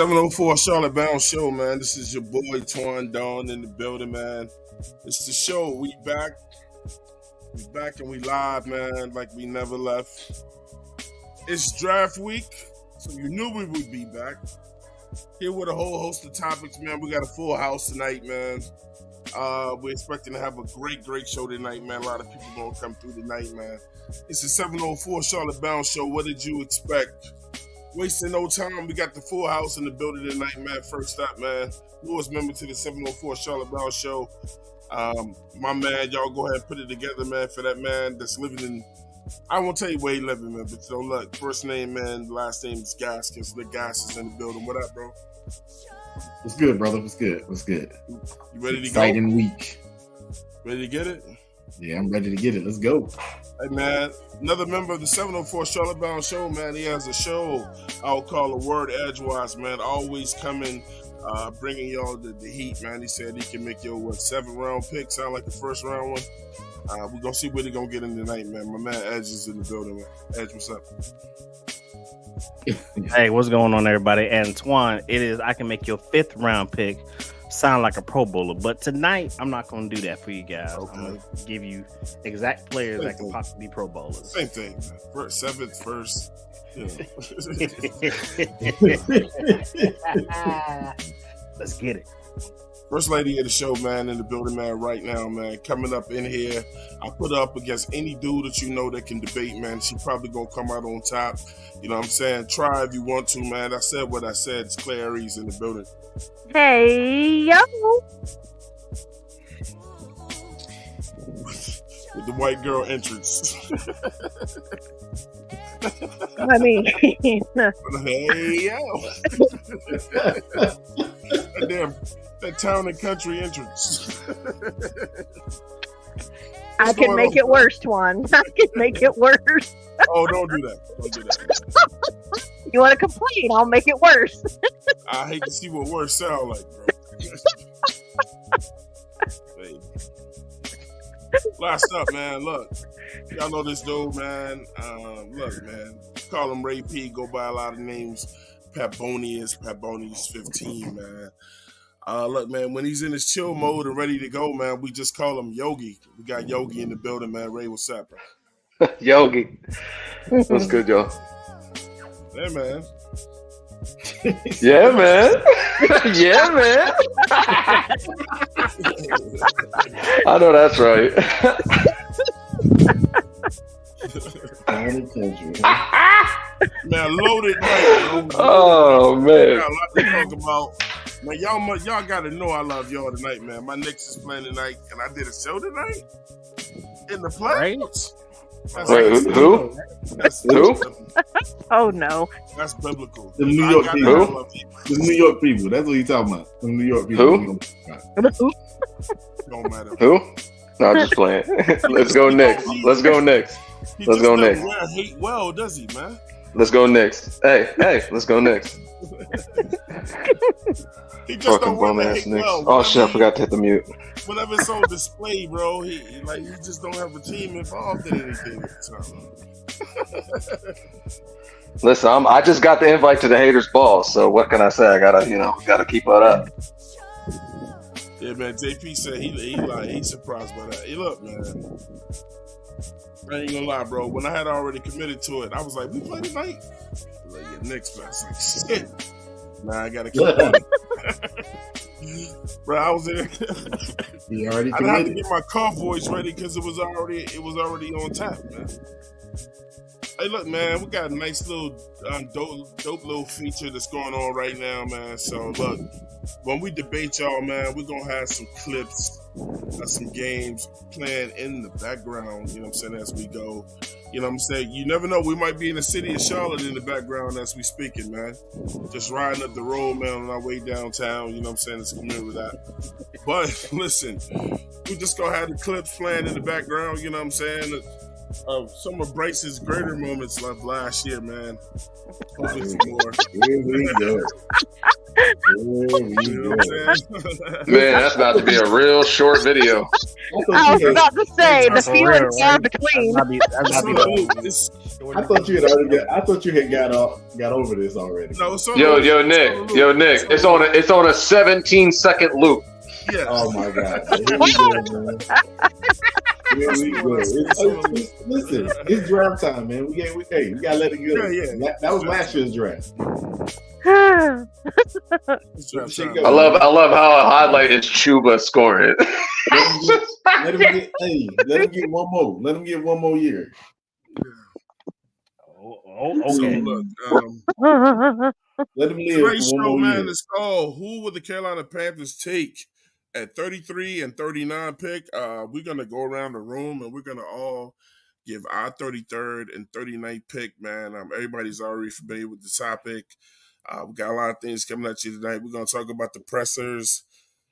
.704 Charlotte Bound Show, man. This is your boy Twan Dawn in the building, man. It's the show. We back. We back and we live, man, like we never left. It's draft week, so you knew we would be back. Here with a whole host of topics, man. We got a full house tonight, man. We're expecting to have a great show tonight, man. A lot of people gonna come through tonight, man. It's the 704 Charlotte Bound Show. What did you expect? Wasting no time, we got the full house in the building tonight, man. First up, man, newest member to the 704 Charlotte Bound Show. My man, y'all go ahead and put it together, man, for that man that's living in, I won't tell you where he living, man, but look, first name, man, last name is Gaskins. The Gas is in the building. What up, bro? What's good, brother? What's good? You ready to go? Exciting go? Week. Ready to get it? Yeah, I'm ready to get it. Let's go. Hey, man, another member of the 704 Charlotte Bound Show, man. He has a show I'll call A Word Edgewise, man. Always coming, bringing y'all the heat, man. He said he can make your, 7th-round pick sound like the first-round one. We're going to see what they're going to get in tonight, man. My man Edge is in the building, man. Edge, what's up? Hey, what's going on, everybody? Antoine, I can make your 5th-round pick sound like a Pro Bowler, but tonight I'm not going to do that for you guys. Okay. I'm going to give you exact players that can possibly be Pro Bowlers. Same thing, man. 7th, first. You know. Let's get it. First lady of the show, man, in the building, man, right now, man. Coming up in here, I put her up against any dude that you know that can debate, man. She probably going to come out on top. You know what I'm saying? Try if you want to, man. I said what I said. It's Claire Aries in the building. Hey, yo. With the white girl entrance. I mean, hey, yo. That town and country entrance. I can make it worse, Twan. I can make it worse. Oh, don't do that. Don't do that. You want to complain? I'll make it worse. I hate to see what worse sound like, bro. Hey. Last up, man. Look, y'all know this dude, man. Look, man. Call him Ray P. Go by a lot of names. Pabonius 15, man. Look, man, when he's in his chill mode and ready to go, man, we just call him Yogi. We got Yogi in the building, man. Ray, what's up, bro? Yogi. What's good, y'all? Hey, man. Yeah, man. Yeah, man. I know that's right. Man, loaded night. Oh, man. Got a lot to talk about. Man, y'all got to know I love y'all tonight, man. My Knicks is playing tonight, and I did a show tonight in the playoffs. Wait, who? Who? Oh, no. That's biblical. The New York people. The New York people. That's what he's talking about. The New York people. Who? Don't matter. Who? No, I'm just playing. Let's go next. Let's go next. He Let's just go doesn't next. wear hate well, does he, man? Let's go next. Hey, let's go next. He just Fucking don't wear bum the ass hate next. well. Oh shit, I forgot to hit the mute. Whenever it's on display, bro, he just don't have a team involved in anything at the time. Listen, I just got the invite to the haters' ball, so what can I say? I gotta keep it up. Yeah, man. JP said he's surprised by that. Hey, look, man. I ain't gonna lie, bro. When I had already committed to it, I was like, "We play tonight." Like, yeah, next match, like shit. Nah, I gotta keep on. Bro, I was in. You already I didn't have to committed. get my car voice ready because it was already on tap, man. Hey, look, man, we got a nice little dope little feature that's going on right now, man. So look, when we debate y'all, man, we're gonna have some clips of some games playing in the background. You know what I'm saying, as we go. You know what I'm saying? You never know. We might be in the city of Charlotte in the background as we speaking, man. Just riding up the road, man, on our way downtown. You know what I'm saying? It's familiar with that. But listen, we just gonna have the clips playing in the background. You know what I'm saying? Some of Bryce's greater moments left last year, man. Hopefully some more. Here we go. You know what I'm saying? Man, that's about to be a real short video. I was about to say the For few real, and far right? between. That's I thought you had got over this already. No, it's on Yo, the- Nick, it's on the- Nick. It's on a 17-second loop. Yeah. Oh my God! Here we go, man. Here we go. Listen, it's draft time, man. We gotta let it go. Yeah. That was last year's draft. It's draft time. I love how I highlight is Chuba scoring. Let him get one more. Let him get one more year. So Okay. look, Let him live tonight's for one show, more man, year. is called "Who Would the Carolina Panthers Take at 33 and 39 pick?" We're gonna go around the room and we're gonna all give our 33rd and 39th pick, man. Everybody's already familiar with the topic. We got a lot of things coming at you tonight. We're gonna talk about the pressers.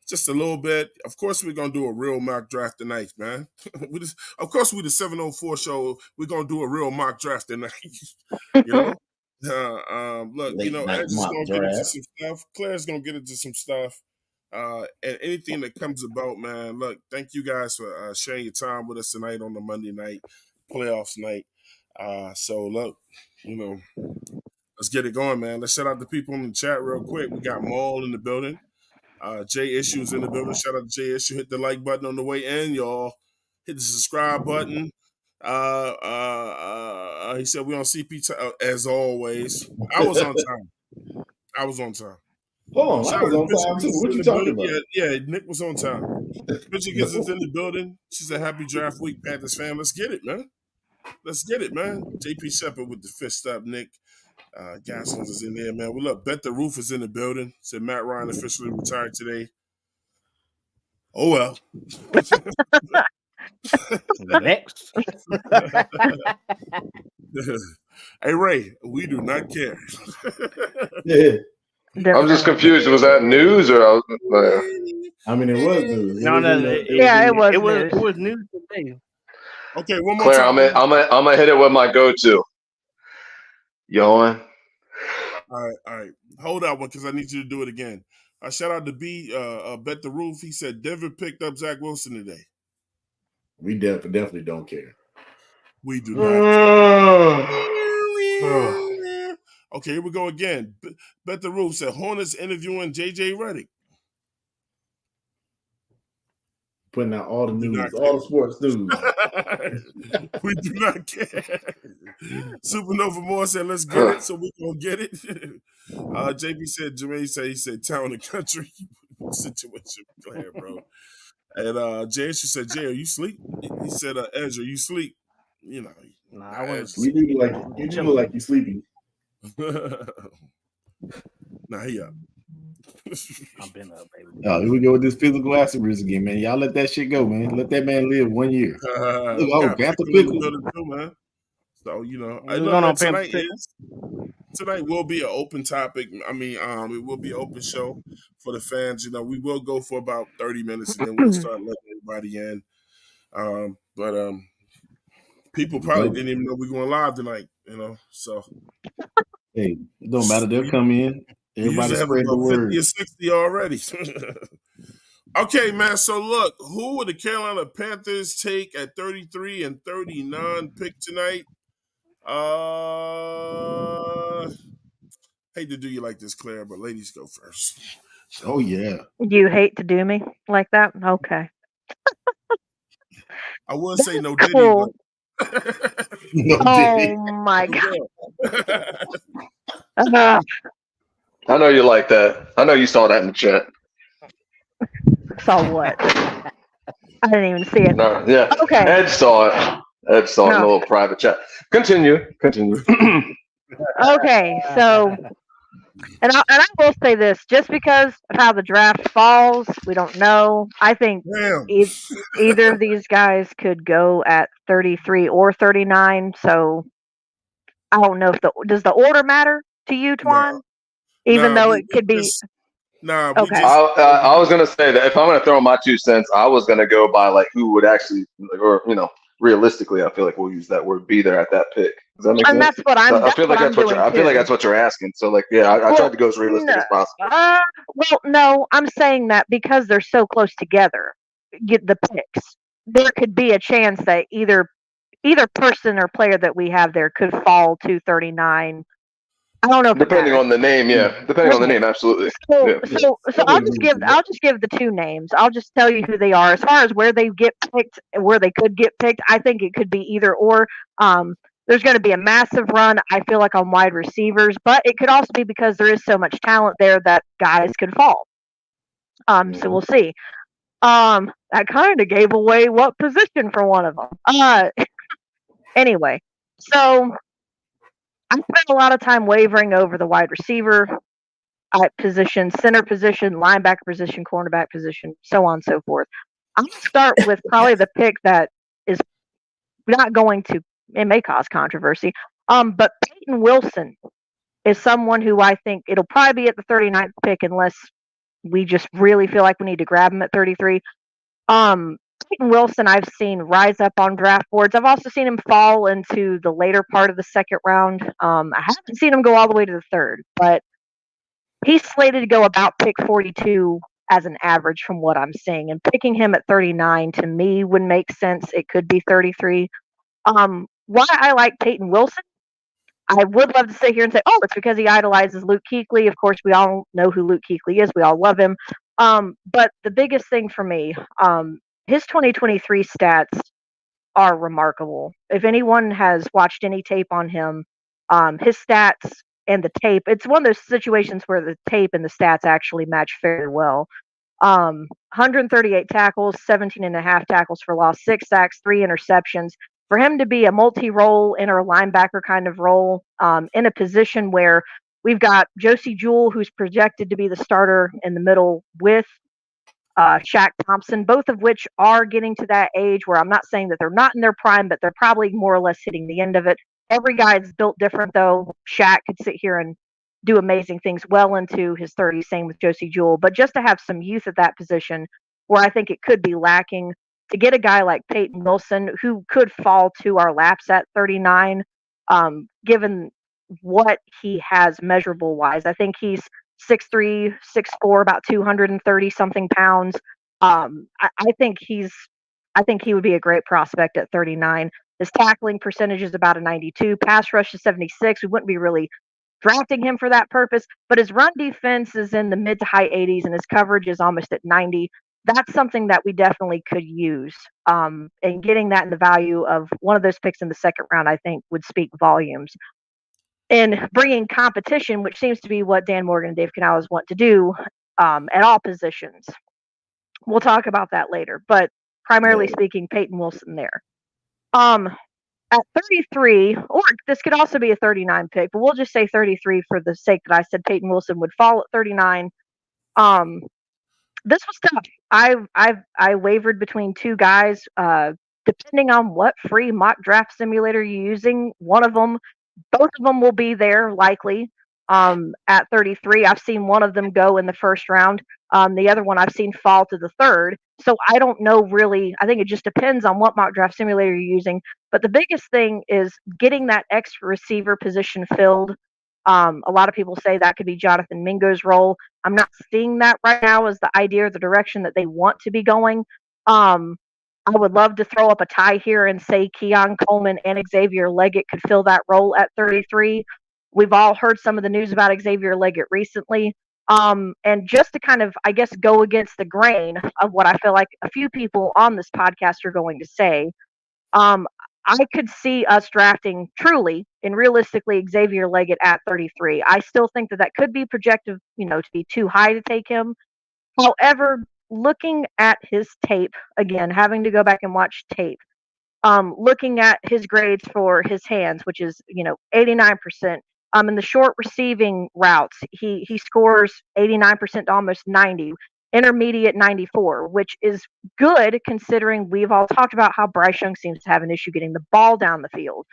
Just a little bit. Of course, we're gonna do a real mock draft tonight, man. Of course, we the 704 show. We're gonna do a real mock draft tonight. You know. Look, Late night Edge is mock gonna get into draft. some stuff. Claire's gonna get into some stuff. And anything that comes about, man. Look, thank you guys for sharing your time with us tonight on the Monday night playoffs night. So look, let's get it going, man. Let's shout out the people in the chat real quick. We got Maul in the building. Jay Issue's in the building. Shout out to Jay Issue. Hit the like button on the way in, y'all. Hit the subscribe button. He said we on CP as always. I was on time. Hold on, Shout I was out on to time Bishop too. is What in you the talking building. about? Yeah, Nick was on time. Bishop is in the building. She said, "Happy draft week, Panthers fan. Let's get it, man. Let's get it, man." JP Shepard with the fist up, Nick. Gaslins is in there, man. Well, look, Bet the Roof is in the building. Said Matt Ryan officially retired today. Oh, well. Next. Hey, Ray, we do not care. Yeah. I'm just confused. Was that news or I was? I mean, it was news. No, It was it news. was news today. Okay, one more Claire, time. I'm gonna hit it with my go-to. Yawn. All right. Hold that one because I need you to do it again. Shout out to Bet the Roof. He said Denver picked up Zach Wilson today. We definitely don't care. We do not. Okay, here we go again. Bet the Roof said Hornets interviewing JJ Redick. Putting out all the We do news, not all the sports news. We do not care. Supernova Moore said, "Let's get it." So we gonna get it. JP said, Jermaine said, he said, "Town and country situation plan, bro." And Jay said, "Jay, are you sleep?" He said, "Ezra, you sleep?" You know, Nah, I wasn't You do look like you're sleeping. Nah, he up. I've been up, baby. Oh, here we go with this physical attributes again, man. Y'all let that shit go, man. Let that man live 1 year. Look, Panther Pickle. Too, man. So What's going on, tonight Panther tonight will be an open topic. I mean, it will be an open show for the fans. We will go for about 30 minutes and then we'll start letting everybody in. But people probably didn't even know we going live tonight. So hey, it don't matter. They'll come in. we Everybody usually have spread the about 50 word. or 60 already. Okay, man. So look, who would the Carolina Panthers take at 33 and 39 pick tonight? Hate to do you like this, Claire, but ladies go first. Oh yeah. You hate to do me like that? Okay. I would That's say no Diddy, cool. but No, Oh my god. I know you like that. I know you saw that in the chat. Saw what? I didn't even see it. No, yeah. Okay. Ed saw it. Ed saw it in a No. little private chat. Continue. Okay, so and I will say this, just because of how the draft falls, we don't know. I think damn. either of these guys could go at 33 or 39. So I don't know if does the order matter to you, Twan? Even though it could be we okay. just. I was gonna say that if I'm gonna throw my 2 cents, I was gonna go by like who would actually, or realistically, I feel like we'll use that word, be there at that pick. Does that make And sense? that's what I'm. I feel like that's what doing I feel like too. that's what you're asking. So like, yeah, I tried to go as realistic as possible. Well, no, I'm saying that because they're so close together, get the picks. There could be a chance that either person or player that we have there could fall to 39. I don't know if Depending on the name, yeah. Depending on the name, absolutely. So, Yeah. so I'll just give the two names. I'll just tell you who they are. As far as where they get picked, where they could get picked, I think it could be either or. There's going to be a massive run, I feel like, on wide receivers, but it could also be because there is so much talent there that guys could fall. So we'll see. I kind of gave away what position for one of them. Anyway, so I spent a lot of time wavering over the wide receiver position, center position, linebacker position, cornerback position, so on and so forth. I'm going to start with probably the pick that is not going to, it may cause controversy, but Peyton Wilson is someone who I think it'll probably be at the 39th pick unless we just really feel like we need to grab him at 33. Peyton Wilson I've seen rise up on draft boards. I've also seen him fall into the later part of the second round. I haven't seen him go all the way to the third, but he's slated to go about pick 42 as an average from what I'm seeing. And picking him at 39 to me would make sense. It could be 33. Why I like Peyton Wilson, I would love to sit here and say, oh, it's because he idolizes Luke Kuechly. Of course, we all know who Luke Kuechly is. We all love him. But the biggest thing for me, his 2023 stats are remarkable. If anyone has watched any tape on him, his stats and the tape, it's one of those situations where the tape and the stats actually match very well. 138 tackles, 17 and a half tackles for loss, 6 sacks, 3 interceptions. For him to be a multi-role inner linebacker kind of role in a position where we've got Josie Jewell, who's projected to be the starter in the middle with Shaq Thompson, both of which are getting to that age where I'm not saying that they're not in their prime, but they're probably more or less hitting the end of it. Every guy's built different, though. Shaq could sit here and do amazing things well into his 30s, same with Josie Jewell. But just to have some youth at that position where I think it could be lacking, to get a guy like Peyton Wilson who could fall to our laps at 39, given what he has measurable wise. I think he's 6'3", 6'4", about 230 something pounds. I think he would be a great prospect at 39. His tackling percentage is about a 92. Pass rush is 76. We wouldn't be really drafting him for that purpose, but his run defense is in the mid to high 80s and his coverage is almost at 90. That's something that we definitely could use. And getting that in the value of one of those picks in the second round, I think, would speak volumes. And bringing competition, which seems to be what Dan Morgan and Dave Canales want to do at all positions. We'll talk about that later, but primarily speaking, Peyton Wilson there. At 33, or this could also be a 39 pick, but we'll just say 33 for the sake that I said Peyton Wilson would fall at 39. This was tough. I wavered between two guys. Depending on what free mock draft simulator you're using, both of them will be there likely. at 33. I've seen one of them go in the first round. The other one I've seen fall to the third. So I don't know really. I think it just depends on what mock draft simulator you're using. But the biggest thing is getting that X receiver position filled. A lot of people say that could be Jonathan Mingo's role. I'm not seeing that right now as the idea or the direction that they want to be going. I would love to throw up a tie here and say Keon Coleman and Xavier Leggett could fill that role at 33. We've all heard some of the news about Xavier Leggett recently. And just to kind of, I guess, go against the grain of what I feel like a few people on this podcast are going to say, um, I could see us drafting truly and realistically Xavier Leggett at 33. I still think that that could be projected, to be too high to take him. However, looking at his tape again, having to go back and watch tape, looking at his grades for his hands, which is 89%. In the short receiving routes, he scores 89% to almost 90, intermediate 94, which is good considering we've all talked about how Bryce Young seems to have an issue getting the ball down the field.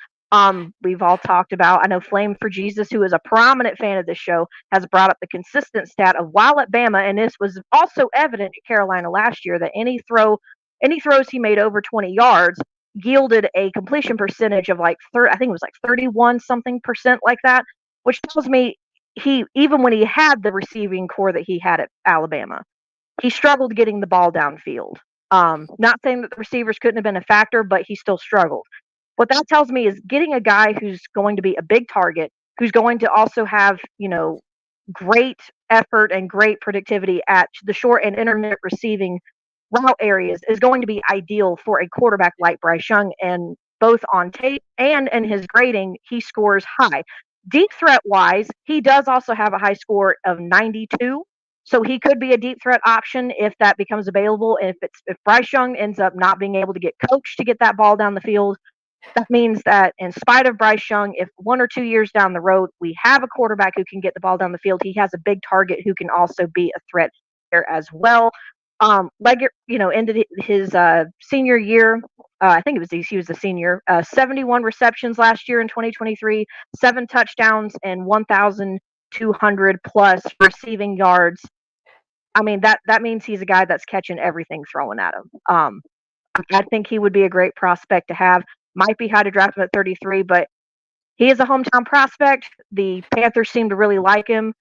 We've all talked about, I know Flame for Jesus, who is a prominent fan of this show, has brought up the consistent stat of while at Bama, and this was also evident at Carolina last year, that any throws he made over 20 yards yielded a completion percentage of like I think it was like 31 something percent, like that, which tells me he, even when he had the receiving core that he had at Alabama, he struggled getting the ball downfield. Not saying that the receivers couldn't have been a factor, but he still struggled. What that tells me is getting a guy who's going to be a big target, who's going to also have, great effort and great productivity at the short and intermediate receiving route areas is going to be ideal for a quarterback like Bryce Young. And both on tape and in his grading, he scores high. Deep threat wise, he does also have a high score of 92. So he could be a deep threat option if that becomes available. And if Bryce Young ends up not being able to get coached to get that ball down the field, that means that in spite of Bryce Young, if 1 or 2 years down the road we have a quarterback who can get the ball down the field, he has a big target who can also be a threat there as well. Leggett, ended his senior year. I think he was a senior. 71 receptions last year in 2023, 7 touchdowns, and 1,200 plus receiving yards. I mean, that means he's a guy that's catching everything thrown at him. I think he would be a great prospect to have. Might be high to draft him at 33, but he is a hometown prospect. The Panthers seem to really like him.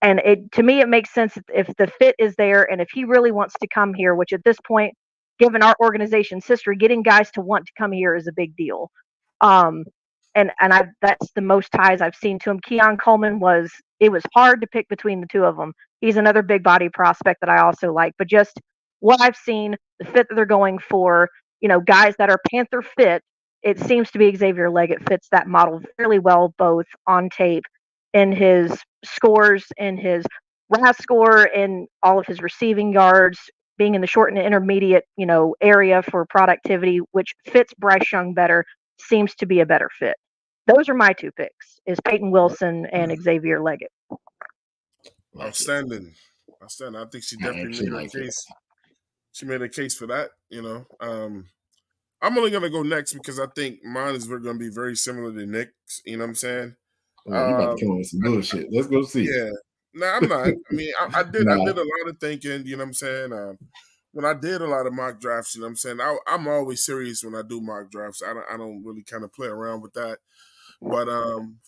And to me, it makes sense if the fit is there and if he really wants to come here, which at this point, given our organization's history, getting guys to want to come here is a big deal. That's the most ties I've seen to him. Keon Coleman it was hard to pick between the two of them. He's another big body prospect that I also like, but just what I've seen, the fit that they're going for, guys that are Panther fit, it seems to be Xavier Leggett fits that model really well, both on tape, in his scores, in his RAS score, in all of his receiving yards, being in the short and intermediate, area for productivity, which fits Bryce Young better, seems to be a better fit. Those are my 2 picks: is Peyton Wilson and Xavier Leggett. Outstanding. I think she definitely made a case. She made a case for that. I'm only gonna go next because I think mine is going to be very similar to Nick's. You know what I'm saying? Oh, you about to come with some bullshit. Let's go see. Yeah. No, I'm not. I mean, I did a lot of thinking. You know what I'm saying? When I did a lot of mock drafts, you know what I'm saying? I'm always serious when I do mock drafts. I don't really kind of play around with that. But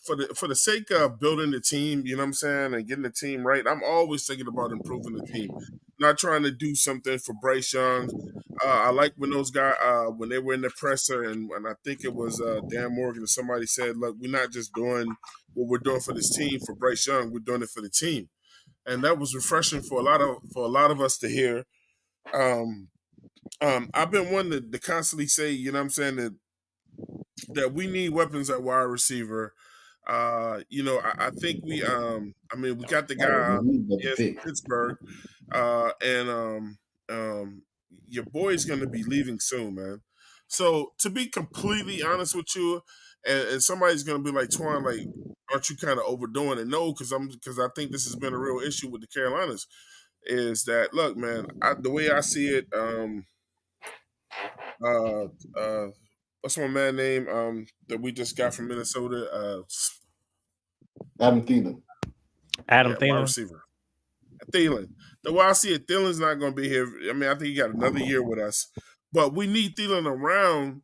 for the sake of building the team, you know what I'm saying, and getting the team right, I'm always thinking about improving the team. Not trying to do something for Bryce Young. I like when those guys when they were in the presser, and I think it was Dan Morgan or somebody said, "Look, we're not just doing what we're doing for this team for Bryce Young. We're doing it for the team," and that was refreshing for a lot of us to hear. I've been one to constantly say, you know what I'm saying, that we need weapons at wide receiver. I think we got the guy from Pittsburgh, and your boy's going to be leaving soon, man. So to be completely honest with you, and somebody's going to be like, Twan, like, aren't you kind of overdoing it? No, because I think this has been a real issue with the Carolinas. Is that, look, man? The way I see it, uh, uh, what's my man name that we just got from Minnesota? Adam Thielen. Wide receiver. Thielen. The way I see it, Thielen's not going to be here. I mean, I think he got another year with us. But we need Thielen around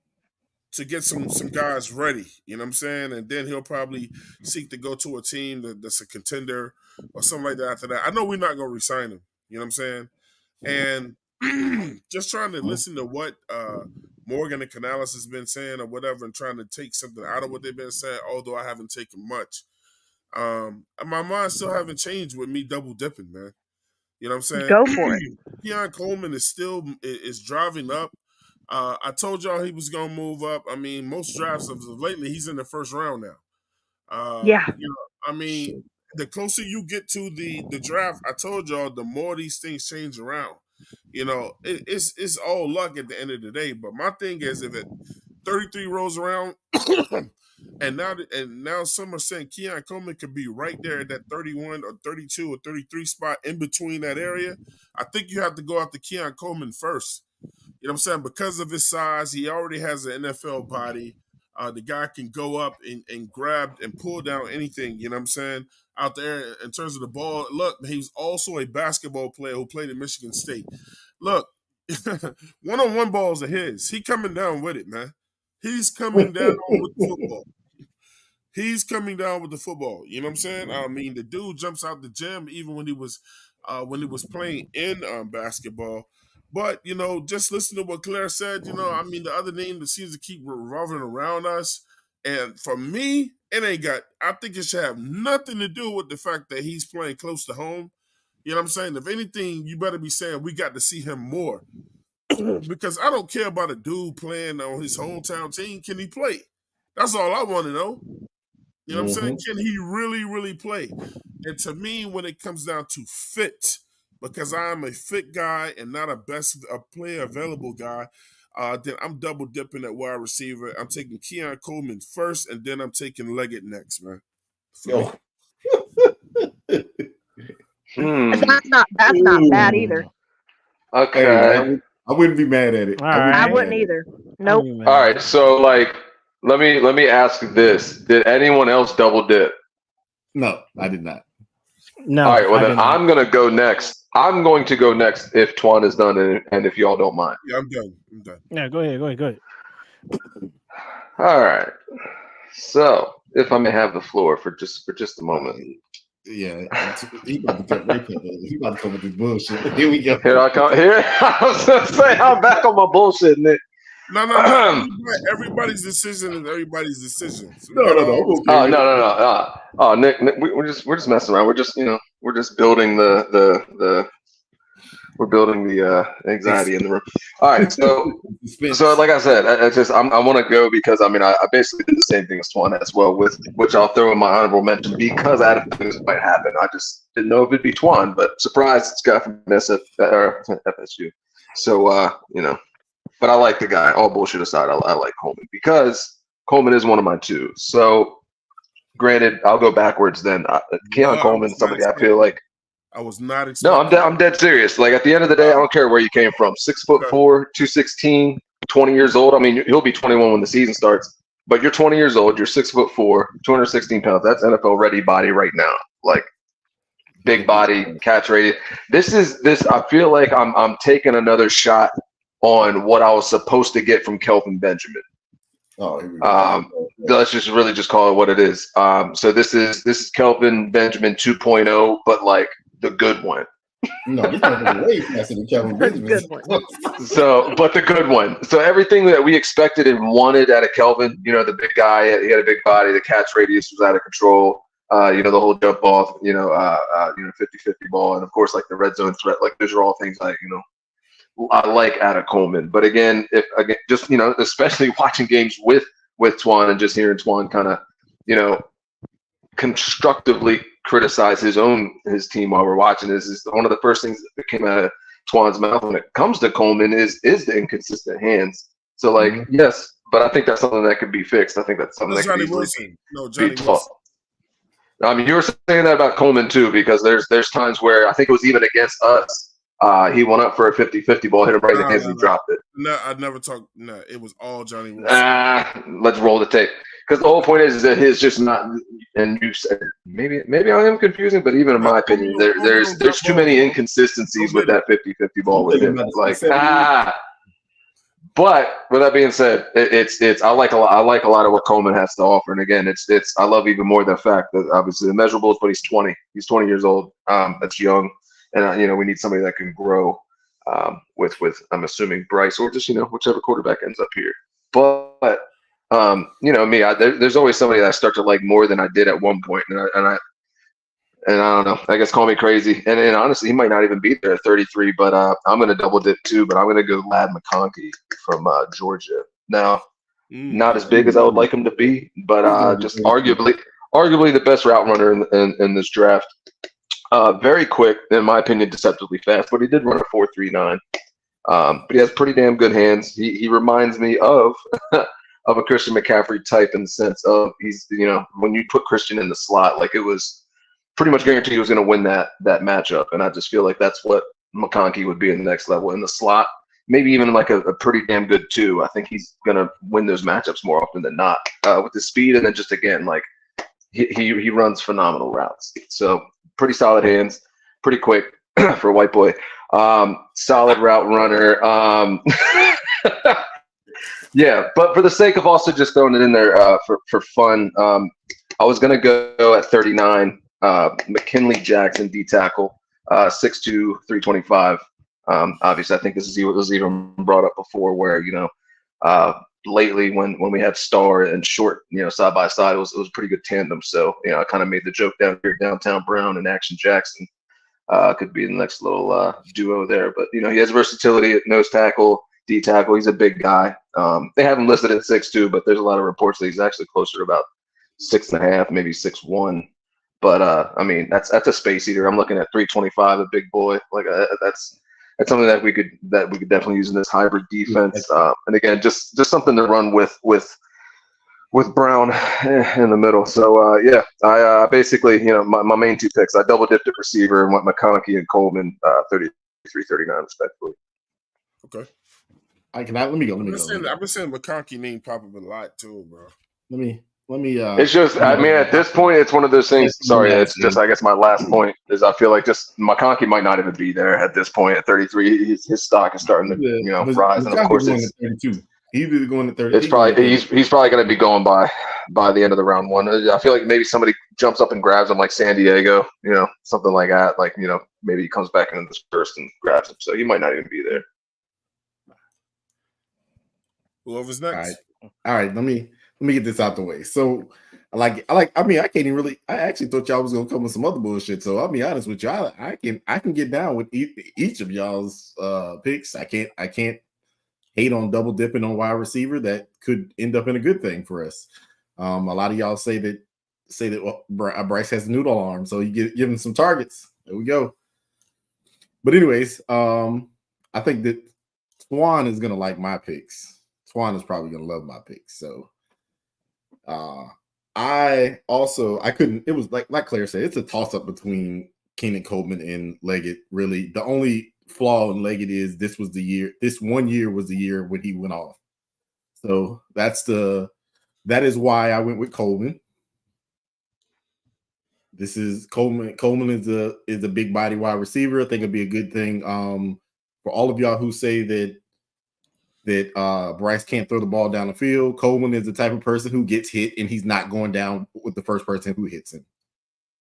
to get some guys ready. You know what I'm saying? And then he'll probably seek to go to a team that's a contender or something like that after that. I know we're not going to resign him. You know what I'm saying? And just trying to listen to what Morgan and Canales has been saying or whatever and trying to take something out of what they've been saying, although I haven't taken much. My mind still haven't changed with me double dipping, man. You know what I'm saying? Go for it. Keon Coleman is still driving up. I told y'all he was gonna move up. I mean, most drafts of lately, he's in the first round now. Yeah. You know, I mean, the closer you get to the draft, I told y'all, the more these things change around. You know, it's all luck at the end of the day. But my thing is, if it 33 rolls around, and now some are saying Keon Coleman could be right there at that 31 or 32 or 33 spot in between that area, I think you have to go after Keon Coleman first. You know what I'm saying? Because of his size, he already has an NFL body. The guy can go up and grab and pull down anything, you know what I'm saying, out there in terms of the ball. Look, he's also a basketball player who played at Michigan State. Look, one-on-one balls are his. He coming down with it, man. He's coming down with the football. He's coming down with the football. You know what I'm saying? I mean, the dude jumps out the gym even when he was playing in basketball. But, you know, just listen to what Claire said. You know, I mean, the other name that seems to keep revolving around us. And for me, I think it should have nothing to do with the fact that he's playing close to home. You know what I'm saying? If anything, you better be saying we got to see him more. Because I don't care about a dude playing on his hometown team. Can he play? That's all I want to know. You know what I'm saying? Can he really, really play? And to me, when it comes down to fit, because I'm a fit guy and not a player available guy, then I'm double dipping at wide receiver. I'm taking Keon Coleman first, and then I'm taking Leggett next, man. That's not bad either. Okay. Hey, I wouldn't be mad at it. I wouldn't either. Nope. All right, so like let me ask this. Did anyone else double dip? No, I did not. No. All right, well then I'm gonna go next. I'm going to go next if Twan is done and if y'all don't mind. Yeah, I'm done. Yeah, go ahead. All right. So if I may have the floor for just a moment. Yeah, he about to come with this bullshit. Here we go. Here I come. Here I was gonna say I'm back on my bullshit, Nick. No. Everybody's decision is everybody's decision. So No. No. Oh, Nick, we're just messing around. We're just building the anxiety in the room. All right, so like I said, I want to go because I mean I basically did the same thing as Twan as well, with which I'll throw in my honorable mention because I had things might happen. I just didn't know if it'd be Twan, but surprise, it's got from FSU. So you know. But I like the guy. All bullshit aside, I like Coleman because Coleman is one of my two. So, granted, I'll go backwards then. Keon Coleman, somebody I feel like. I was not expecting. No, I'm dead serious. Like, at the end of the day, I don't care where you came from. 6'4", 216, 20 years old. I mean, he'll be 21 when the season starts. But you're 20 years old. You're 6'4", 216 pounds. That's NFL ready body right now. Like, big body, catch rated. This. I feel like I'm taking another shot on what I was supposed to get from Kelvin Benjamin. Let's just really just call it what it is. So this is Kelvin Benjamin 2.0, but like the good one. No, this is way faster than Kelvin Benjamin. But the good one. So everything that we expected and wanted out of Kelvin, you know, the big guy, he had a big body, the catch radius was out of control. You know, the whole jump off, 50-50 ball, and of course like the red zone threat. Like those are all things I like out of Coleman. But again, just, you know, especially watching games with Twan and just hearing Twan kind of, you know, constructively criticize his team while we're watching this is one of the first things that came out of Twan's mouth when it comes to Coleman is the inconsistent hands. So like, yes, but I think that's something that could be fixed. I think that's something that could be taught. I mean, you were saying that about Coleman too, because there's times where I think it was even against us. He went up for a 50-50 ball, hit him right in the hands, and he dropped it. No, I never talked. No, it was all Johnny Wilson. Let's roll the tape. Because the whole point is that his just not, and you said maybe I am confusing, but even in my opinion, there's too many inconsistencies with that 50-50 ball with him. Like, But with that being said, it's I like a lot of what Coleman has to offer, and again, it's I love even more the fact that obviously the measurables, but he's 20 years old. That's young, and we need somebody that can grow with I'm assuming Bryce or just whichever quarterback ends up here, but. Me, there's always somebody that I start to like more than I did at one point, and I don't know. I guess call me crazy, and honestly, he might not even be there at 33. But I'm gonna double dip too. But I'm gonna go Lad McConkey from Georgia. Now, not as big as I would like him to be, but just arguably the best route runner in this draft. Very quick, in my opinion, deceptively fast. But he did run a 4.39. But he has pretty damn good hands. He reminds me of. Of a Christian McCaffrey type in the sense of he's, when you put Christian in the slot, like it was pretty much guaranteed he was going to win that matchup. And I just feel like that's what McConkey would be in the next level in the slot. Maybe even like a pretty damn good 2. I think he's going to win those matchups more often than not with the speed. And then just again, like he runs phenomenal routes. So pretty solid hands, pretty quick for a white boy. Solid route runner. Yeah, but for the sake of also just throwing it in there for fun, I was going to go at 39, McKinley Jackson, D tackle, 6'2", 325. Obviously, I think this was even brought up before where, lately when we had Starr and Short, side by side, it was a pretty good tandem. So, I kind of made the joke down here, Downtown Brown and Action Jackson could be the next little duo there. But, he has versatility at nose tackle. D tackle, he's a big guy. They have him listed at 6'2", but there's a lot of reports that he's actually closer to about 6.5, maybe 6'1". But that's a space eater. I'm looking at 325, a big boy. Like that's something that we could definitely use in this hybrid defense. And again, just something to run with Brown in the middle. So I basically my main 2 picks. I double dipped at receiver and went McConkey and Coleman 33, 39 respectively. Okay. Let me go. I've been saying McConkey name pop up a lot too, bro. Let me. It's just, at this point, it's one of those things. Sorry, it's just, I guess my last point is I feel like just McConkey might not even be there at this point at 33. His stock is starting to rise, and of course it's 32. He's either going to 30. It's probably he's probably going to be going by the end of the round 1. I feel like maybe somebody jumps up and grabs him like San Diego, something like that. Like maybe he comes back into this first and grabs him, so he might not even be there. Whoever's next. All right. Let me get this out the way. So, I can't even really. I actually thought y'all was gonna come with some other bullshit. So I'll be honest with y'all. I can get down with each of y'all's picks. I can't hate on double dipping on wide receiver. That could end up in a good thing for us. A lot of y'all say that Bryce has a noodle arm, so you give him some targets. There we go. But anyways, I think that Twan is gonna like my picks. Twan is probably gonna love my picks. So I couldn't. It was like Claire said, it's a toss up between Keenan Coleman and Leggett. Really, the only flaw in Leggett is this 1 year was the year when he went off. So that is why I went with Coleman. This is Coleman. Coleman is a big body wide receiver. I think it'd be a good thing for all of y'all who say that Bryce can't throw the ball down the field. Coleman is the type of person who gets hit, and he's not going down with the first person who hits him.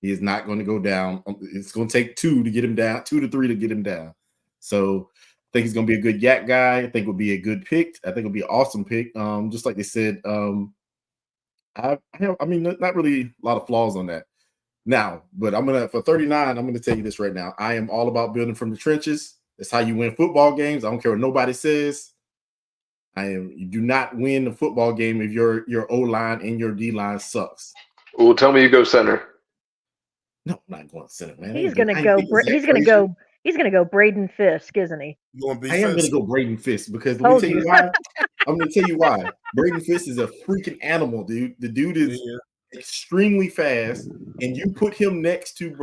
He is not going to go down. It's going to take 2 to get him down, 2 to 3 to get him down. So I think he's going to be a good yak guy. I think it'll be a good pick. I think it'll be an awesome pick. Just like they said, not really a lot of flaws on that. Now, but for 39, I'm gonna tell you this right now. I am all about building from the trenches. That's how you win football games. I don't care what nobody says. You do not win the football game if your O-line and your D-line sucks. Well, tell me you go center. No, I'm not going center, man. He's gonna go Braden Fisk, isn't he? I am gonna go Braden Fisk because let me tell you why. I'm gonna tell you why. Braden Fisk is a freaking animal, dude. The dude is extremely fast, and you put him next to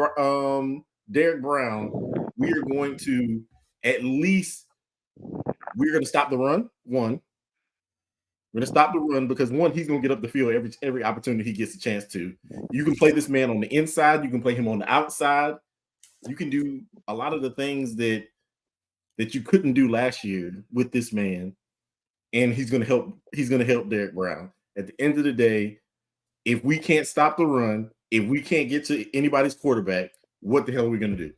Derek Brown, we are going to at least we're going to stop the run. One, we're going to stop the run because one, he's going to get up the field every opportunity he gets a chance to. You can play this man on the inside. You can play him on the outside. You can do a lot of the things that you couldn't do last year with this man, and he's going to help. He's going to help Derek Brown. At the end of the day, if we can't stop the run, if we can't get to anybody's quarterback, what the hell are we going to do?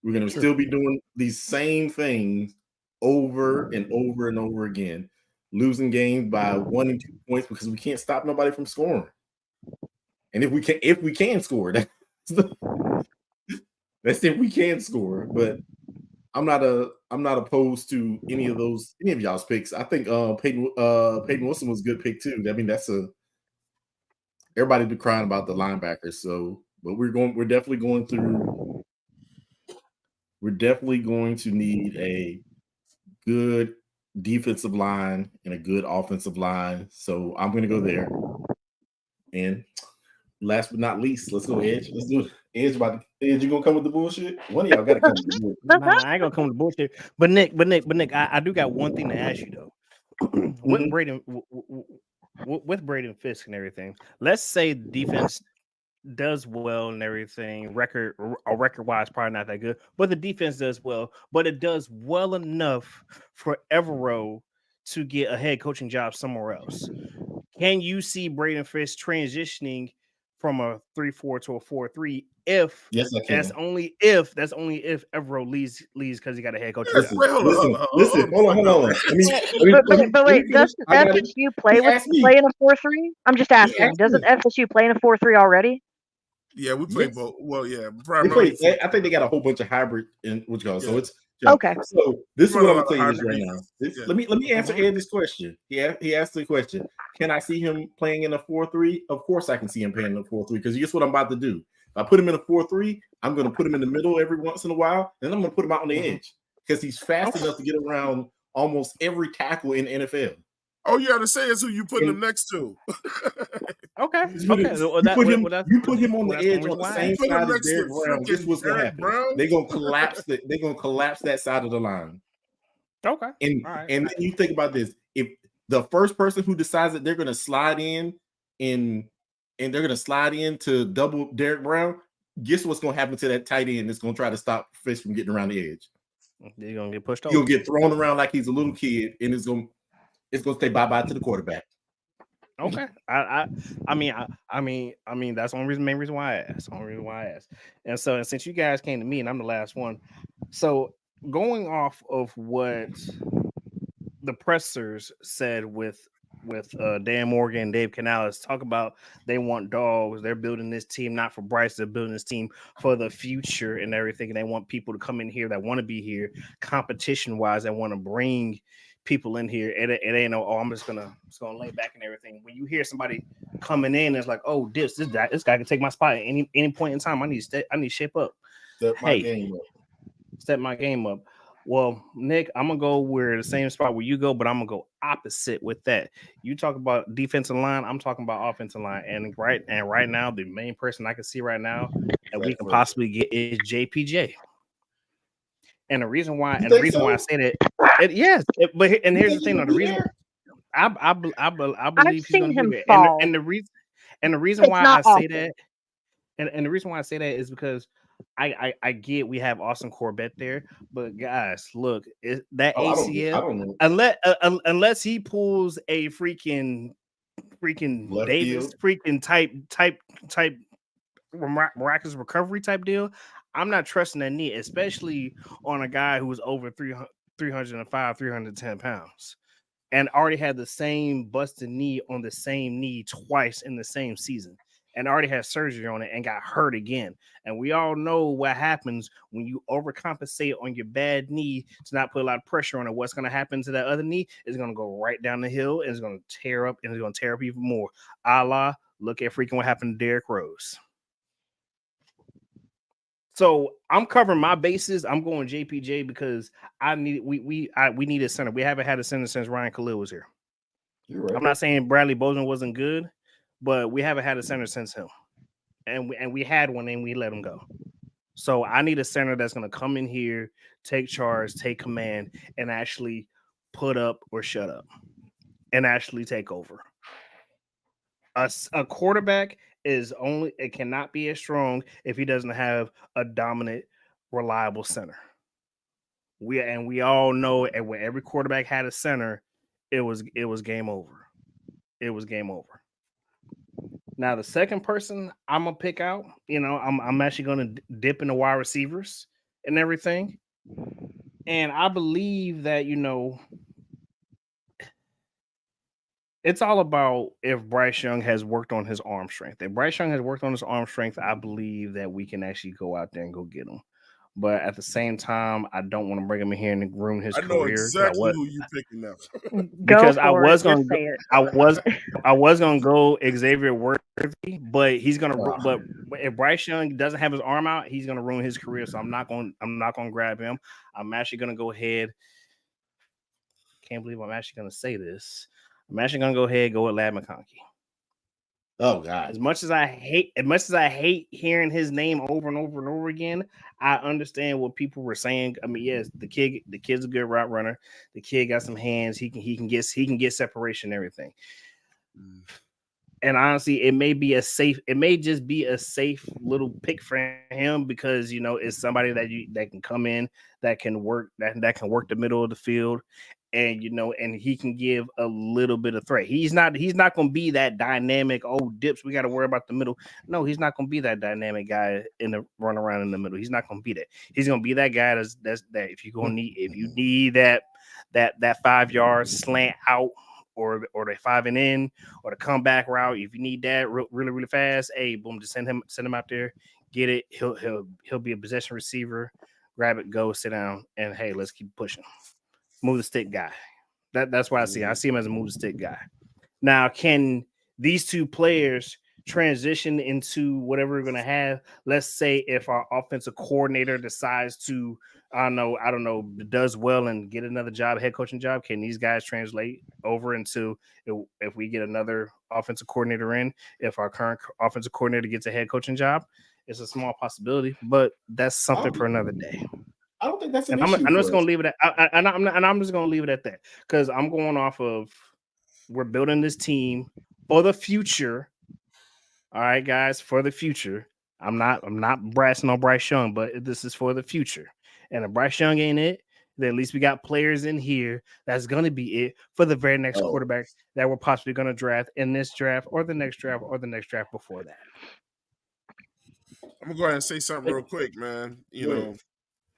We're going to still be doing these same things over and over and over again, losing games by 1 and 2 points because we can't stop nobody from scoring. And if we can score, that's if we can score. But I'm not opposed to any of y'all's picks. I think Peyton Wilson was a good pick too. I mean, everybody be crying about the linebackers. So, but we're definitely going to need a good defensive line and a good offensive line. So I'm going to go there. And last but not least, let's go Edge. Let's do it. Edge, you gonna come with the bullshit? One of y'all got to come with the bullshit. Nah, I ain't gonna come with the bullshit. But Nick, I do got one thing to ask you though. With Braden Fisk and everything, let's say the defense does well and everything. Record-wise, probably not that good, but the defense does well. But it does well enough for Evero to get a head coaching job somewhere else. Can you see Braden Fisk transitioning from a 3-4 to a 4-3? If yes, I can. That's only if Evero leaves because he got a head coaching job. Hold on. But wait, doesn't FSU play in a 4-3? I'm just asking. Doesn't FSU play in a 4-3 already? Yeah, we play both. Well, yeah, I think they got a whole bunch of hybrid in what you call it. So it's okay. So this is what I'm gonna tell you this right now. Let me answer Eddie's question. He asked the question. Can I see him playing in a 4-3? Of course I can see him playing in a 4-3 because guess what I'm about to do. If I put him in a 4-3, I'm gonna put him in the middle every once in a while, and I'm gonna put him out on the edge because he's fast enough to get around almost every tackle in the NFL. All you gotta say is who you putting him next to. Okay. You put him on the edge on the same side as Derek Brown. Guess what's gonna happen? They're gonna collapse They're gonna collapse that side of the line. Okay. And then you think about this: if the first person who decides that they're gonna slide in and they're gonna slide in to double Derek Brown, guess what's gonna happen to that tight end? It's gonna try to stop Fisk from getting around the edge. You're gonna get pushed over. He'll get thrown around like he's a little kid, and it's gonna say bye-bye to the quarterback. Okay. I mean that's the main reason why I asked. And so since you guys came to me and I'm the last one, so going off of what the pressers said with Dan Morgan and Dave Canales, talk about they want dogs. They're building this team not for Bryce. They're building this team for the future and everything. And they want people to come in here that want to be here, competition wise. They want to bring people in here. It ain't no, I'm just gonna lay back and everything. When you hear somebody coming in, it's like, oh, this guy can take my spot at any point in time. I need to shape up. Step my game up. Well, Nick, I'm gonna go where the same spot where you go, but I'm gonna go opposite with that. You talk about defensive line, I'm talking about offensive line, and right now, the main person I can see right now that we can possibly get is JPJ. And the reason why, I say that, here's the thing. The reason I believe he's going to do it, and the reason why I say that, and the reason why I say that is because I get we have Austin Corbett there, but guys, look, that ACL, unless he pulls a freaking Davis freaking type miraculous recovery type deal, I'm not trusting that knee, especially on a guy who was over 305, 310 pounds and already had the same busted knee on the same knee twice in the same season and already had surgery on it and got hurt again. And we all know what happens when you overcompensate on your bad knee to not put a lot of pressure on it. What's going to happen to that other knee is going to go right down the hill and it's going to tear up even more. Look at freaking what happened to Derrick Rose. So I'm covering my bases. I'm going JPJ because we need a center. We haven't had a center since Ryan Khalil was here. You're right. I'm not saying Bradley Bozeman wasn't good, but we haven't had a center since him. And we had one and we let him go. So I need a center that's going to come in here, take charge, take command, and actually put up or shut up, and actually take over. A quarterback it cannot be as strong if he doesn't have a dominant, reliable center. We all know, and when every quarterback had a center, it was game over. It was game over. Now the second person I'm gonna pick out, I'm actually gonna dip into wide receivers and everything, and I believe that it's all about if Bryce Young has worked on his arm strength. If Bryce Young has worked on his arm strength, I believe that we can actually go out there and go get him. But at the same time, I don't want to bring him in here and ruin his career. I know exactly who you picking up. Because I was gonna go Xavier Worthy, but he's gonna. But if Bryce Young doesn't have his arm out, he's gonna ruin his career. So I'm not gonna grab him. I'm actually gonna go ahead. Can't believe I'm actually gonna say this. I'm actually gonna go ahead and go with Ladd McConkey. Oh God! As much as I hate hearing his name over and over and over again, I understand what people were saying. I mean, yes, the kid's a good route runner. The kid got some hands. He can get separation and everything. And honestly, it may just be a safe little pick for him because it's somebody that can come in, that can work the middle of the field. And and he can give a little bit of threat. He's not going to be that dynamic. Oh, dips, we got to worry about the middle. No, he's not going to be that dynamic guy in the run around in the middle. He's not going to be that. He's going to be that guy that's that if you need that 5 yard slant out or the 5 and in or the comeback route. If you need that really really fast, hey, boom, just send him out there, get it. He'll be a possession receiver. Grab it, go, sit down, and hey, let's keep pushing. Move the stick guy. That's what I see. I see him as a move the stick guy. Now, can these two players transition into whatever we're going to have? Let's say if our offensive coordinator decides to, I don't know, does well and get another job, head coaching job. Can these guys translate over into if we get another offensive coordinator in? If our current offensive coordinator gets a head coaching job, it's a small possibility, but that's something for another day. I don't think that's an issue. I'm just going to leave it at, I'm just going to leave it at that because I'm going off of we're building this team for the future. All right, guys, for the future. I'm not brassing on Bryce Young, but this is for the future. And if Bryce Young ain't it, then at least we got players in here that's going to be it for the very next quarterback that we're possibly going to draft in this draft or the next draft or the next draft before that. I'm going to go ahead and say something real quick, man.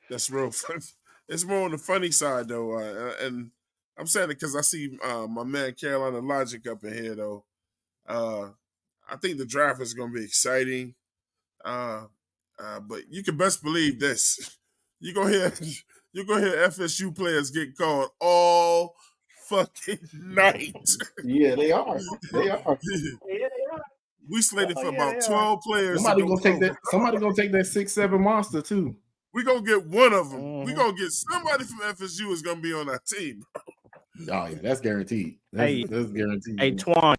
That's real fun. It's more on the funny side, though. And I'm saying it because I see my man Carolina Logic up in here, though. I think the draft is going to be exciting. But you can best believe this. You're going to hear FSU players get called all fucking night. Yeah, they are. They are. We slated for about 12 players. Somebody gonna take that 6'7" monster too. We're gonna get one of them. We're gonna get somebody from FSU is gonna be on our team. Oh yeah, that's guaranteed. That's guaranteed. Hey, Twan,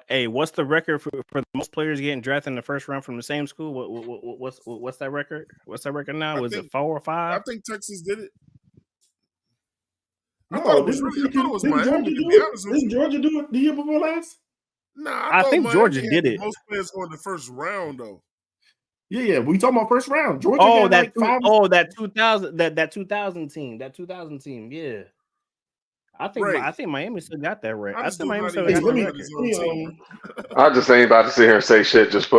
hey, what's the record for the most players getting drafted in the first round from the same school? What's that record? What's that record now? Was it 4 or 5? I think Texas did it. I thought it was Miami. Didn't Georgia do it the year before last? Nah, I think Miami Georgia did it. Most players go in the first round though. Yeah. We talking about first round. Georgia. That 2000 team. Yeah. I think Miami still got that right. I think Miami still got that record. I just ain't about to sit here and say shit. Just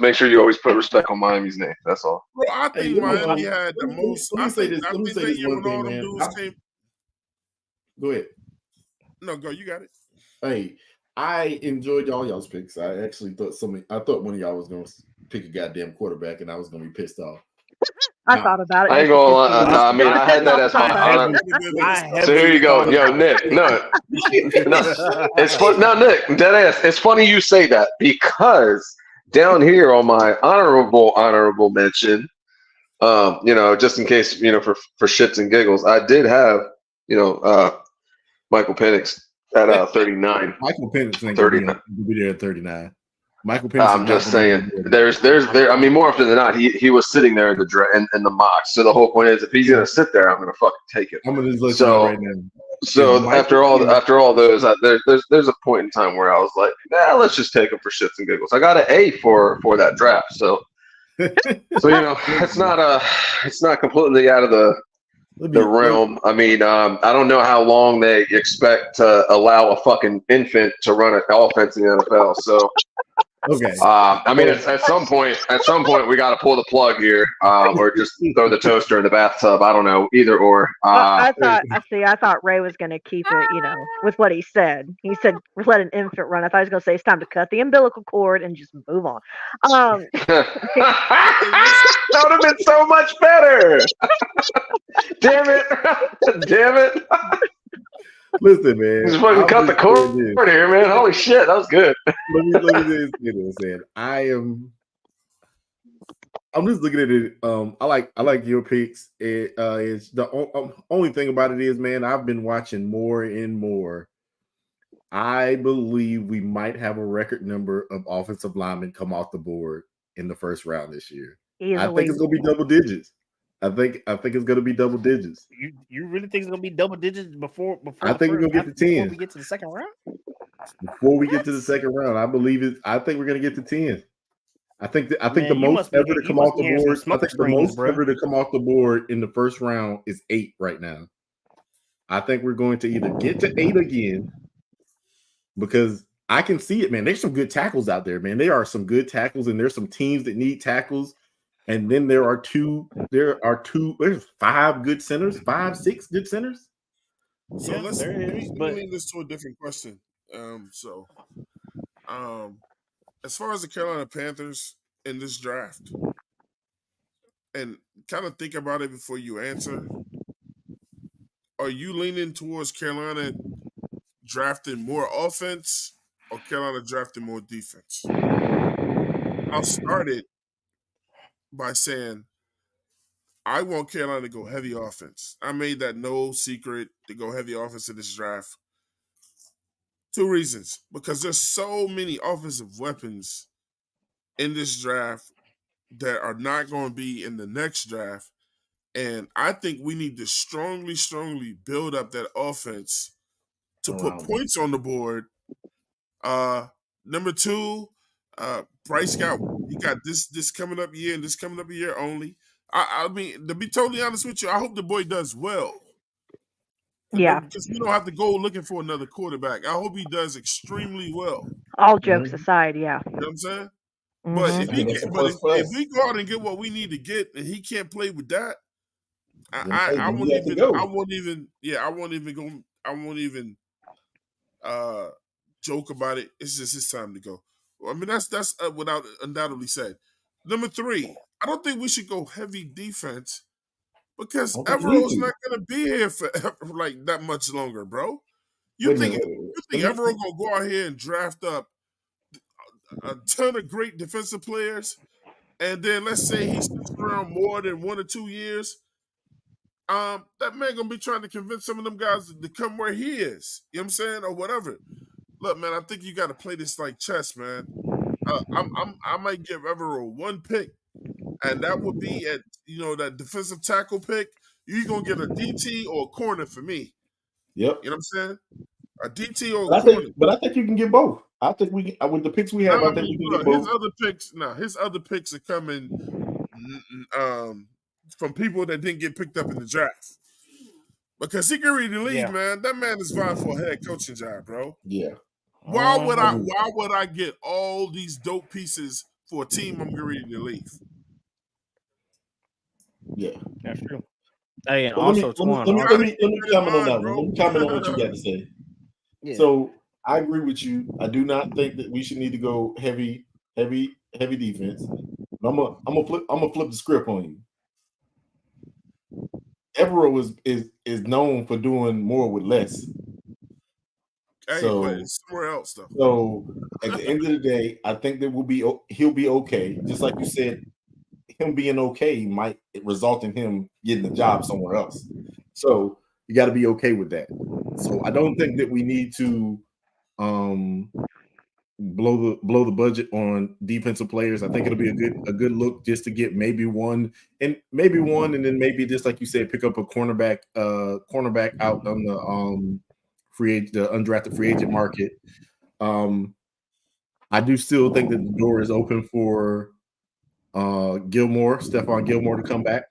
make sure you always put respect on Miami's name. That's all. Bro, I think Miami had the most. Let me say this one thing, man. Go ahead. No, go. You got it. Hey, I enjoyed y'all's picks. I actually thought one of y'all was going to pick a goddamn quarterback, and I was going to be pissed off. I thought about it. I ain't gonna lie. I mean, I had that as my. So here you go, yo, Nick. No, it's fun. No, Nick, dead ass. It's funny you say that because down here on my honorable mention, just in case, for shits and giggles, I did have, Michael Penix at 39. Michael Penix ain't 39. Be there at 39. Michael Penix. I'm just saying, I mean, more often than not, he was sitting there in the mocks. So the whole point is, if he's gonna sit there, I'm gonna fucking take it. I'm gonna just let you know right now. So after all those, there's a point in time where I was like, nah, let's just take him for shits and giggles. I got an A for that draft, so it's not completely out of the realm. I mean, I don't know how long they expect to allow a fucking infant to run an offense in the NFL. So. Okay. I mean, at some point, we got to pull the plug here, or just throw the toaster in the bathtub. I don't know, either or. I thought Ray was going to keep it, with what he said. He said, "Let an infant run." I thought he was going to say it's time to cut the umbilical cord and just move on. That would have been so much better. Damn it! Listen, man. Just fucking cut the cord here, man. Holy shit, that was good. Let me just say, I'm just looking at it. I like your picks. It's the only thing about it is, man, I've been watching more and more. I believe we might have a record number of offensive linemen come off the board in the first round this year. Easily. I think it's gonna be double digits. I think it's gonna be double digits. You really think it's gonna be double digits before I think we're gonna get to 10 before we get to the second round? Before we get to the second round, I believe it. I think we're gonna get to 10. I think the most ever to come off the board. I think the most ever to come off the board in the first round is 8 right now. I think we're going to either get to 8 again, because I can see it, man. There's some good tackles out there, man. There are some good tackles, and there's some teams that need tackles. And then there's 5 good centers, 5, 6 good centers. So let me lead this to a different question. As far as the Carolina Panthers in this draft, and kind of think about it before you answer, are you leaning towards Carolina drafting more offense or Carolina drafting more defense? I'll start it by saying I want Carolina to go heavy offense. I made that no secret to go heavy offense in this draft. 2 reasons. Because there's so many offensive weapons in this draft that are not going to be in the next draft. And I think we need to strongly, strongly build up that offense to put points on the board. Number 2, Bryce got this coming up year and this coming up year only. I mean, to be totally honest with you, I hope the boy does well. Yeah. Because we don't have to go looking for another quarterback. I hope he does extremely well. All jokes aside, yeah. You know what I'm saying? Mm-hmm. But if we go out and get what we need to get and he can't play with that, I won't even joke about it. It's just his time to go. I mean, that's without undoubtedly said. Number 3, I don't think we should go heavy defense because Evero's not going to be here for like that much longer, bro. You think Evero gonna go out here and draft up a ton of great defensive players, and then let's say he sticks around more than 1 or 2 years? That man gonna be trying to convince some of them guys to come where he is. You know what I'm saying, or whatever. Look, man, I think you got to play this like chess, man. I might give Evero 1 pick, and that would be at that defensive tackle pick. You're gonna get a DT or a corner for me. Yep. You know what I'm saying? A DT or a corner. But I think you can get both. I think with the picks we have, I think you can get both. His other picks are coming from people that didn't get picked up in the draft. Because he can read the league, man. That man is vying for a head coaching job, bro. Yeah. Why would I get all these dope pieces for a team I'm getting ready to leave? Yeah, that's true. Hey, and well, also, let me comment on that one. Let me comment on what you got to say. Yeah. So I agree with you. I do not think that we should need to go heavy defense. But I'm gonna flip the script on you. Evero is known for doing more with less. Hey, so it's somewhere else though. So at the end of the day, I think that he'll be okay. Just like you said, him being okay might result in him getting a job somewhere else. So you got to be okay with that. So I don't think that we need to blow the budget on defensive players. I think it'll be a good look just to get maybe one, and then maybe just like you said, pick up a cornerback out on the undrafted free agent market. I do still think that the door is open for Stephon Gilmore to come back.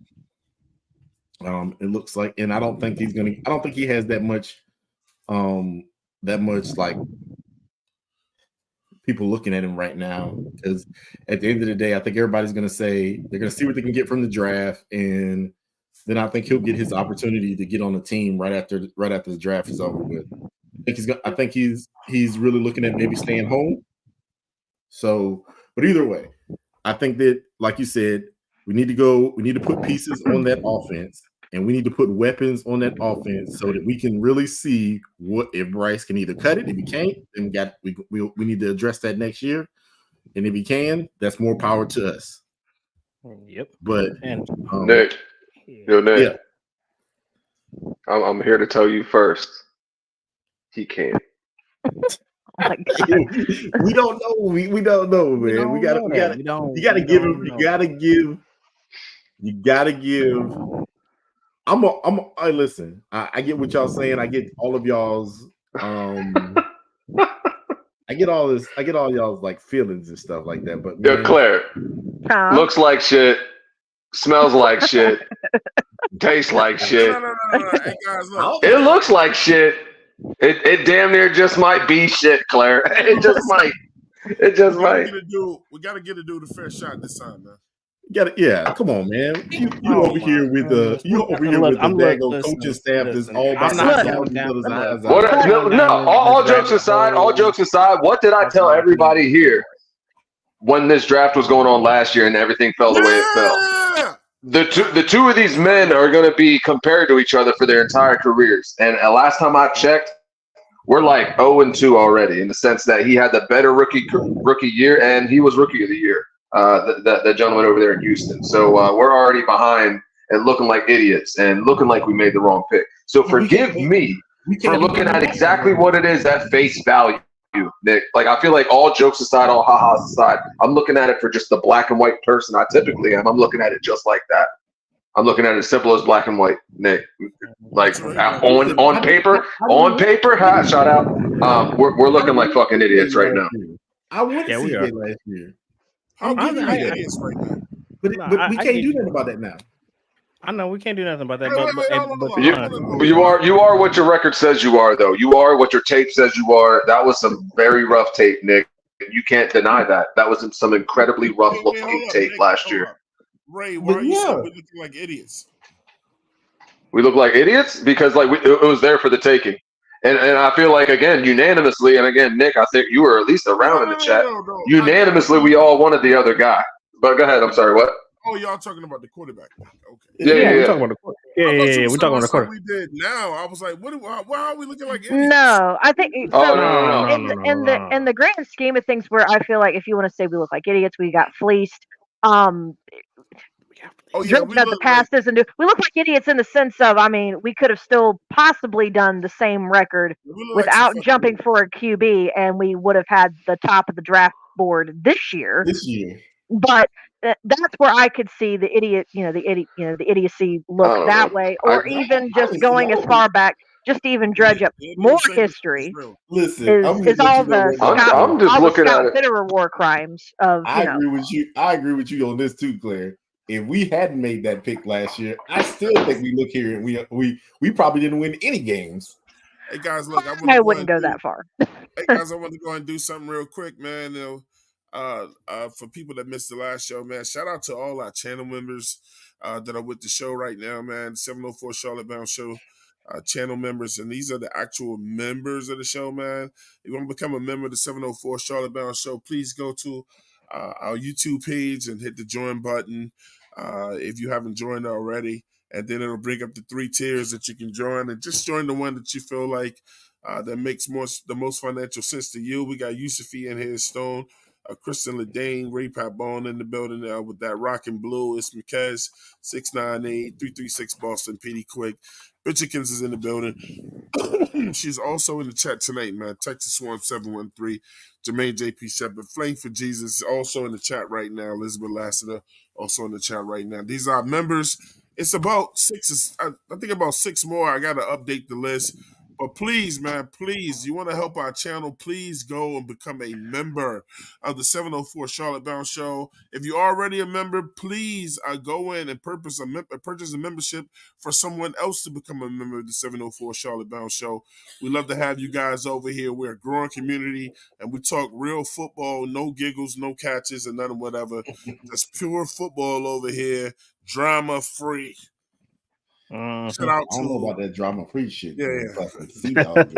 It looks like, and I don't think he has that much like people looking at him right now, because at the end of the day, I think everybody's going to say they're going to see what they can get from the draft, and then I think he'll get his opportunity to get on the team right after the draft is over with. I think he's really looking at maybe staying home. So, but either way, I think that, like you said, we need to put pieces on that offense, and we need to put weapons on that offense so that we can really see what if Bryce can either cut it. If he can't, then we need to address that next year. And if he can, that's more power to us. Yep. But Nick, Nick, yeah. I'm here to tell you first. He can. Oh my God. We don't know. We don't know, man. You gotta give. Listen. I get what y'all saying. I get all of y'all's. I get all y'all's like feelings and stuff like that. But man, Claire, looks like shit, smells like shit, tastes like shit. No. Hey, guys, look. It looks like shit. It damn near just might be shit, Claire. It just might. It just might. We gotta get a dude a fair shot this time, man. Yeah, come on, man. You over here with the daggone coaching staff that's all by all jokes aside, what did I tell everybody here when this draft was going on last year and everything fell the way it fell? The two of these men are going to be compared to each other for their entire careers. And last time I checked, we're like 0-2 already, in the sense that he had the better rookie year, and he was rookie of the year. The gentleman over there in Houston. So we're already behind and looking like idiots and looking like we made the wrong pick. So forgive me for looking at exactly what it is at face value, Nick. Like, I feel like all jokes aside, all ha-has aside, I'm looking at it for just the black and white person I typically am. I'm looking at it just like that. I'm looking at it as simple as black and white, Nick. Like on paper, shout out. We're looking like fucking idiots right now. I want to see it last year. How good are the idiots right now? But we can't do nothing about that now. I know we can't do nothing about that. But you are what your record says you are, though. You are what your tape says you are. That was some very rough tape, Nick. You can't deny that. That was some incredibly rough looking tape last year. Ray, why are you saying we're looking like idiots? We look like idiots because it was there for the taking. And I feel like, again, unanimously, and again, Nick, I think you were at least around in the chat. No. Unanimously, we all wanted the other guy. But go ahead. I'm sorry. What? Oh, y'all talking about the quarterback? Okay. Yeah. We're talking about the quarterback. Yeah. We're talking about the quarterback. We did now. I was like, why are we looking like idiots? No, I think. No. In the grand scheme of things, where I feel like if you want to say we look like idiots, we got fleeced. The past isn't new. We look like idiots in the sense of, we could have still possibly done the same record without jumping for a QB, and we would have had the top of the draft board this year. But that's where I could see the idiocy look that way, or even just going as far back, just to even dredge up more history. Listen, is all the I'm just looking at it. Fitterer war crimes of. I agree with you on this too, Claire. If we hadn't made that pick last year, I still think we look here and we probably didn't win any games. Hey guys, look, I wouldn't go that far. Hey guys, I want to go and do something real quick, man. For people that missed the last show, man, shout out to all our channel members that are with the show right now, man. 704 Charlotte Bound Show channel members, and these are the actual members of the show, man. If you want to become a member of the 704 Charlotte Bound Show, please go to our YouTube page and hit the join button if you haven't joined already, and then it'll bring up the 3 tiers that you can join, and just join the one that you feel like that makes the most financial sense to you. We got Yusufi in here, Stone, Kristen Ledane, Ray Papone in the building with that rock and blue. It's Mikez 698-336 Boston, Petey Quick, Bitchikins is in the building. She's also in the chat tonight, man. Texas Swarm 713. Jermaine JP Shepard. Flame for Jesus also in the chat right now. Elizabeth Lassiter also in the chat right now. These are members. It's about six. I think about six more. I got to update the list. But please, man, please, you want to help our channel, please go and become a member of the 704 Charlotte Bound Show. If you're already a member, please go in and purchase a membership for someone else to become a member of the 704 Charlotte Bound Show. We love to have you guys over here. We're a growing community, and we talk real football, no giggles, no catches, and none of whatever. Just pure football over here, drama-free. Shout out I don't know about that drama-free shit. Yeah. Sea Dog.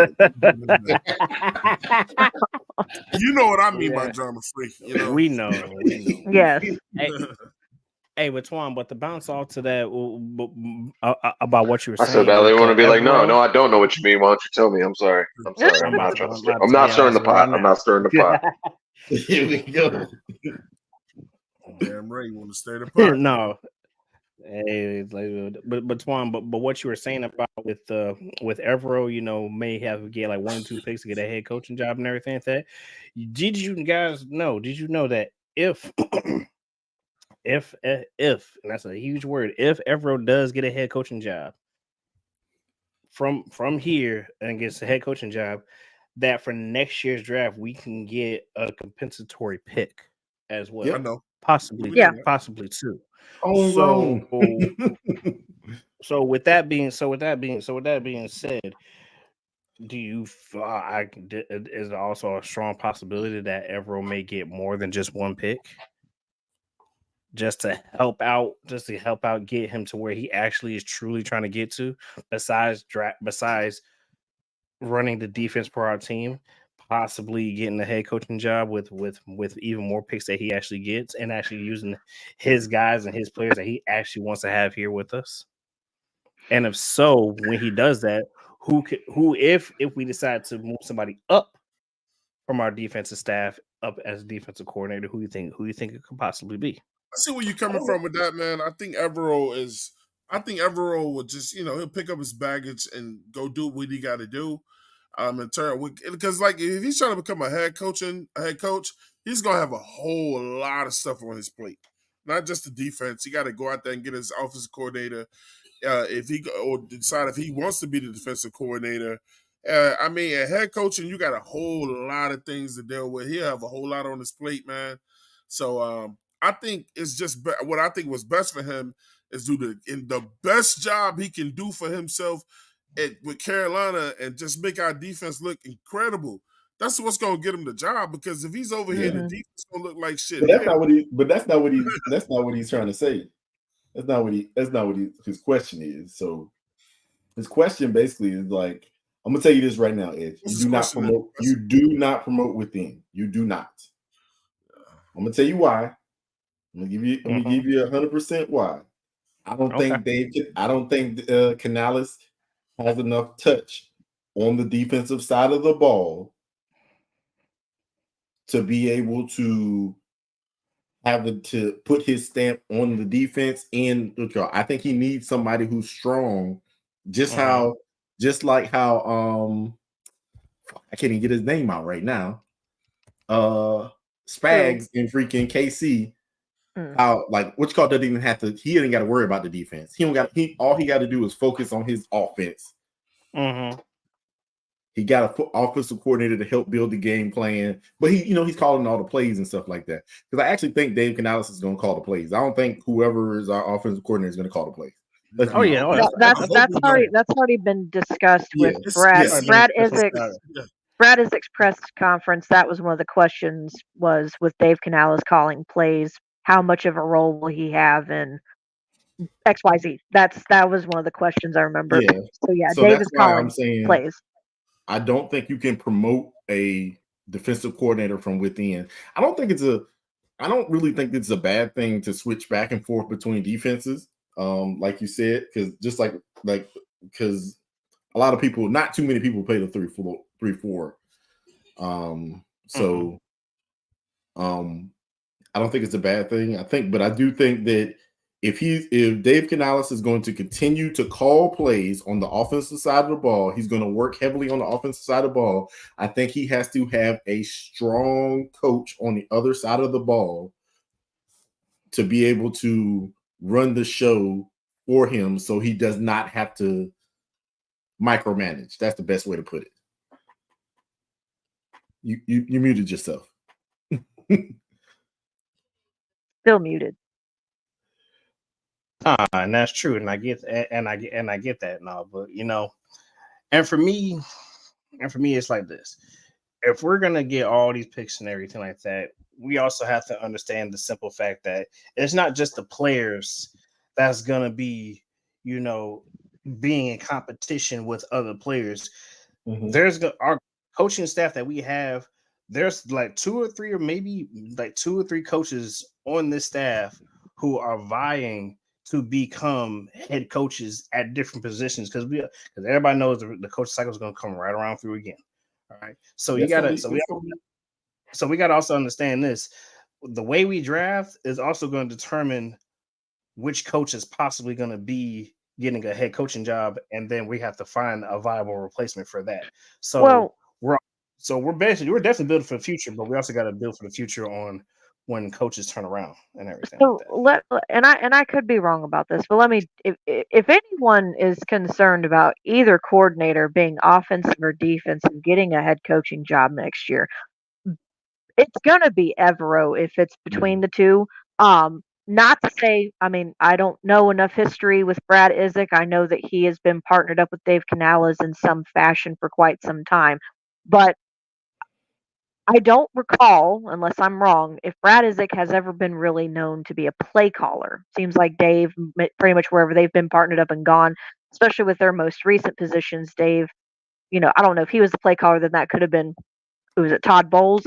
You know what I mean by drama-free. You know? We know. Yes. Hey, but Twan, but to bounce off to that about what you were I saying. so badly want to be like, no, I don't know what you mean. Why don't you tell me? I'm sorry. I'm not trying to stir. I'm not stirring the pot. I'm not stirring the pot. Here we go. Damn right, you want to stir the pot? No. Hey, but Twan, but what you were saying about with Evero, may have get like 1 or 2 picks to get a head coaching job and everything like that. Did you know that if and that's a huge word, if Evero does get a head coaching job from here and gets a head coaching job, that for next year's draft we can get a compensatory pick as well. Yeah, I know. Possibly 2. So with that being said, do you is there also a strong possibility that Evero may get more than just 1 pick, just to help out, get him to where he actually is truly trying to get to, besides running the defense for our team, possibly getting a head coaching job with even more picks that he actually gets, and actually using his guys and his players that he actually wants to have here with us? And if so, when he does that, if we decide to move somebody up from our defensive staff up as a defensive coordinator, who you think it could possibly be? I see where you're coming from with that, man. I think Evero will just, he'll pick up his baggage and go do what he got to do. In turn, because like if he's trying to become a head coach, he's gonna have a whole lot of stuff on his plate. Not just the defense. He got to go out there and get his offensive coordinator. If he decide if he wants to be the defensive coordinator. A head coaching, you got a whole lot of things to deal with. He'll have a whole lot on his plate, man. So I think it's just what I think was best for him is do the best job he can do for himself with Carolina and just make our defense look incredible. That's what's gonna get him the job, because if he's over here, the defense gonna look like shit. But that's not what he's trying to say. That's not what his question is. So his question basically is like, I'm gonna tell you this right now, Ed. You do not promote within. You do not. I'm gonna tell you why. I'm gonna give you 100% why. I don't think Canales has enough touch on the defensive side of the ball to be able to to put his stamp on the defense. And I think he needs somebody who's strong, just like how I can't even get his name out right now. Spags in freaking KC. How doesn't even have to. He ain't got to worry about the defense. All he got to do is focus on his offense. He got an offensive coordinator to help build the game plan, but he's calling all the plays and stuff like that. Because I actually think Dave Canales is going to call the plays. I don't think whoever is our offensive coordinator is going to call the plays. That's already been discussed with Brad. Brad Isaac's press conference. That was one of the questions, was with Dave Canales calling plays. How much of a role will he have in XYZ? That was one of the questions I remember. Yeah. So Dave is calling plays. I don't think you can promote a defensive coordinator from within. I don't really think it's a bad thing to switch back and forth between defenses. Like you said, because a lot of people, not too many people play the 3-4. I don't think it's a bad thing. But I do think that if Dave Canales is going to continue to call plays on the offensive side of the ball, he's going to work heavily on the offensive side of the ball. I think he has to have a strong coach on the other side of the ball to be able to run the show for him, so he does not have to micromanage. That's the best way to put it. You muted yourself. Still muted. And that's true, and I get that, and I get that and all, but and for me, it's like this: if we're gonna get all these picks and everything like that, we also have to understand the simple fact that it's not just the players that's gonna be, being in competition with other players. Mm-hmm. There's our coaching staff that we have. There's like two or three coaches on this staff who are vying to become head coaches at different positions because everybody knows the coach cycle is going to come right around through again. All right, so we got to also understand this: the way we draft is also going to determine which coach is possibly going to be getting a head coaching job, and then we have to find a viable replacement for that. So we're definitely building for the future, but we also got to build for the future on when coaches turn around and everything. So I could be wrong about this, but if anyone is concerned about either coordinator being offensive or defensive getting a head coaching job next year, it's gonna be Evero if it's between the two. Not to say, I don't know enough history with Brad Isaac. I know that he has been partnered up with Dave Canales in some fashion for quite some time, but I don't recall, unless I'm wrong, if Brad Isaac has ever been really known to be a play caller. Seems like Dave, pretty much wherever they've been partnered up and gone, especially with their most recent positions, Dave, I don't know if he was the play caller, then that could have been, who was it, Todd Bowles?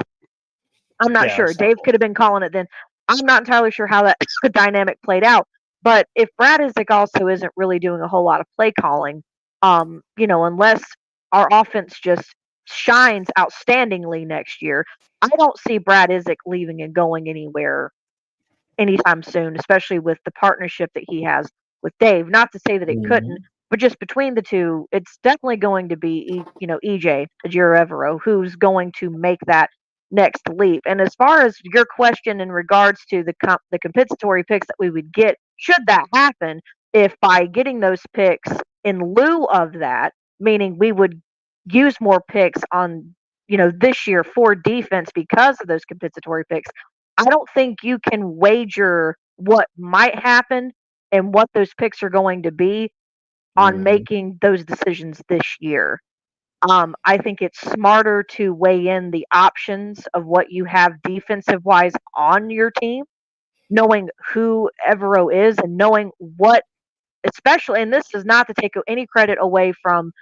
I'm not sure. Dave could have been calling it then. I'm not entirely sure how that dynamic played out. But if Brad Isaac also isn't really doing a whole lot of play calling, unless our offense just shines outstandingly next year, I don't see Brad Isaac leaving and going anywhere anytime soon, especially with the partnership that he has with Dave. Not to say that it couldn't, but just between the two, it's definitely going to be, EJ, Ejiro Evero, who's going to make that next leap. And as far as your question in regards to the compensatory picks that we would get, should that happen, if by getting those picks in lieu of that, meaning we would use more picks on, this year for defense because of those compensatory picks, I don't think you can wager what might happen and what those picks are going to be on making those decisions this year. I think it's smarter to weigh in the options of what you have defensive wise on your team, knowing who Evero is and knowing what, especially, and this is not to take any credit away from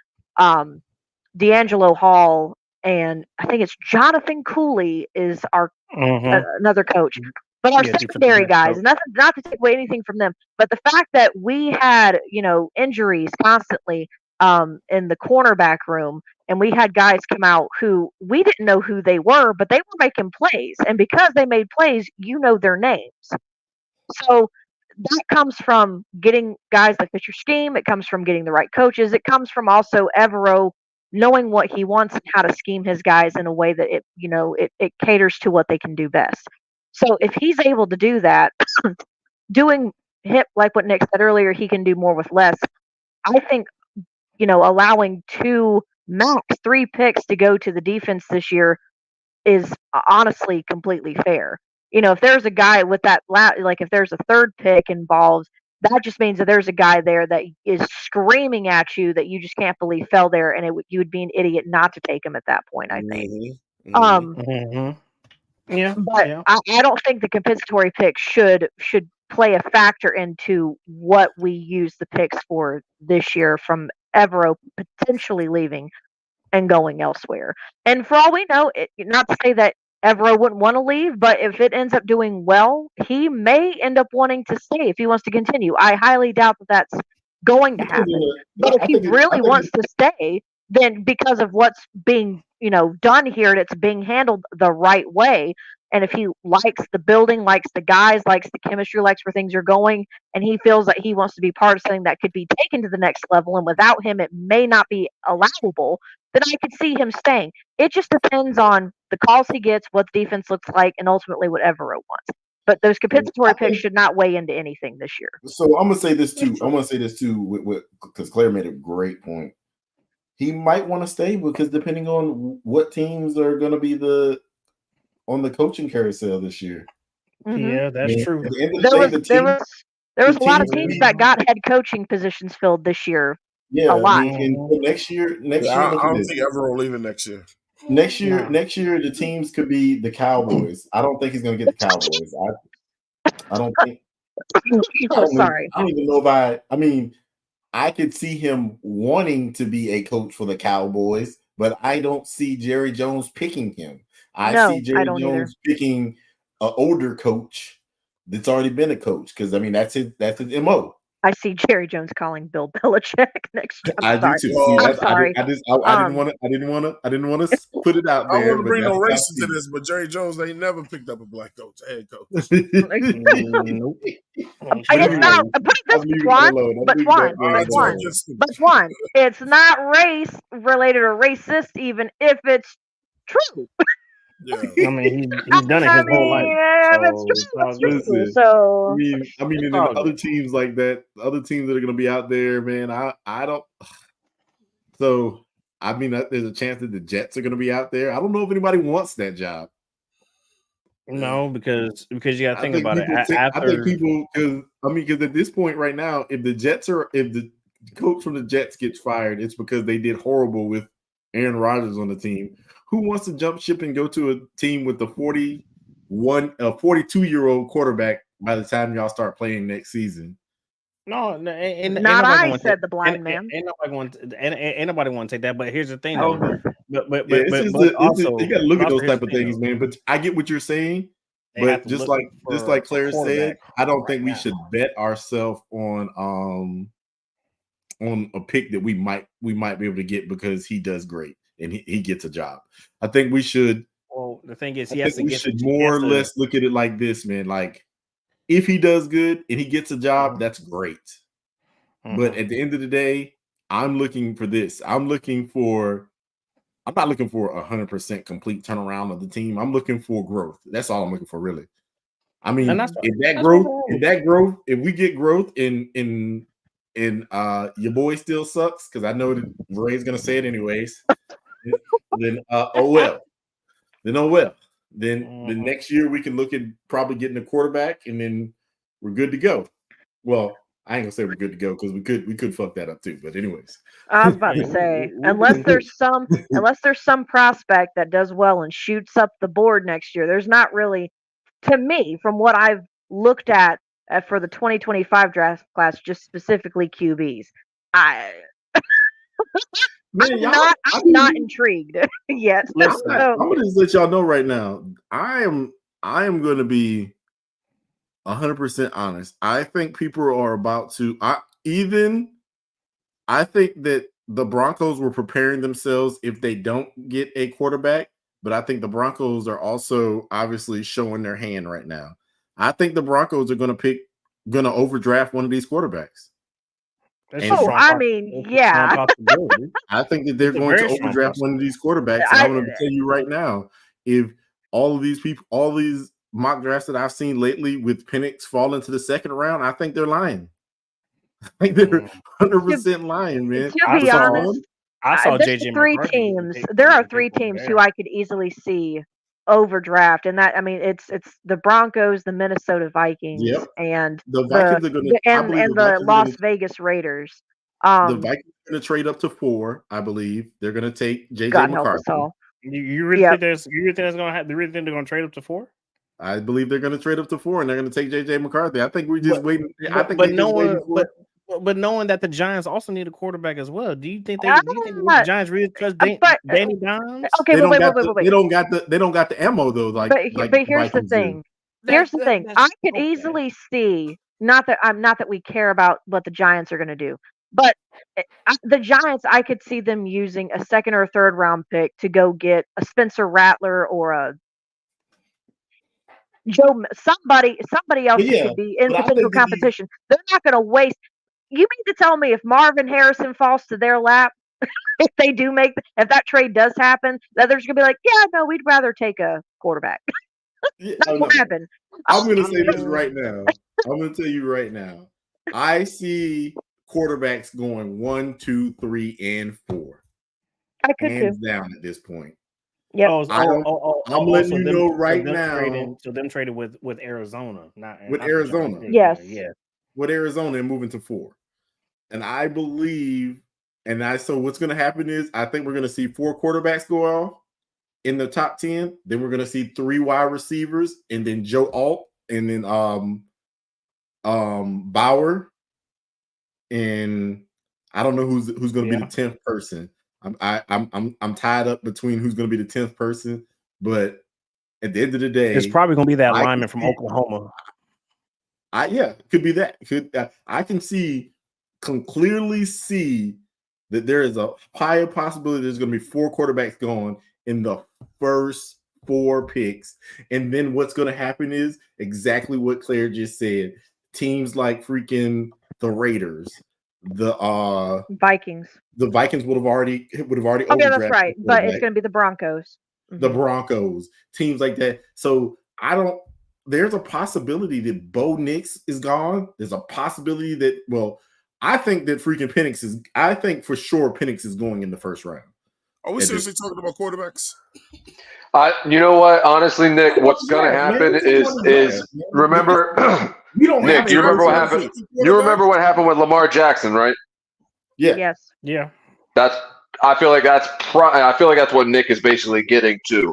D'Angelo Hall, and I think it's Jonathan Cooley is our another coach. But our secondary guys, not to take away anything from them, but the fact that we had, injuries constantly in the cornerback room, and we had guys come out who we didn't know who they were, but they were making plays. And because they made plays, their names. So that comes from getting guys that fit your scheme. It comes from getting the right coaches. It comes from also Evero knowing what he wants and how to scheme his guys in a way that it caters to what they can do best. So if he's able to do that, doing hip like what Nick said earlier, he can do more with less. I think, allowing 3 picks to go to the defense this year is honestly completely fair. If there's a guy with that, like if there's a 3rd pick involved, that just means that there's a guy there that is screaming at you that you just can't believe fell there, and you would be an idiot not to take him at that point, I think. Yeah, but yeah. I don't think the compensatory picks should play a factor into what we use the picks for this year from Evero potentially leaving and going elsewhere. And for all we know, not to say that Evero wouldn't want to leave, but if it ends up doing well, he may end up wanting to stay if he wants to continue. I highly doubt that that's going to happen. But if he really wants to stay, then because of what's being done here, and it's being handled the right way, And if he likes the building, likes the guys, likes the chemistry, likes where things are going, and he feels that he wants to be part of something that could be taken to the next level, and without him, it may not be allowable, then I could see him staying. It just depends on the calls he gets, what the defense looks like, and ultimately whatever it wants. But those compensatory picks should not weigh into anything this year. So I'm gonna say this too. With because Claire made a great point. He might want to stay because depending on what teams are going to be on the coaching carousel this year. Mm-hmm. Yeah, that's true. There was a lot of teams that got head coaching positions filled this year. Yeah, a lot. Next year, I don't think Everett will leave it next year. Next year, the teams could be the Cowboys. I don't think he's going to get the Cowboys. I don't think. Sorry. I don't even know if I mean, I could see him wanting to be a coach for the Cowboys, but I don't see Jerry Jones picking him. I see Jerry Jones picking an older coach that's already been a coach because I mean that's his MO. I see Jerry Jones calling Bill Belichick next. I do too. I'm sorry. I didn't want to put it out there. I don't want to bring no race into this, but Jerry Jones ain't never picked up a black coach, head coach. Nope. It's not. Put this one. It's not race related or racist, even if it's true. Yeah. I mean, he's done it his whole life. Yeah, that's true. So I mean, in other teams like that, other teams that are going to be out there, man, I don't. So, I mean, there's a chance that the Jets are going to be out there. I don't know if anybody wants that job. No, because you got to think about it. I think people, because at this point right now, if the coach from the Jets gets fired, it's because they did horrible with Aaron Rodgers on the team. Who wants to jump ship and go to a team with a 42-year-old quarterback by the time y'all start playing next season? No, and not I said the blind man. Ain't nobody want to take that. But here's the thing, though. But also you got to look at those type of things, man. But I get what you're saying. But just like Claire said, I don't think we should bet ourselves on a pick that we might be able to get because he does great and he gets a job. I think we should. Well, the thing is, we should more or less look at it like this, man. Like, if he does good and he gets a job, that's great. Mm-hmm. But at the end of the day, I'm looking for this. I'm not looking for 100% complete turnaround of the team. I'm looking for growth. That's all I'm looking for, really. I mean, if we get growth and your boy still sucks, because I know that Ray's gonna say it anyways. Then Then next year we can look at probably getting a quarterback, and then we're good to go. Well, I ain't gonna say we're good to go because we could fuck that up too. But anyways, I was about to say, unless there's some prospect that does well and shoots up the board next year, there's not really, to me, from what I've looked at for the 2025 draft class, just specifically QBs. I'm not intrigued yet. Listen, I'm gonna just let y'all know right now. I am going to be 100% honest. I think people are about to. I think that the Broncos were preparing themselves if they don't get a quarterback, but I think the Broncos are also obviously showing their hand right now. I think the Broncos are going to overdraft one of these quarterbacks. I mean, yeah. I think that they're going to overdraft one of these quarterbacks. And I'm going to tell you right now, if all of these people, all these mock drafts that I've seen lately with Penix fall into the second round, I think they're lying. I think they're 100% lying, man. To be honest, I saw JJ three teams. There are three teams who I could easily see overdraft, and that, I mean, it's the Broncos, the Minnesota Vikings, and the Vikings the Las Vegas Raiders. The Vikings are going to trade up to 4, I believe. They're going to take JJ McCarthy. You really think that's going to happen? You really think they're going to trade up to 4? I believe they're going to trade up to 4, and they're going to take JJ McCarthy. I think we're just waiting. But knowing that the Giants also need a quarterback as well, do you think the Giants really trust Danny Dimes? Okay, wait. They don't got the ammo though. But here's the thing. I could easily see, not that we care about what the Giants are going to do, but the Giants, I could see them using a second or third round pick to go get a Spencer Rattler or somebody else But yeah, could be in but I potential think that these competition. They're not going to waste. You mean to tell me if Marvin Harrison falls to their lap, if they do if that trade does happen, that there's going to be like, yeah, no, we'd rather take a quarterback. yeah, That oh won't no. happen. I'm gonna I say this mean, right now. I'm gonna tell you right now. I see quarterbacks going 1, 2, 3, and 4. I could Hands too. down at this point. Yep. I'm letting you know right now trading with Arizona, not with I forgot. Arizona. Yes. Yeah. With Arizona and moving to 4. And I believe, so what's gonna happen is I think we're gonna see 4 quarterbacks go off in the top 10. Then we're gonna see 3 wide receivers, and then Joe Alt, and then Bauer, and I don't know who's going to be the 10th person. I'm tied up between who's going to be the 10th person, but at the end of the day, It's probably going to be that lineman from Oklahoma. Could be that. I can clearly see that there is a higher possibility there's going to be 4 quarterbacks going in the first 4 picks, and then what's going to happen is exactly what Claire just said. Teams like freaking the Raiders, the Vikings would have already okay, that's right, but it's going to be the Broncos. The Broncos, teams like that. So there's a possibility that Bo Nix is gone. There's a possibility that, I think that freaking I think for sure Penix is going in the first round. Are we seriously talking about quarterbacks? You know what? Honestly, Nick, what's going to happen is remember, Nick, do you remember what happened? You remember what happened with Lamar Jackson, right? Yeah. Yes. Yeah. I feel like that's what Nick is basically getting to.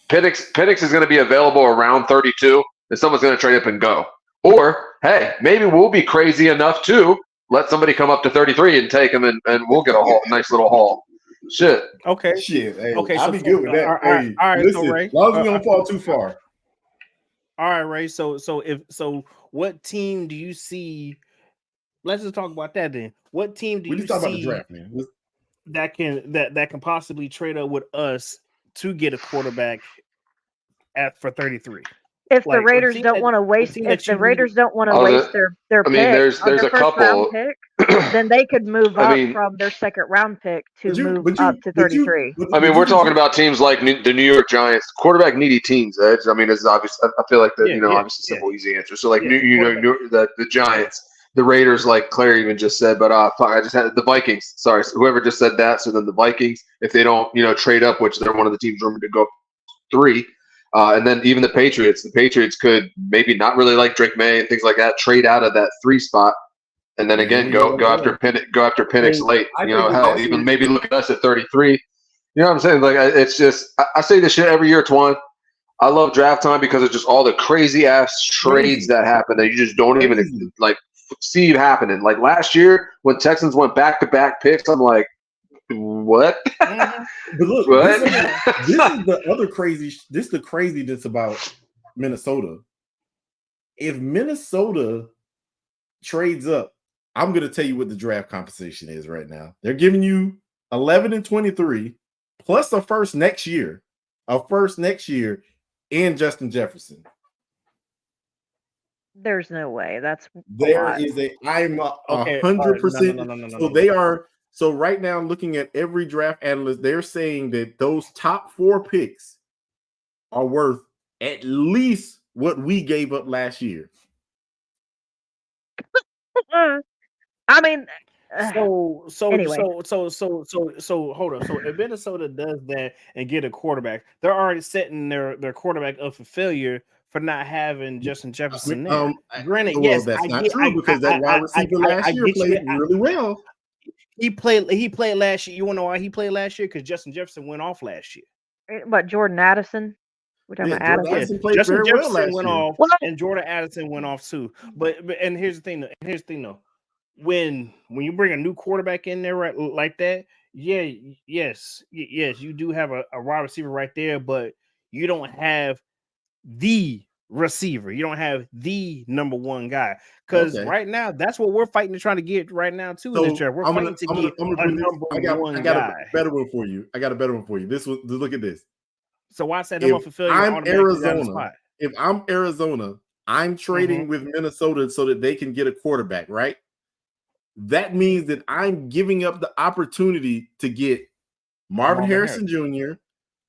Penix is going to be available around 32, and someone's going to trade up and go. Or, hey, maybe we'll be crazy enough to let somebody come up to 33 and take him, and we'll get a nice little haul. Shit. Okay. Shit. Hey, okay. I'll be good with that. All right. Listen, So Ray, as long as we don't fall too far. All right, Ray. So what team do you see? Let's just talk about that then. What team do you see about the draft, man? that can possibly trade up with us to get a quarterback for 33? If the Raiders don't want to waste, their pick, there's a couple pick, then they could move up from their second round pick to move up to 33. We're talking about teams like the New York Giants, quarterback needy teams. Edge. It's obvious. I feel like obviously simple, easy answer. So the Giants, the Raiders, like Claire even just said, but I just had the Vikings. Sorry, whoever just said that. So then the Vikings, if they don't trade up, which they're one of the teams rumored to go up 3. And then even the Patriots could maybe not really like Drake May and things like that, trade out of that 3 spot, and then again go after Penix late. Hell, even maybe look at us at 33. You know what I'm saying? Like it's just I say this shit every year, Twan. I love draft time because it's just all the crazy ass trades that happen that you just don't even see it happening. Like last year when Texans went back-to-back picks, I'm like, what? But look, this is the other crazy. This is the craziness about Minnesota. If Minnesota trades up, I'm going to tell you what the draft compensation is right now. They're giving you 11 and 23 plus a first next year, and Justin Jefferson. There's no way. I'm 100%. So they are. So right now, looking at every draft analyst, they're saying that those top 4 picks are worth at least what we gave up last year. Anyway. So hold on. So if Minnesota does that and get a quarterback, they're already setting their quarterback up for failure for not having Justin Jefferson there. Granted, yes, that's not true because that wide receiver last year played really well. He played last year. You want to know why he played last year? Because Justin Jefferson went off last year. But Jordan Addison? Jordan Addison played Justin very Jefferson well last went year. off, and Jordan Addison went off too. But here's the thing though. When you bring a new quarterback in there like that, yes, you do have a wide receiver right there, but you don't have the receiver. You don't have the number 1 guy. Because right now, that's what we're fighting to try to get right now too. So in this draft. We're fighting to get a number 1 guy. A better one for you. I got a better one for you. Look at this. So why set him up for failure? I'm Arizona. if I'm Arizona, I'm trading with Minnesota so that they can get a quarterback, right? That means that I'm giving up the opportunity to get Marvin Harrison Jr.,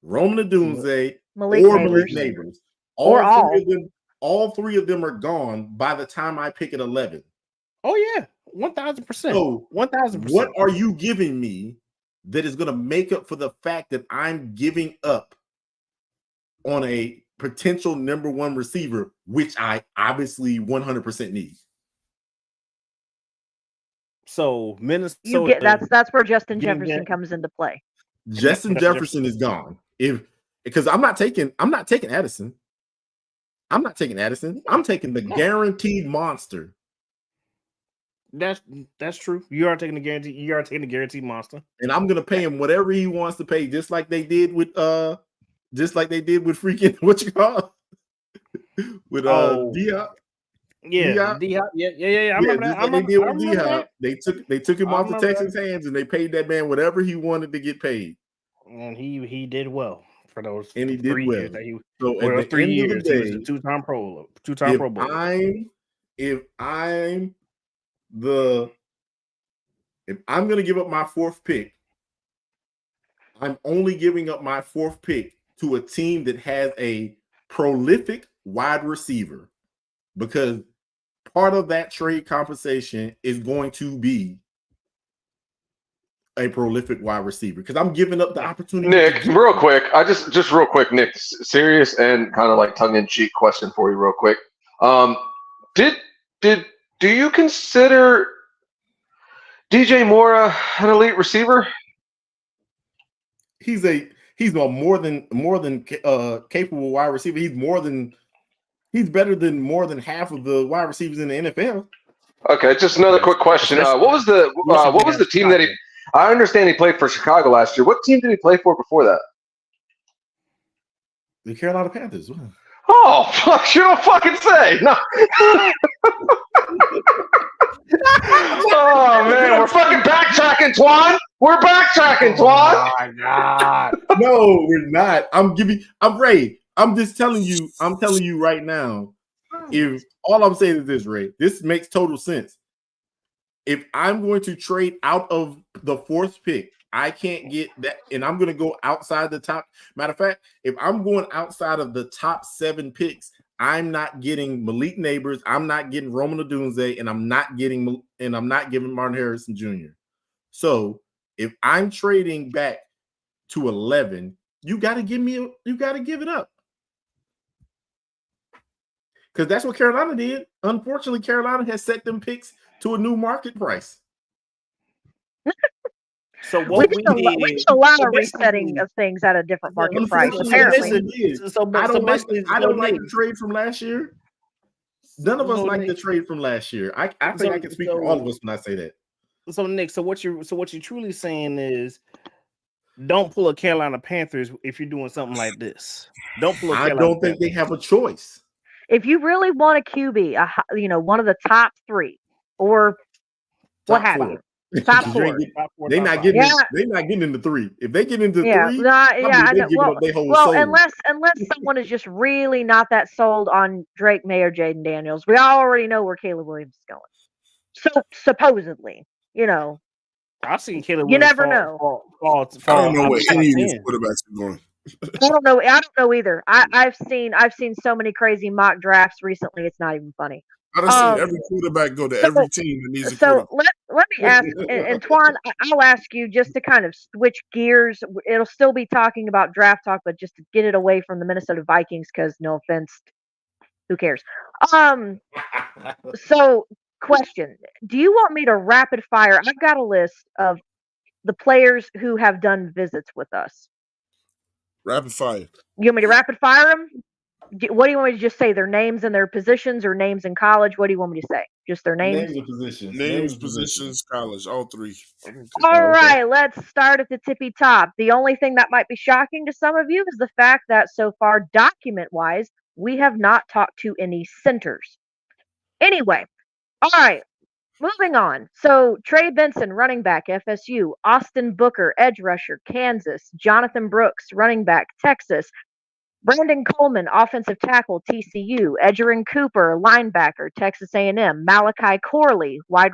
Roman Odunze, Malik Neighbors. All three of them are gone by the time I pick at 11. Oh yeah, 1,000%. So 1,000%. What are you giving me that is going to make up for the fact that I'm giving up on a potential number one receiver, which I obviously 100% need? So Minnesota, that's where Justin Jefferson comes into play. Justin Jefferson is gone. Because I'm not taking Addison. I'm not taking Addison. I'm taking the guaranteed monster. That's true. You are taking the guarantee. You are taking the guaranteed monster, and I'm gonna pay him whatever he wants to pay, just like they did with freaking what you call with Diop. Yeah, Diop. Yeah. I remember that. They did with Diop. They took him off the Texans' hands and they paid that man whatever he wanted to get paid. And he did well for those. And he did 3 well. years that he, so for at those the 3 end years, of the day, he was a two-time Pro Bowler. If I'm going to give up my fourth pick, I'm only giving up my fourth pick to a team that has a prolific wide receiver, because part of that trade compensation is going to be a prolific wide receiver, because I'm giving up the opportunity. Nick, real quick, just real quick, Nick, serious and kind of like tongue-in-cheek question for you real quick. Do you consider DJ Moore an elite receiver? He's a more than capable wide receiver. He's better than more than half of the wide receivers in the NFL. Okay, just another quick question. What was the team that he? I understand he played for Chicago last year. What team did he play for before that? The Carolina Panthers. Oh, fuck! You don't fucking say. No. Oh man, we're fucking backtracking, Twan. We're backtracking, Twan. Oh my god! No, we're not. I'm Ray. I'm just telling you. I'm telling you right now. If all I'm saying is this, Ray, this makes total sense. If I'm going to trade out of the fourth pick, I can't get that, and I'm going to go outside the top. Matter of fact, if I'm going outside of the top 7 picks, I'm not getting Malik Neighbors, I'm not getting Roman Odunze, and I'm not giving Martin Harrison Jr. So if I'm trading back to 11, you got to give it up. Because that's what Carolina did. Unfortunately, Carolina has set them picks to a new market price. So what we did a lot of resetting of things at a different market price. Apparently, I don't like the trade from last year. None of us like the trade from last year. I think I can speak for all of us when I say that. So Nick, so what you're truly saying is, don't pull a Carolina Panthers if you're doing something like this. Don't pull. I don't think they have a choice. If you really want a QB, one of the top 3 or what have you. Top 4. They're not getting into 3. If they get into 3, I know. Unless someone is just really not that sold on Drake May or Jaden Daniels, we already know where Caleb Williams is going. So supposedly, I've seen Caleb. You never know. I don't know where any of these quarterbacks are going. I don't know either. I've seen so many crazy mock drafts recently. It's not even funny. I've seen every quarterback go to every team that needs a quarterback. So let me ask, and Twan, I'll ask you just to kind of switch gears. It'll still be talking about draft talk, but just to get it away from the Minnesota Vikings, because no offense, who cares? So question: do you want me to rapid fire? I've got a list of the players who have done visits with us. Rapid fire. You want me to rapid fire them? What do you want me to just say? Their names and their positions, or names in college? What do you want me to say? Just their names? Names or positions. Names, positions, college, all 3. All right, let's start at the tippy top. The only thing that might be shocking to some of you is the fact that so far, document-wise, we have not talked to any centers. Anyway, all right, moving on. So Trey Benson, running back, FSU. Austin Booker, edge rusher, Kansas. Jonathan Brooks, running back, Texas. Brandon Coleman, offensive tackle, TCU. Edgerrin Cooper, linebacker, Texas A&M. Malachi Corley, wide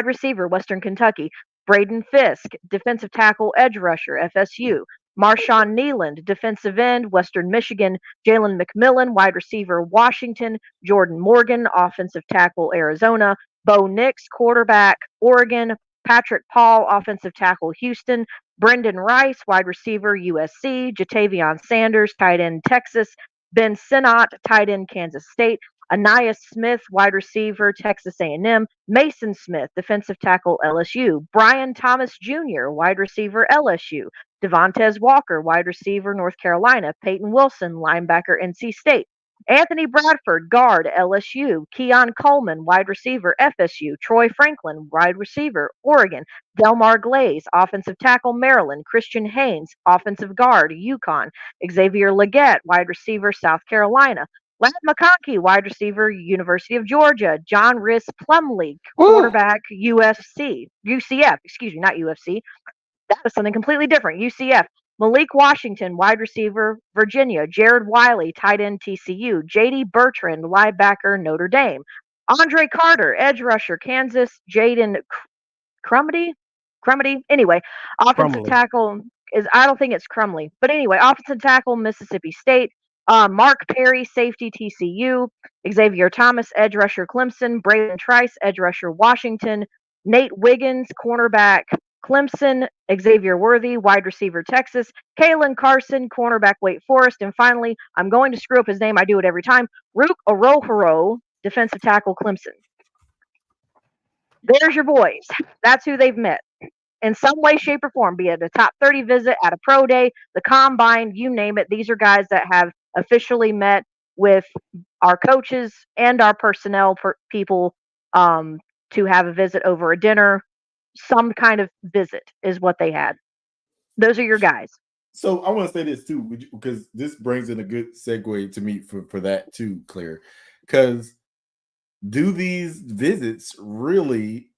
receiver, Western Kentucky. Braden Fisk, defensive tackle, edge rusher, FSU. Marshawn Nealand, defensive end, Western Michigan. Jalen McMillan, wide receiver, Washington. Jordan Morgan, offensive tackle, Arizona. Bo Nix, quarterback, Oregon. Patrick Paul, offensive tackle, Houston. Brendan Rice, wide receiver, USC. Jatavion Sanders, tight end, Texas. Ben Sinnott, tight end, Kansas State. Anaya Smith, wide receiver, Texas A&M. Mason Smith, defensive tackle, LSU. Brian Thomas Jr., wide receiver, LSU. Devontae Walker, wide receiver, North Carolina. Peyton Wilson, linebacker, NC State. Anthony Bradford, guard, LSU. Keon Coleman, wide receiver, FSU. Troy Franklin, wide receiver, Oregon. Delmar Glaze, offensive tackle, Maryland. Christian Haynes, offensive guard, UConn. Xavier Leggette, wide receiver, South Carolina. Lat McConkey, wide receiver, University of Georgia. John Rhys Plumlee, quarterback, UCF, excuse me, not UFC. That was something completely different. UCF. Malik Washington, wide receiver, Virginia. Jared Wiley, tight end, TCU. JD Bertrand, linebacker, Notre Dame. Andre Carter, edge rusher, Kansas. Jaden Crumedy? Anyway, offensive Crumley. tackle is, I don't think it's Crumley. But anyway, offensive tackle, Mississippi State. Mark Perry, safety, TCU. Xavier Thomas, edge rusher, Clemson. Braden Trice, edge rusher, Washington. Nate Wiggins, cornerback, Clemson. Xavier Worthy, wide receiver, Texas. Kalen Carson, cornerback, Wake Forest. And finally, I'm going to screw up his name. I do it every time. Rook Orohoro, defensive tackle, Clemson. There's your boys. That's who they've met in some way, shape, or form, be it a top 30 visit, at a pro day, the combine, you name it. These are guys that have officially met with our coaches and our personnel people to have a visit over a dinner. Some kind of visit is what they had. Those are your guys. So I want to say this too, because this brings in a good segue to me for that too, Claire. Because do these visits really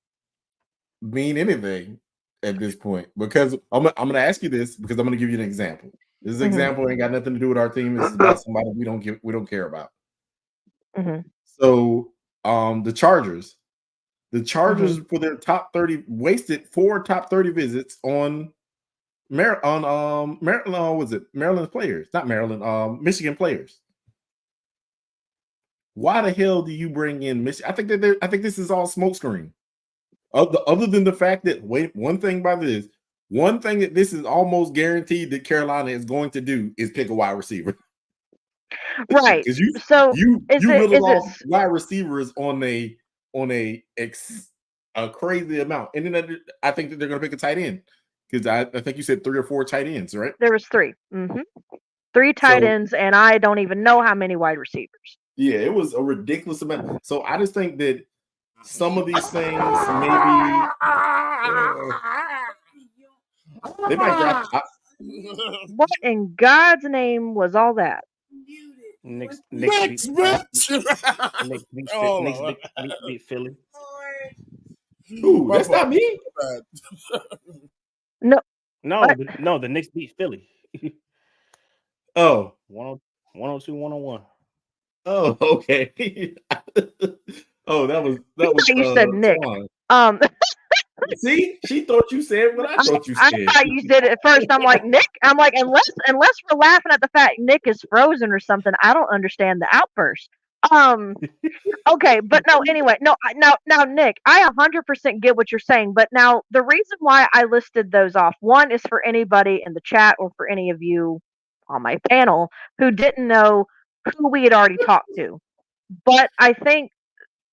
mean anything at this point? Because I'm going to ask you this, because I'm going to give you an example. This example ain't got nothing to do with our team. This is about somebody we don't care about. So the Chargers for their top 30 wasted 4 top 30 visits on Maryland. Was it Maryland players? Not Maryland. Michigan players. Why the hell do you bring in Michigan? I think this is all smokescreen. Other than the fact that one thing that this is almost guaranteed that Carolina is going to do is pick a wide receiver. Right. Because you riddle off wide receivers on a crazy amount, and then I think that they're going to pick a tight end, because I think you said 3 or 4 tight ends, right? There was 3. 3 tight ends, and I don't even know how many wide receivers. Yeah, it was a ridiculous amount. So I just think that some of these things maybe they might drop. What in God's name was all that? Nick beat Philly. Ooh, that's not me. No, the Knicks beat Philly. Oh, 102, 101. Oh, okay. Oh, that was. You said Nick. See, she thought you said what I thought you said. I thought you said it at first. I'm like, Nick. I'm like, unless we're laughing at the fact Nick is frozen or something, I don't understand the outburst. Okay, but no. Anyway, no. Now, Nick, I 100% get what you're saying. But now, the reason why I listed those off, one is for anybody in the chat or for any of you on my panel who didn't know who we had already talked to. But I think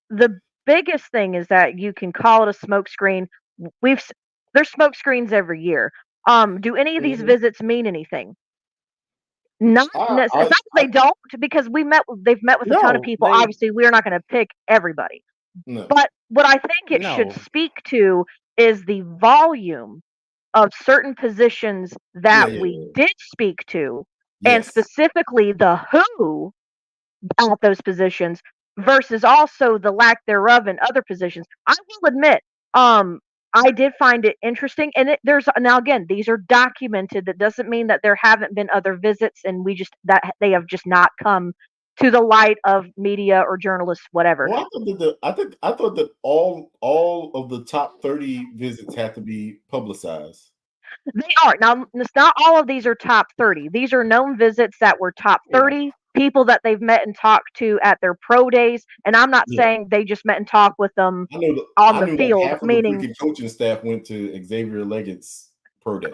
the biggest thing is that you can call it a smokescreen. There's smoke screens every year. Do any of these visits mean anything? It's not that they don't, because they've met with a ton of people. Obviously, we're not going to pick everybody. No. But what I think it should speak to is the volume of certain positions that we did speak to, and specifically the who at those positions versus also the lack thereof in other positions. I will admit, I did find it interesting, and there's now again these are documented. That doesn't mean that there haven't been other visits, and that they have just not come to the light of media or journalists, whatever. Well, I thought that all of the top 30 visits have to be publicized. They are now. It's not all of these are top 30. These are known visits that were top 30 people that they've met and talked to at their pro days. And I'm not saying they just met and talked with them on the field. Half of meaning the freaking coaching staff went to Xavier Leggett's pro day.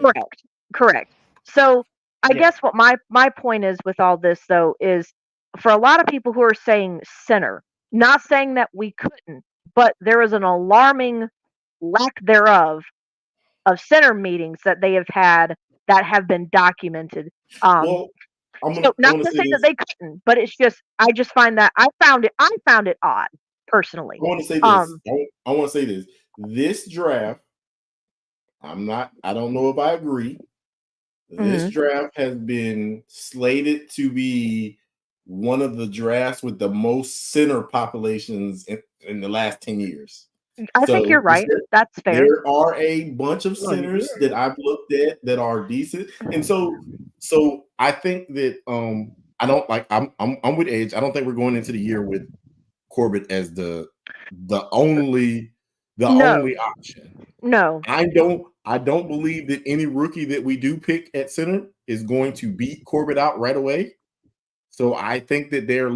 Correct. So I guess what my point is with all this though is for a lot of people who are saying center, not saying that we couldn't, but there is an alarming lack thereof of center meetings that they have had that have been documented. Well, so not to say that they couldn't, but it's just I just find that I found it odd personally. I want to say this. I want to say this. This draft, I don't know if I agree. This draft has been slated to be one of the drafts with the most center populations in the last 10 years. I think you're right. That's fair. There are a bunch of centers that I've looked at that are decent, and so I think that I don't like. I'm with Edge. I don't think we're going into the year with Corbett as the only option. No, I don't believe that any rookie that we do pick at center is going to beat Corbett out right away. So I think that they're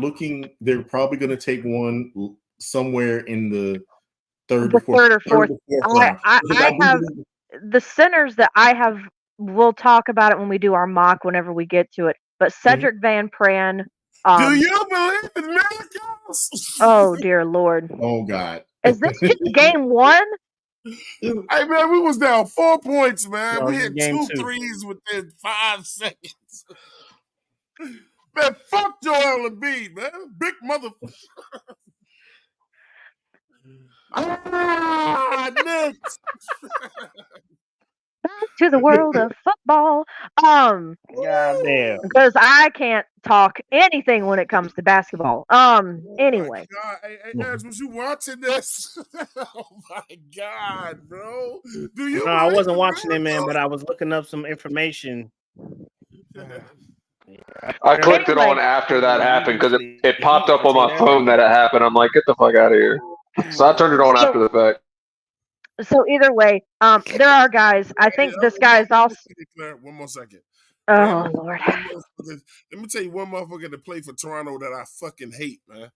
probably going to take one somewhere in the third or fourth round. I have the centers that I have. We'll talk about it when we do our mock whenever we get to it. But Cedric Van Pran. Do you believe in miracles? Oh dear Lord! Oh God! Is this just game one? Hey man, we was down 4 points, man. No, we hit two threes within 5 seconds. Man, fuck Joel Embiid, man. Big motherfucker. Next. Back to the world of football. Goddamn. Because I can't talk anything when it comes to basketball. Anyway. Oh hey, Edge, was you watching this? Oh my God, bro. No, I wasn't watching it, man, but I was looking up some information. I clicked it on after that happened because it popped up on my phone that it happened. I'm like, get the fuck out of here. So I turned it on after the fact. So either way, there are guys. I think this guy is also. One more second. Oh Lord. Let me tell you one motherfucker that played for Toronto that I fucking hate, man.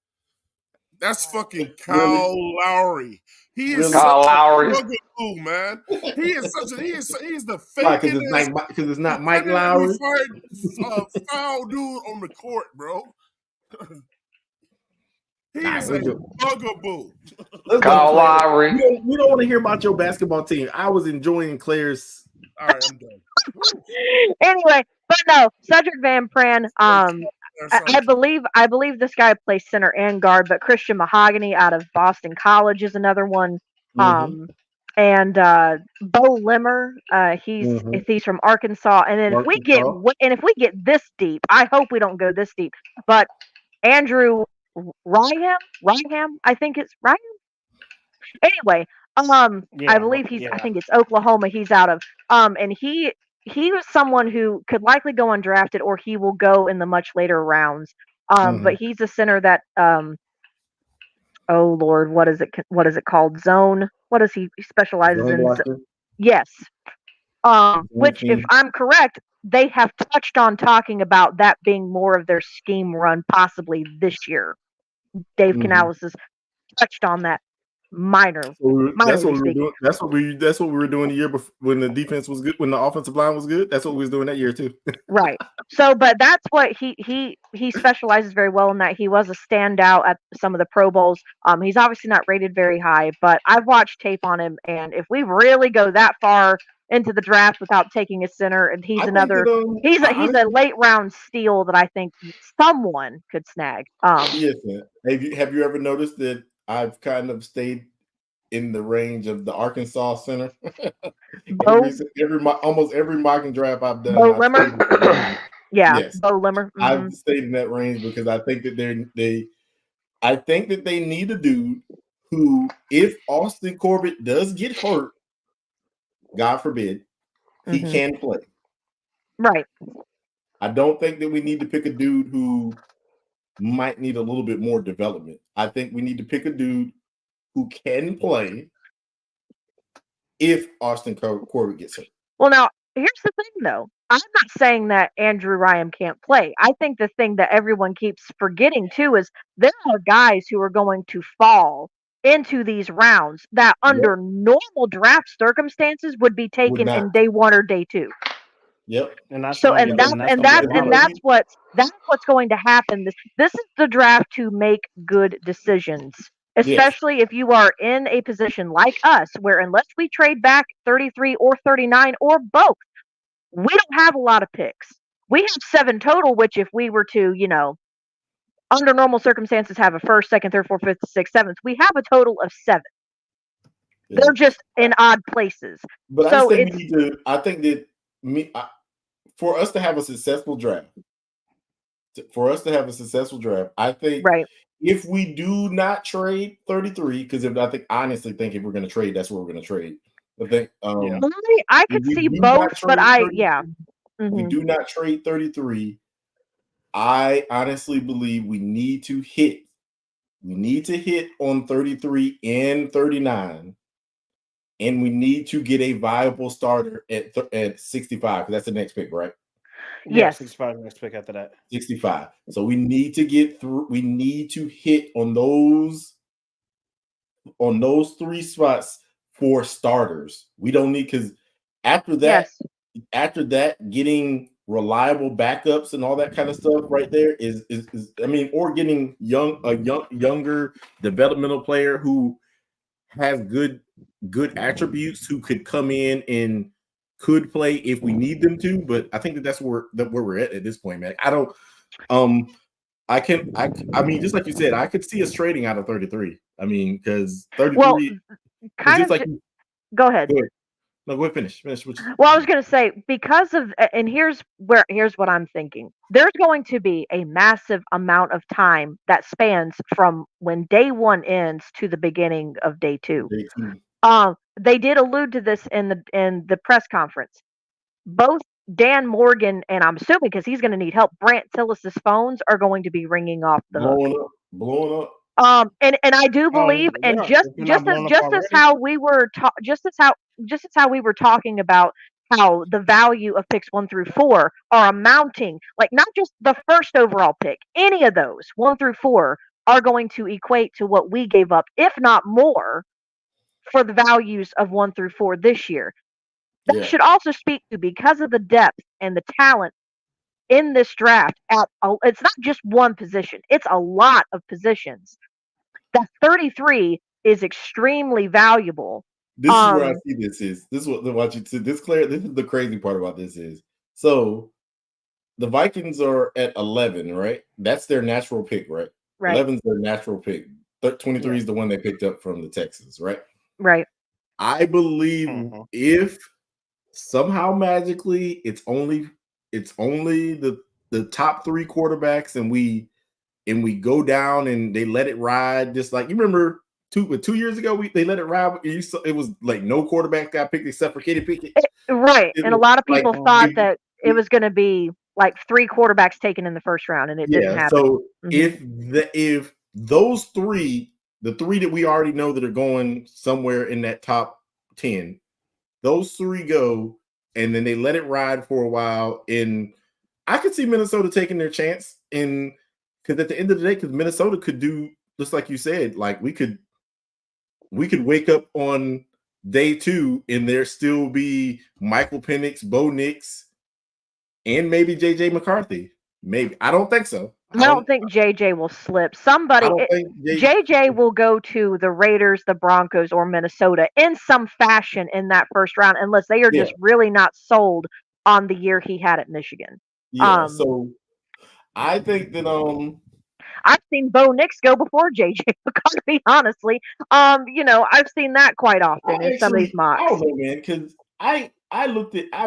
That's fucking Kyle Lowry. He is Kyle Lowry, man. He is the fake because it's not Mike Lowry. Foul dude on the court, bro. He is a bugaboo. Kyle Lowry. We don't want to hear about your basketball team. I was enjoying Claire's. All right, I'm done. Anyway, but no, Cedric Van Pran. I believe this guy plays center and guard, but Christian Mahogany out of Boston College is another one. And Bo Limmer, he's from Arkansas. And then if we get this deep, I hope we don't go this deep. But Andrew Rynham, I think it's Ryan. Anyway, I believe I think it's Oklahoma. He's out of and he was someone who could likely go undrafted or he will go in the much later rounds. But he's a center that oh Lord, what is it called? Zone. What does he specializes in? Yes. Which if I'm correct, they have touched on talking about that being more of their scheme run possibly this year. Dave Canales has touched on that that's what we were doing. That's what we were doing the year before when the defense was good, when the offensive line was good. That's what we was doing that year too. Right. So, but that's what he specializes very well in that. He was a standout at some of the Pro Bowls. He's obviously not rated very high, but I've watched tape on him, and if we really go that far into the draft without taking a center, and he's a late round steal that I think someone could snag. Yes, man. Have you ever noticed that I've kind of stayed in the range of the Arkansas center? Almost every mocking draft I've done. Bo Limmer? Yes. Bo Limmer. I've stayed in that range because I think that they need a dude who, if Austin Corbett does get hurt, God forbid, he can play. Right. I don't think that we need to pick a dude who might need a little bit more development. I think we need to pick a dude who can play if Austin Corbett gets hurt. Well, now, here's the thing, though. I'm not saying that Andrew Ryan can't play. I think the thing that everyone keeps forgetting, too, is there are guys who are going to fall into these rounds that under normal draft circumstances would be taken in day 1 or day 2. Yep. And that's So gonna be that's what's going to happen. This is the draft to make good decisions, especially if you are in a position like us, where unless we trade back 33 or 39 or both, we don't have a lot of picks. We have 7 total, which if we were to, under normal circumstances, have a first, second, third, fourth, fifth, sixth, seventh, we have a total of 7. Yeah. They're just in odd places. But so I think we need to. I think that for us to have a successful draft, I think if we do not trade 33, because I honestly think if we're going to trade, that's what we're going to trade. I think I could see both, but If we do not trade 33, I honestly believe we need to hit. We need to hit on 33 and 39, and we need to get a viable starter at 65, because that's the next pick, right? Yes, 65 next pick after that. 65. So we need to get through. We need to hit on those 3 spots for starters. We don't need, because after that, getting reliable backups and all that kind of stuff right there is or getting younger developmental player who has good attributes, who could come in and could play if we need them to. But I think that's where we're at this point, man. I don't I mean, just like you said, I could see us trading out of 33. I mean, because 33 go ahead. No, go ahead, finish. Well, I was going to say, because of, and here's what I'm thinking. There's going to be a massive amount of time that spans from when day 1 ends to the beginning of day 2. They did allude to this in the press conference. Both Dan Morgan, and I'm assuming because he's going to need help, Brant Tillis's phones are going to be ringing off the hook. Blowing up. And I do believe, and just as how we were talking about how the value of picks 1 through 4 are amounting, like not just the first overall pick, any of those 1 through 4 are going to equate to what we gave up, if not more, for the values of 1 through 4 this year. That should also speak to, because of the depth and the talent in this draft, it's not just one position, it's a lot of positions. That 33 is extremely valuable. This is where I see this is the crazy part about this is, so the Vikings are at 11, right? That's their natural pick, right? 11's their natural pick. 23 is the one they picked up from the Texans, right? Right. I believe if somehow magically it's only the top 3 quarterbacks, and we go down and they let it ride, just like you remember 2 years ago they let it ride. It was like no quarterback got picked except for Kenny Pickett. And a lot of people thought that it was going to be like 3 quarterbacks taken in the first round, and it didn't happen. So if those 3, the 3 that we already know that are going somewhere in that top 10, those 3 go, and then they let it ride for a while, and I could see Minnesota taking their chance, and because at the end of the day, because Minnesota could do just like you said, like we could wake up on day 2 and there still be Michael Penix, Bo Nix, and maybe JJ McCarthy. Maybe. I don't think so. I don't think JJ will slip. JJ will go to the Raiders, the Broncos, or Minnesota in some fashion in that first round, unless they are just really not sold on the year he had at Michigan. Yeah. So I think that I've seen Bo Nix go before JJ McCarthy, honestly. I've seen that quite often in some of these mocks. I don't know, man, because I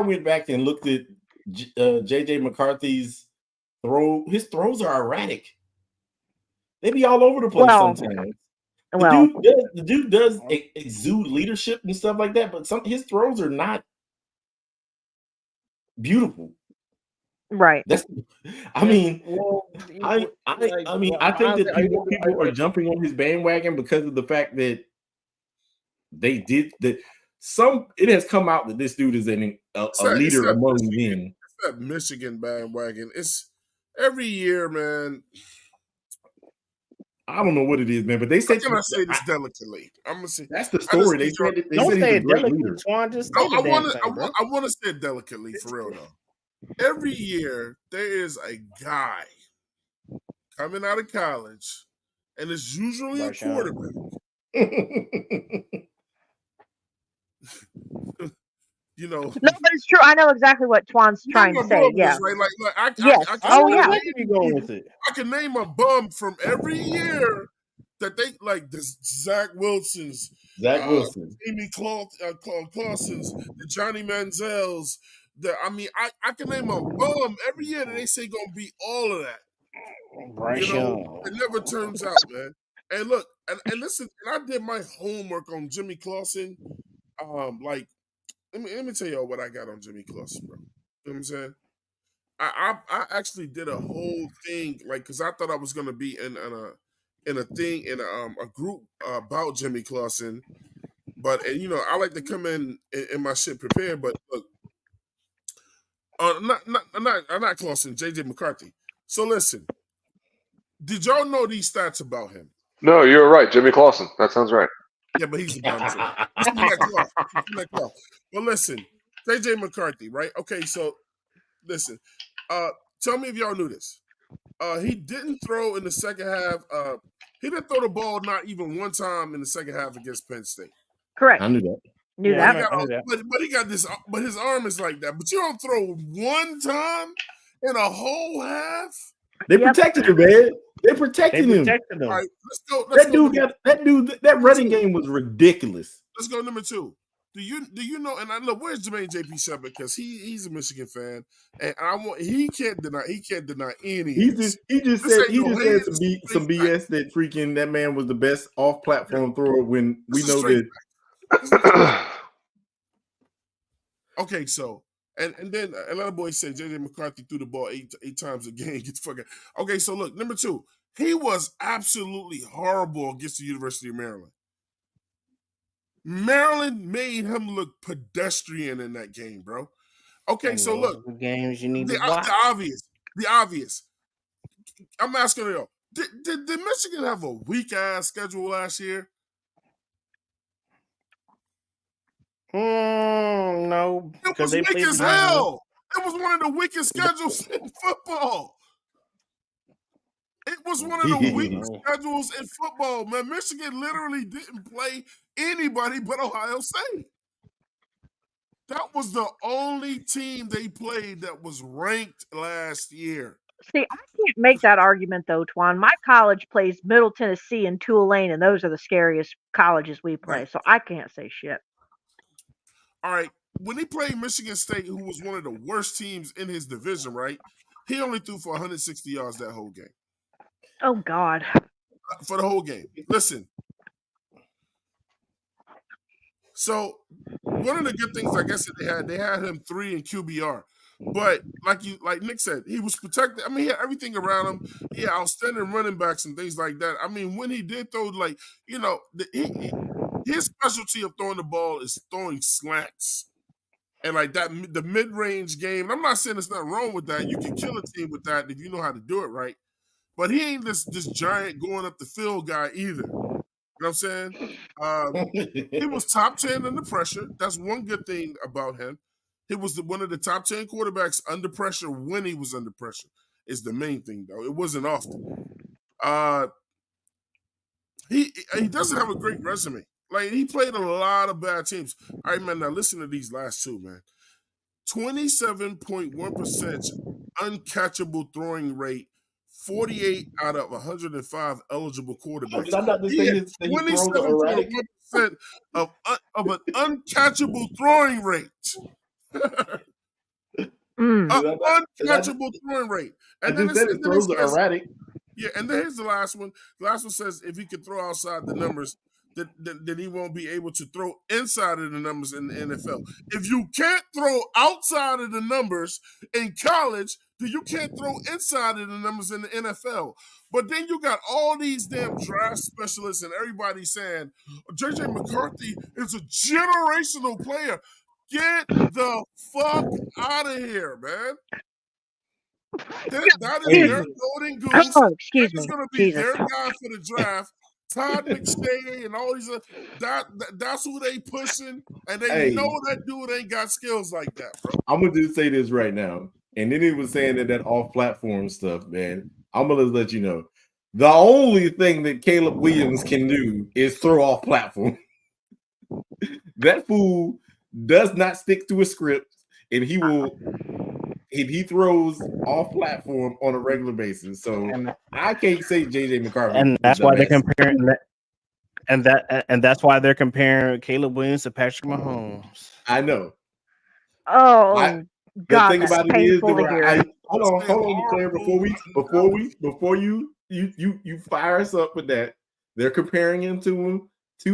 went back and looked at JJ McCarthy's throw. His throws are erratic. They be all over the place sometimes. Well, the dude does exude leadership and stuff like that, but his throws are not beautiful. right. I mean, I I think that people are jumping on his bandwagon because of the fact that they did that. It has come out that this dude is a leader among men. It's that Michigan bandwagon. It's every year, man. I don't know what it is, man, but they said. How can I say this delicately? I'm gonna say that's the story. They said he's a great leader. I want to say it delicately for real though. Every year there is a guy coming out of college, and it's usually a quarterback. You know, no, but it's true. I know exactly what Twan's trying to say. Yeah, right? Like yes. I can name a bum from every year that they like. This Zach Wilson's, Amy Clausens, the Johnny Manziels. I can name a bum every year that they say gonna be all of that. You know, it never turns out, man. And look, and listen, and I did my homework on Jimmy Clausen. Like, let me tell y'all what I got on Jimmy Clausen, bro. You know what I'm saying? I actually did a whole thing, like, because I thought I was gonna be in a group about Jimmy Clausen, but and you know I like to come in my shit prepared, but look, not Clausen, JJ McCarthy. So listen, did y'all know these stats about him? No, you're right, Jimmy Clausen. That sounds right. Yeah, but he's a bum too. He's from that cloth. But listen, JJ McCarthy, right? Okay, so listen. Tell me if y'all knew this. He didn't throw in the second half. He didn't throw the ball not even one time in the second half against Penn State. Correct. I knew that. Knew that. But he got this. But his arm is like that. But you don't throw one time in a whole half. They protected him, man. They protected him. All right, let's go. That running game was ridiculous. Let's go number 2. Do you know? And I know where's Jermaine JP Shepard because he's a Michigan fan, and he can't deny any. He just said some BS that freaking that man was the best off platform thrower when we know that. Okay, so and then another boy said JJ McCarthy threw the ball eight times a game. Get the fuck out. Okay, so look, number 2, he was absolutely horrible against the University of Maryland. Maryland made him look pedestrian in that game, bro. Okay, so look, the games you need to watch. The obvious. I'm asking you, did Michigan have a weak ass schedule last year? No, it was weak as hell. It was one of the weakest schedules in football. It was one of the weakest schedules in football, man. Michigan literally didn't play anybody but Ohio State. That was the only team they played that was ranked last year. See, I can't make that argument though, Twan. My college plays Middle Tennessee and Tulane, and those are the scariest colleges we play. Right. So I can't say shit. All right. When he played Michigan State, who was one of the worst teams in his division, right? He only threw for 160 yards that whole game. Oh, God. For the whole game. Listen. So, one of the good things, I guess, that they had him 3 in QBR. But, like Nick said, he was protected. I mean, he had everything around him. He had outstanding running backs and things like that. I mean, when he did throw, his specialty of throwing the ball is throwing slants. And, the mid-range game, I'm not saying there's nothing wrong with that. You can kill a team with that if you know how to do it right. But he ain't this giant going up the field guy either. You know what I'm saying? He was top 10 under pressure. That's one good thing about him. He was one of the top 10 quarterbacks under pressure when he was under pressure. Is the main thing, though. It wasn't often. He doesn't have a great resume. He played a lot of bad teams. All right, man, now listen to these last 2, man. 27.1% uncatchable throwing rate, 48 out of 105 eligible quarterbacks. I'm not just saying 27.1% of an uncatchable throwing rate. Uncatchable throwing rate. And then his throws are erratic. Yeah, and then here's the last one. The last one says if he could throw outside the numbers, then he won't be able to throw inside of the numbers in the NFL. If you can't throw outside of the numbers in college, then you can't throw inside of the numbers in the NFL. But then you got all these damn draft specialists and everybody saying JJ McCarthy is a generational player. Get the fuck out of here, man. That is Hey, their golden goose. Oh, That excuse is me. going to be Jesus. their guy for the draft. Todd McShay and all these. That's who they pushing, and they know that dude ain't got skills like that, bro. I'm gonna just say this right now, and then he was saying that off-platform stuff, man. I'm gonna let you know. The only thing that Caleb Williams can do is throw off platform. That fool does not stick to a script, and he throws off platform on a regular basis. So I can't say JJ McCarthy, and that's why they're comparing that, and that's why they're comparing Caleb Williams to Patrick Mahomes. I know. Oh, The God, thing that's about it is, painful to hear. hold on, Claire. Before you fire us up with that, they're comparing him to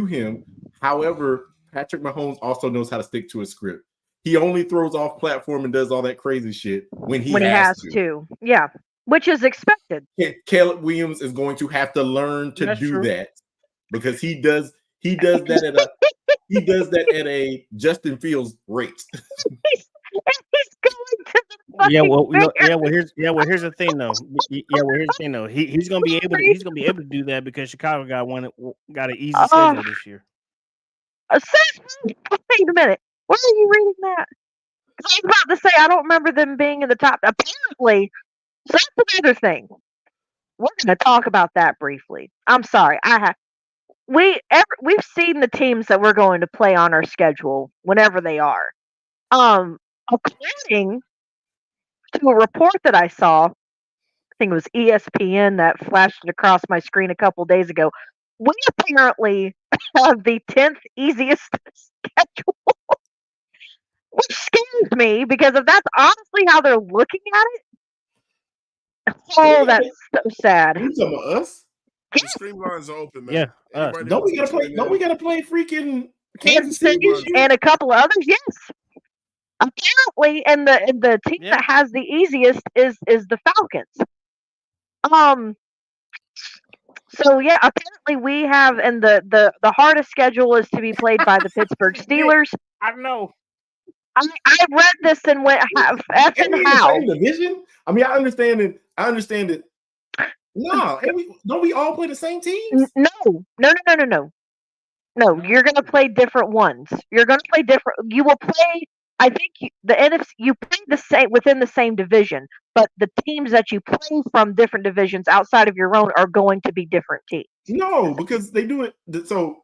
him. However, Patrick Mahomes also knows how to stick to a script. He only throws off platform and does all that crazy shit when he has to. Yeah, which is expected. Caleb Williams is going to have to learn to do that because he does that at a Justin Fields rate. He's going to the here's the thing though. Here's the thing though. He's gonna be able to do that because Chicago got an easy schedule this year. Wait a minute. Why are you reading that? Because I was about to say I don't remember them being in the top. Apparently, so that's another thing. We're going to talk about that briefly. I'm sorry. We've seen the teams that we're going to play on our schedule whenever they are. According to a report that I saw, I think it was ESPN that flashed it across my screen a couple days ago. We apparently have the 10th easiest schedule, which scares me because if that's honestly how they're looking at it, that's so sad. Are you talking about us? The streamlines are open, man. Yeah, don't we gotta play freaking Kansas City and a couple of others? Yes, apparently, and the team that has the easiest is the Falcons. So yeah, apparently we have, and the hardest schedule is to be played by the Pittsburgh Steelers. I know. I read this and went, effing how? Same division? I mean, I understand it. No, don't we all play the same teams? No. No, you're going to play different ones. You're going to play different. You will play. I think the NFC. You play the same within the same division, but the teams that you play from different divisions outside of your own are going to be different teams. No, because they do it. So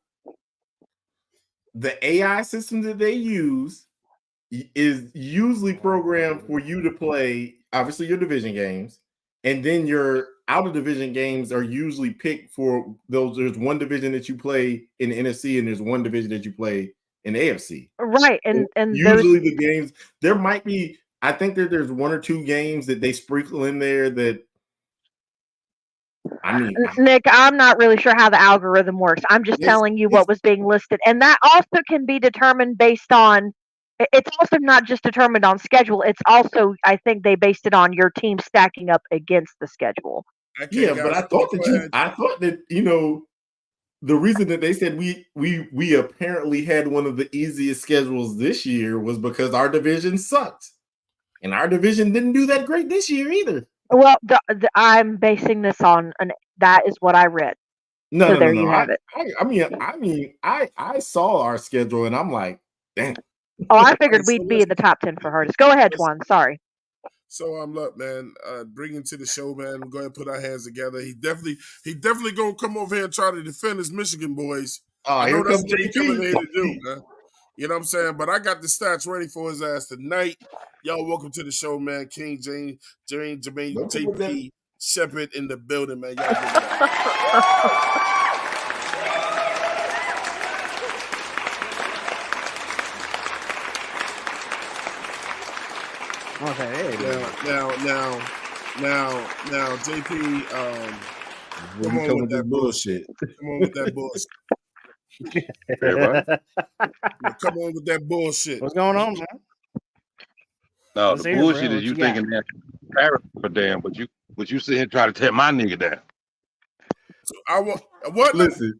the AI system that they use is usually programmed for you to play, obviously, your division games, and then your out of division games are usually picked for those. There's one division that you play in the NFC, and there's one division that you play in the AFC. Right, and usually the games there might be. I think there's one or two games that they sprinkle in there that. I mean, Nick, I'm not really sure how the algorithm works. I'm just telling you what was being listed, and that also can be determined based on. It's also not just determined on schedule. It's also, I think they based it on your team stacking up against the schedule. Yeah, but I thought that the reason that they said we apparently had one of the easiest schedules this year was because our division sucked, and our division didn't do that great this year either. Well, I'm basing this on that is what I read. No, you have it. I saw our schedule and I'm like, damn. Oh, I figured we'd be in the top 10 for hardest. Go ahead, Juan. Sorry. So look, man, bring him to the show, man. We're going to put our hands together. He definitely going to come over here and try to defend his Michigan boys. I know that's what he's coming here to do, man. You know what I'm saying? But I got the stats ready for his ass tonight. Y'all, welcome to the show, man. King Jermaine, JP, Shepard in the building, man. Y'all give it up. Okay, Now, Now, JP, When come on with that bullshit. Come on with that bullshit. Come on with that bullshit. What's going on, man? No, Let's the hear it, bullshit bro. is What you you got? thinking that Paris for damn, but you sit here and try to tear my nigga down. So I want what? Listen.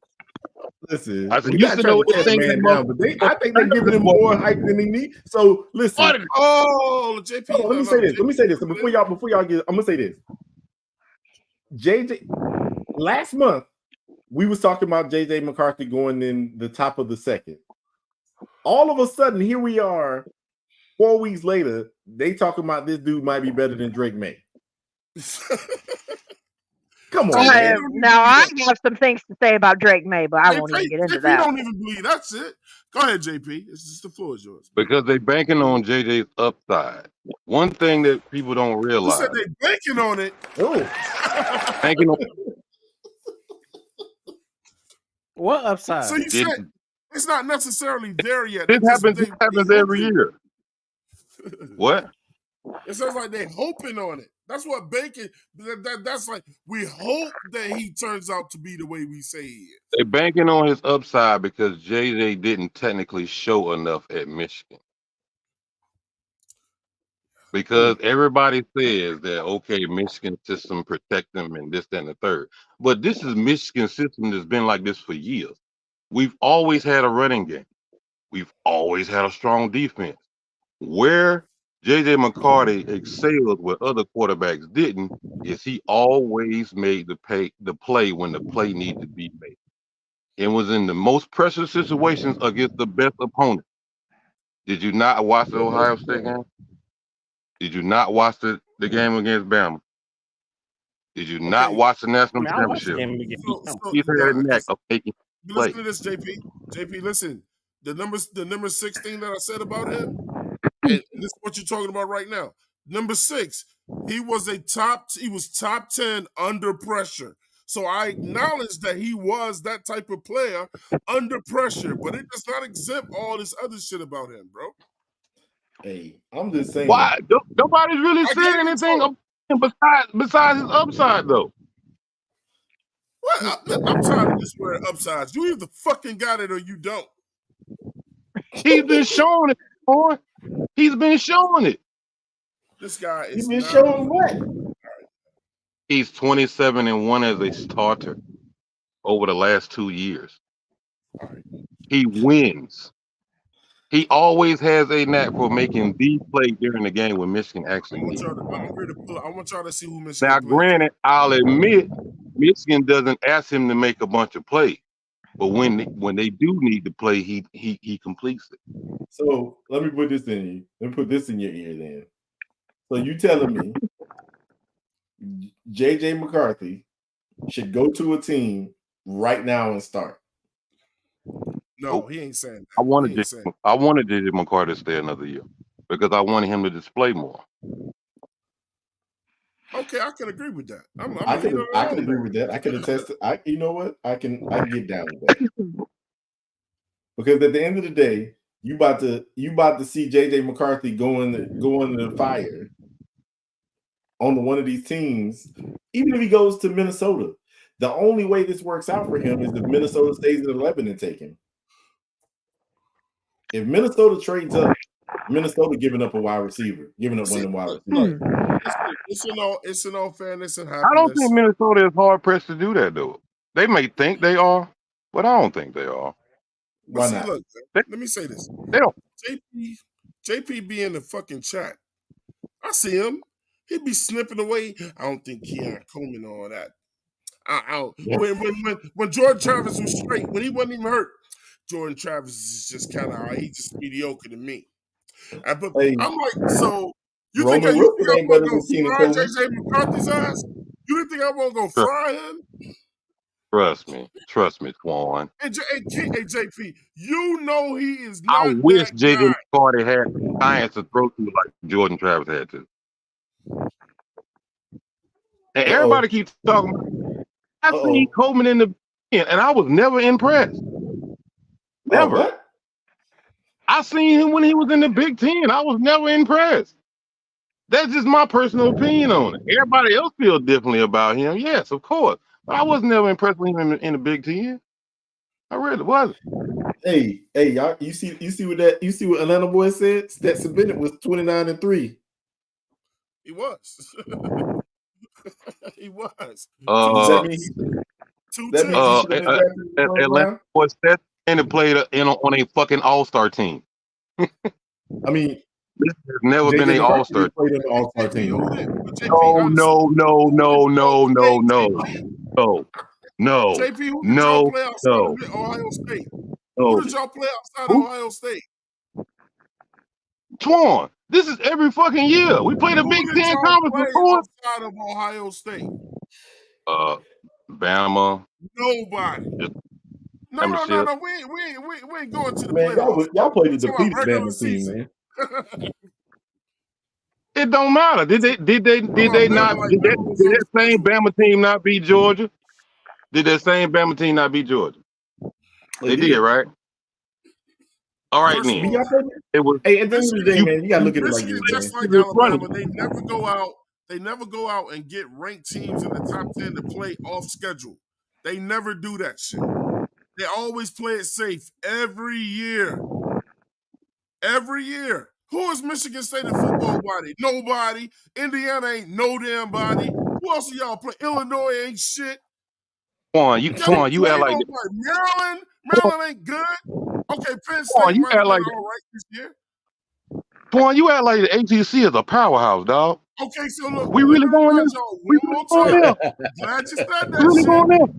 I said, We you not sit trying over to there tear the thinking man down, but I think they're giving him more hype than he needs. So listen. Oh, JP. Hold on, let me say this. Let me say this. Before y'all get, I'm gonna say this. JJ, last month we was talking about JJ McCarthy going in the top of the second. All of a sudden, here we are, 4 weeks later. They talking about this dude might be better than Drake May. Come on, man. Now I have some things to say about Drake May, but I won't even get into JP that. don't even believe that's it. Go ahead, JP. It's just the floor is yours. because they banking on JJ's upside. One thing that people don't You realize. said they banking on it. Oh, banking on What upside? So you said it's not necessarily there yet. This happens every year. What? It sounds like they're hoping on it. That's what banking. That's like we hope that he turns out to be the way we say he is. They're banking on his upside because JJ didn't technically show enough at Michigan. Because everybody says that, okay, Michigan system protect them and this, that, and the third. But this is Michigan system that's been like this for years. We've always had a running game. We've always had a strong defense. Where JJ McCarthy excelled where other quarterbacks didn't is he always made the play when the play needed to be made. It was in the most pressure situations against the best opponent. Did you not watch the Ohio State game? Did you not watch the game against Bama? Did you not watch the national championship? He's had a knack of making listen to this, JP. JP, listen. The number 16 that I said about him, and this is what you're talking about right now. Number 6, he was top 10 under pressure. So I acknowledge that he was that type of player under pressure, but it does not exempt all this other shit about him, bro. Hey, I'm just saying. Why? Nobody's really saying anything besides his upside, though. What? I'm tired of this word upsides. You either fucking got it or you don't. He's been showing it, boy. He's been showing it. This guy is. He's been showing what? He's 27-1 as a starter over the last 2 years. He wins. He always has a knack for making the play during the game when Michigan actually needs. I want y'all to see who Michigan. Now, granted, I'll admit Michigan doesn't ask him to make a bunch of plays, but when they do need to play, he completes it. So let me put this in you. Let me put this in your ear then. So you telling me JJ McCarthy should go to a team right now and start? No, he ain't saying that. I wanted JJ McCarthy to stay another year because I wanted him to display more. Okay, I can agree with that. I can agree with that. I can attest. You know what? I can get down with that. Because at the end of the day, you about to see JJ McCarthy go into the fire on one of these teams. Even if he goes to Minnesota, the only way this works out for him is if Minnesota stays at 11 and take him. If Minnesota trades up, Minnesota giving up a wide receiver, giving up one of them wide receivers. It's in all fairness and happiness. I don't think Minnesota is hard pressed to do that, though. They may think they are, but I don't think they are. Why not? Look, let me say this. They don't. JP be in the fucking chat. I see him. He'd be snipping away. I don't think Keon Coleman or all that. When Jordan Travis was straight, when he wasn't even hurt, Jordan Travis is just kind of he's just mediocre to me. But I'm like, so you think I'm going to fry JJ McCarthy's ass? You didn't think I won't go fry him? Trust me, Twan. Hey, JP, you know he is not. I wish JJ McCarthy had science to throw to like Jordan Travis had to. And everybody keeps talking about I seen Coleman in the and I was never impressed. Never. I seen him when he was in the Big Ten. I was never impressed. That's just my personal opinion on it. Everybody else feels differently about him. Yes, of course. But I was never impressed with him in the Big Ten. I really wasn't. Hey, y'all, you see what Atlanta boy said? Stetson Bennett was 29-3. He was. He was. Does that mean that means he should have been drafted in the first Atlanta round? was that and played on a fucking all-star team. I mean, this has never JJ been an all-star. Played on the all-star team. No. JP, who did y'all play outside of Ohio State? Who did y'all play outside of Ohio State? Twan, this is every fucking year. We played a Big Ten conference before. Outside of Ohio State. Bama. Nobody. No. We ain't going to the man, playoffs. Y'all played a depleted Bama team, man. It don't matter. Did that same Bama team not beat Georgia? Did that same Bama team not beat Georgia? They did, right? All right, then. It was. Hey, at the end of the day, man, you gotta look at it like this. Just like Alabama, they never go out. They never go out and get ranked teams in the top 10 to play off schedule. They never do that shit. They always play it safe every year. Every year. Who is Michigan State in football body? Nobody. Indiana ain't no damn body. Who else do y'all play? Illinois ain't shit. Twan, you act like Maryland ain't good. Okay, Penn State might have been all right this year. Twan, you act like the ACC is a powerhouse, dog. Okay, so look, we really going there. We really going there. I'm glad you said that shit.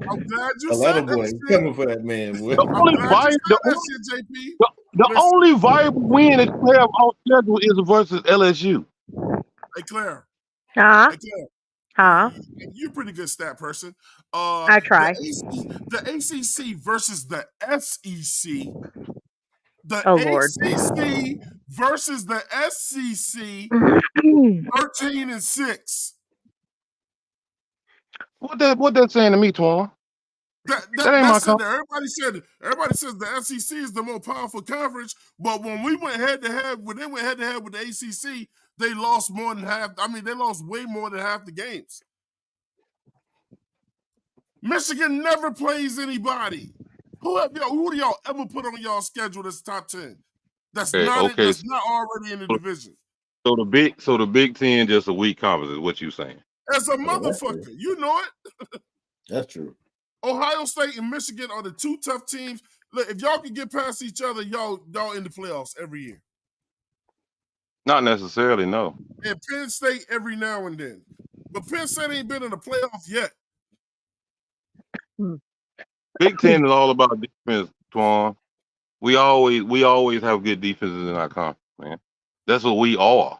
I'm glad you said that shit. Coming for that man, boy. The only viable win that you have on schedule is versus LSU. Hey, Claire. Huh? You're a pretty good stat person. I try. The ACC versus the SEC. The ACC versus the SEC. 13-6. What that saying to me, Twan? That ain't my everybody says the SEC is the more powerful conference, but when we went head to head, when they went head to head with the ACC, they lost more than half. I mean, they lost way more than half the games. Michigan never plays anybody. Who do y'all ever put on y'all schedule that's top 10? That's not already in the division. So the Big Ten just a weak conference is what you saying? As a motherfucker, you know it. That's true. Ohio State and Michigan are the two tough teams. Look, if y'all can get past each other, y'all in the playoffs every year. Not necessarily, no. And Penn State every now and then. But Penn State ain't been in the playoffs yet. Big Ten is all about defense, Twan. We always have good defenses in our conference, man. That's what we are.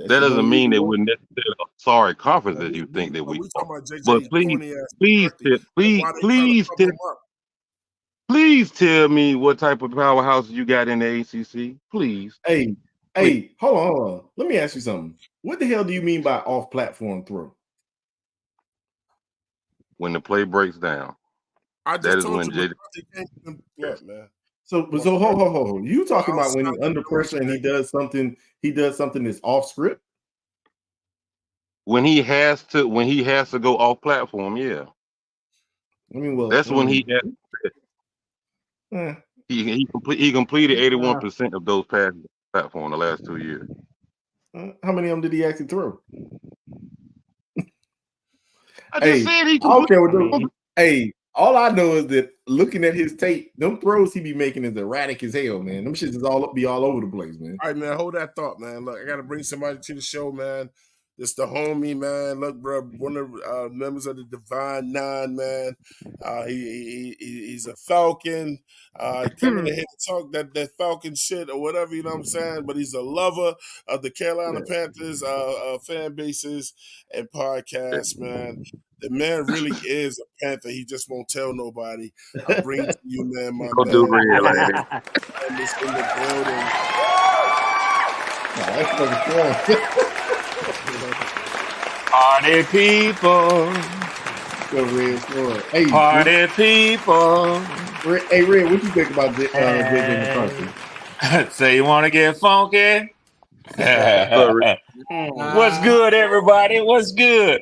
That doesn't mean that we're necessarily a sorry conference as you think that we are. But please tell me what type of powerhouse you got in the ACC, please. Hey, hold on. Let me ask you something. What the hell do you mean by off-platform throw? When the play breaks down. That is when JJ. Man. So hold. You talking about when he's under pressure and he does something that's off script? When he has to go off platform, yeah. I mean, that's when he completed 81% of those passes platform the last 2 years. How many of them did he actually throw? I just said he. I don't care what those. Hey, all I know is that looking at his tape, them throws he be making is erratic as hell, man. Them shits is all over the place, man. All right, man, hold that thought, man. Look, I gotta bring somebody to the show, man. It's the homie, man. Look, bro, one of the members of the Divine Nine, man. He's a Falcon. Coming in here to talk that Falcon shit or whatever, you know what I'm saying? But he's a lover of the Carolina Panthers fan bases and podcasts, man. The man really is a Panther. He just won't tell nobody. I bring to you, man, my man. Do real, and it's in the building. That's fucking strong. Party people. Hey, party people. Hey, Red, what you think about JJ McCarthy? So you want to get funky? Sorry. What's good, everybody? What's good?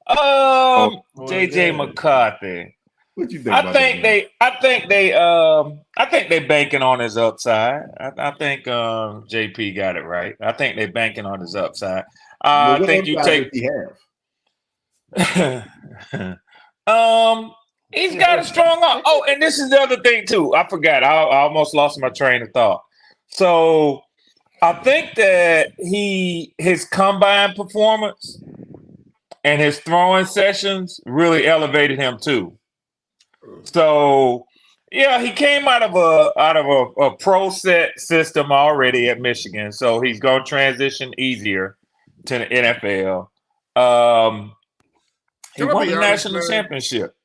JJ McCarthy. What you think about that? I think they banking on his upside. I think JP got it right. I think they banking on his upside. I think you take. Does he have? He's got a strong arm. Oh, and this is the other thing too. I forgot. I almost lost my train of thought. So I think that his combine performance and his throwing sessions really elevated him too. So yeah, he came out of a pro set system already at Michigan, so he's going to transition easier to the NFL. He won the national championship.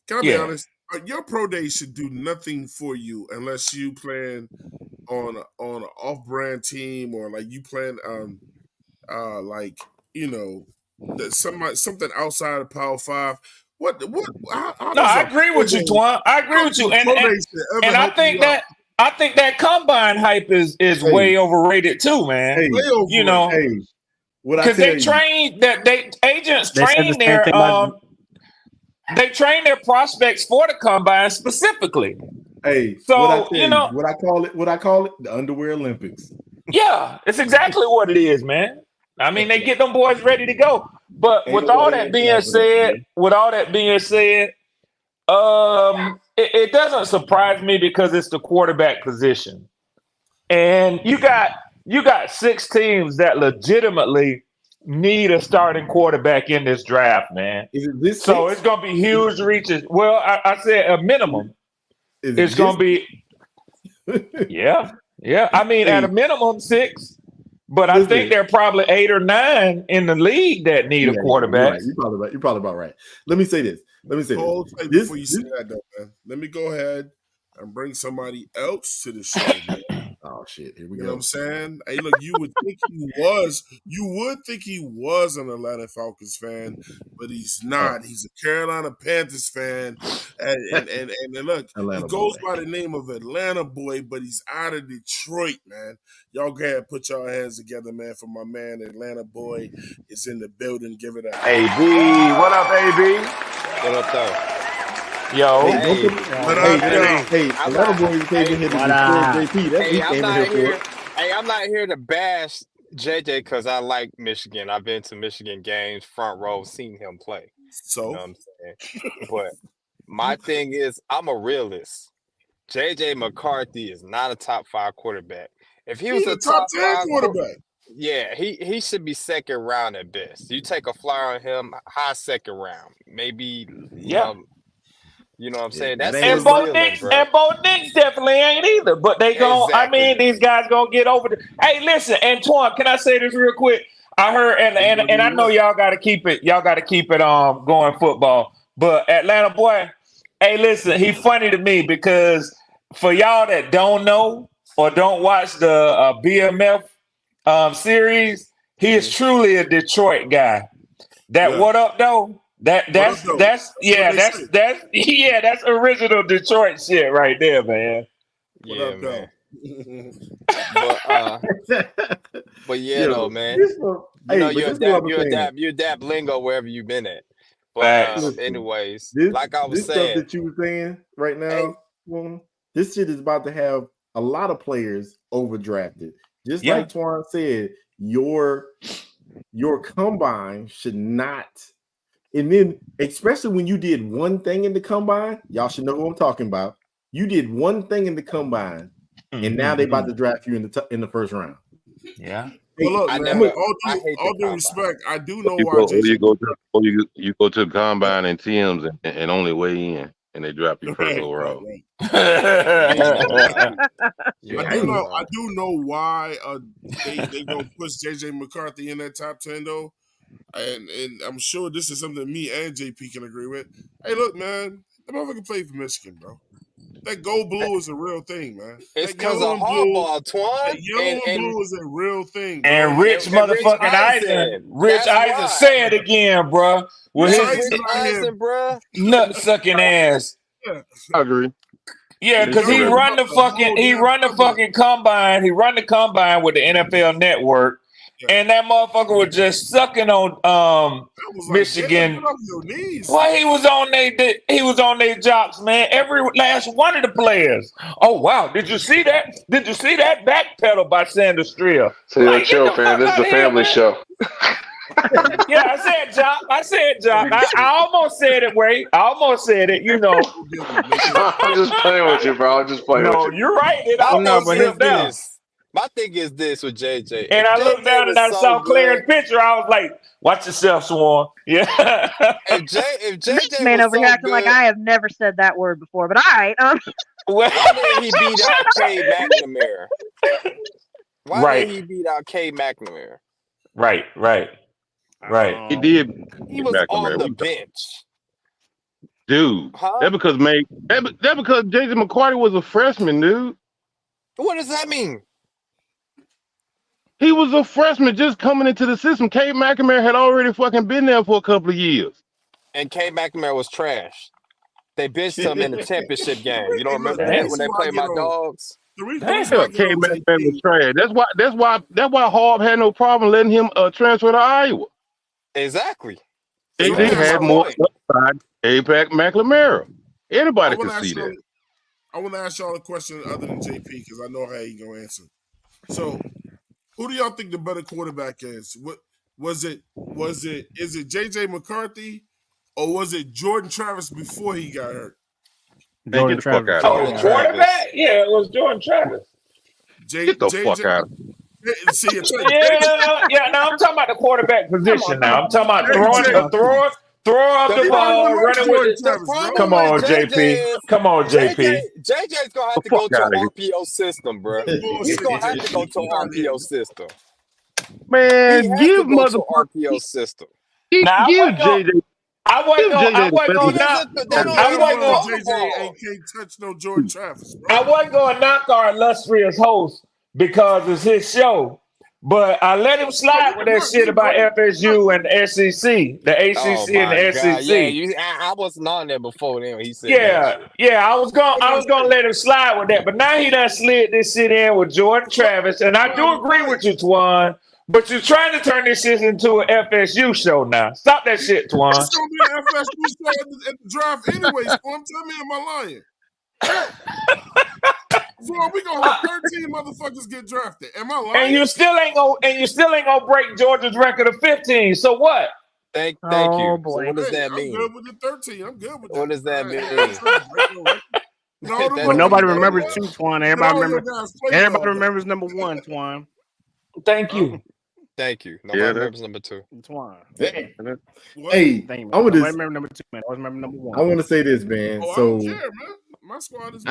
Can I be honest? Your pro day should do nothing for you unless you plan on an off-brand team or like you plan like something outside of Power 5. How No, I agree with you, Twan. I agree with you, and I think that combine hype is way overrated too, man. Hey, you know, because they train agents train their they train their prospects for the combine specifically. Hey, so what I call it, the underwear Olympics. Yeah, it's exactly what it is, man. I mean, they get them boys ready to go. But with all that being said, it doesn't surprise me because it's the quarterback position, and you got 6 teams that legitimately need a starting quarterback in this draft, man. So it's going to be huge reaches. Well, I said a minimum. It's going to be, yeah. I mean, at a minimum 6. But I think there are probably 8 or 9 in the league that need a quarterback. You're probably about right. Let me say this. Before you say that, though, man, let me go ahead and bring somebody else to the show, man. Oh shit! Here we go. You know what I'm saying? Hey, look, you would think he was an Atlanta Falcons fan, but he's not. He's a Carolina Panthers fan, and look, Atlanta he goes boy. by the name of Atlanta boy, but he's out of Detroit, man. Y'all go ahead, put y'all hands together, man, for my man Atlanta boy is in the building. Give it a AB. What up, AB? What up, though? Yo, hey, Atlanta boy came in here to destroy JP. That's he came in here for. Hey, I'm not here to bash JJ because I like Michigan. I've been to Michigan games, front row, seen him play. So, you know what I'm saying? But my thing is, I'm a realist. JJ McCarthy is not a top 5 quarterback. If he was a top 10 quarterback, yeah, he should be second round at best. You take a flyer on him, high second round, maybe. You know what I'm saying? That's and Bo Nix definitely ain't either. But they gon' I mean, these guys gonna get over it. Hey, listen, Antoine, can I say this real quick? I heard and I know y'all gotta keep it going football. But Atlanta boy, hey, listen, he funny to me because for y'all that don't know or don't watch the BMF series, he is truly a Detroit guy. What up though? That's original Detroit shit right there, man. Yeah, man. but though, man. You adapt lingo wherever you've been at. But anyways, like I was saying, stuff that you were saying right now, this shit is about to have a lot of players overdrafted. Just like Twan said, your combine should not. And then, especially when you did one thing in the combine, y'all should know who I'm talking about. You did one thing in the combine, and now they about to draft you in the first round. Yeah. Well, look, man, all due respect, I do know why. You go to the combine and Tim's and only weigh in, and they drop you first overall. I do know why they gonna push JJ McCarthy in that top 10 though. And I'm sure this is something me and JP can agree with. Hey, look, man, that motherfucker played for Michigan, bro. That gold blue is a real thing, man. It's because of Harbaugh, Twan. Yellow and blue is a real thing, bro. And Rich motherfucking Eisen. Rich Eisen, say it again, bro. With his Eisen, bro. Nut sucking ass. Yeah. I agree. Yeah, because he run the fucking combine. He run the combine with the NFL Network, and that motherfucker was just sucking on Michigan. Well, he was on their jocks, man. Every last one of the players. Oh wow, did you see that? Did you see that backpedal by Sanders Strill? So like, chill, fam. This is a family show. Yeah, I said jock. I almost said it, Wade. I almost said it, you know. I'm just playing with you, bro. I'm just playing with you. No, you're right. It almost slipped down. My thing is this with JJ. And I looked down and I saw Claire's picture. I was like, watch yourself, Swan. Yeah. If JJ this man over here acting like I have never said that word before, but all right. Why did he beat out Cade McNamara? Why did he beat out Cade McNamara? Right. He did. He was on the bench. Dude, that's because JJ McCarty was a freshman, dude. What does that mean? He was a freshman just coming into the system. Cade McNamara had already fucking been there for a couple of years. And Cade McNamara was trash. They benched him in the championship game. You don't remember that when they played my Dogs? Cade McNamara was trash. That's why Harb had no problem letting him transfer to Iowa. Exactly. They had more upside. Cade McNamara. Anybody could see that. I want to ask y'all a question other than JP because I know how he gonna answer. So, who do y'all think the better quarterback is? Is it JJ McCarthy or was it Jordan Travis before he got hurt? Jordan Travis. Quarterback? Yeah, it was Jordan Travis. Get the fuck out. Now I'm talking about the quarterback position. Now I'm talking about throw up the ball, running with it. Come on, JP. Come on, JP. JJ's gonna have to go to an RPO system, bro. He's gonna have to go to an RPO system. Man, give mother RPO system. Give JJ. I wasn't going to knock our illustrious host because it's his show, but I let him slide with that shit about FSU and the SEC, the ACC and the SEC. Yeah, I wasn't on there before then. He said, I was gonna let him slide with that, but now he done slid this shit in with Jordan Travis, and I do agree with you, Twan. But you're trying to turn this shit into an FSU show now. Stop that shit, Twan. It's gonna be an FSU show at the draft anyway. Tell me, am I lying? Bro, we gonna have 13 motherfuckers get drafted. Am I lying? And you still ain't gonna break Georgia's record of 15. So what? Thank you. So what does that mean? I'm good with the 13. I'm good with that. What does that mean? But nobody remembers two, Twan. Everybody remembers number one, Twan. Thank you. Thank you. Nobody remembers number two. Twan. Hey, I remember number two, man. I remember number one. I want to say this, man. I so don't care, man. My squad is.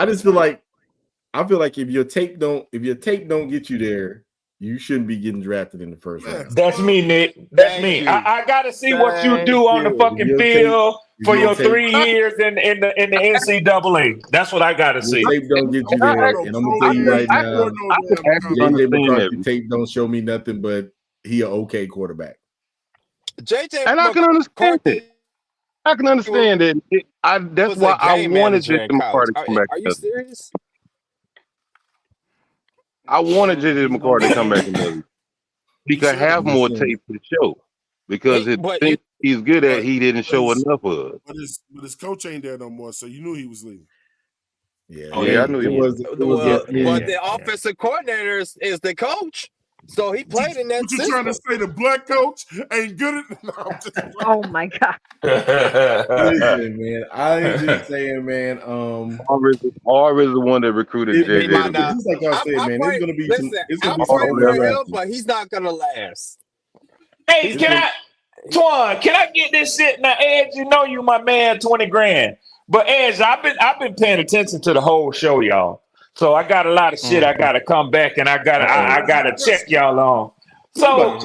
I feel like if your tape don't get you there, you shouldn't be getting drafted in the first round. That's me, Nick. That's me. I gotta see what you do on the fucking field for your 3 years in the NCAA. That's what I gotta see. Your tape don't get you there, and I'm gonna tell you right now, JJ McCarthy tape don't show me nothing but he an okay quarterback. JJ, and I can understand it. I can understand it. That's why I wanted JJ McCarthy to come back. Are you serious? I wanted JJ McCarty to come back and he could have more tape to show because he's good at he didn't show enough of. But his coach ain't there no more, so you knew he was leaving. Yeah, I knew he was. But the offensive coordinator is the coach, so he played in that system. You trying to say the black coach ain't good at? No, oh my god! Listen, man, I'm just saying, man. Harvard is the one that recruited JJ. Just like I said, man, it's gonna be. It's gonna be for him, but he's not gonna last. Hey, Twan, can I get this shit now, Edge? You know you my man, 20 grand. But Edge, I've been paying attention to the whole show, y'all. So I got a lot of shit I gotta come back and I gotta check y'all on. So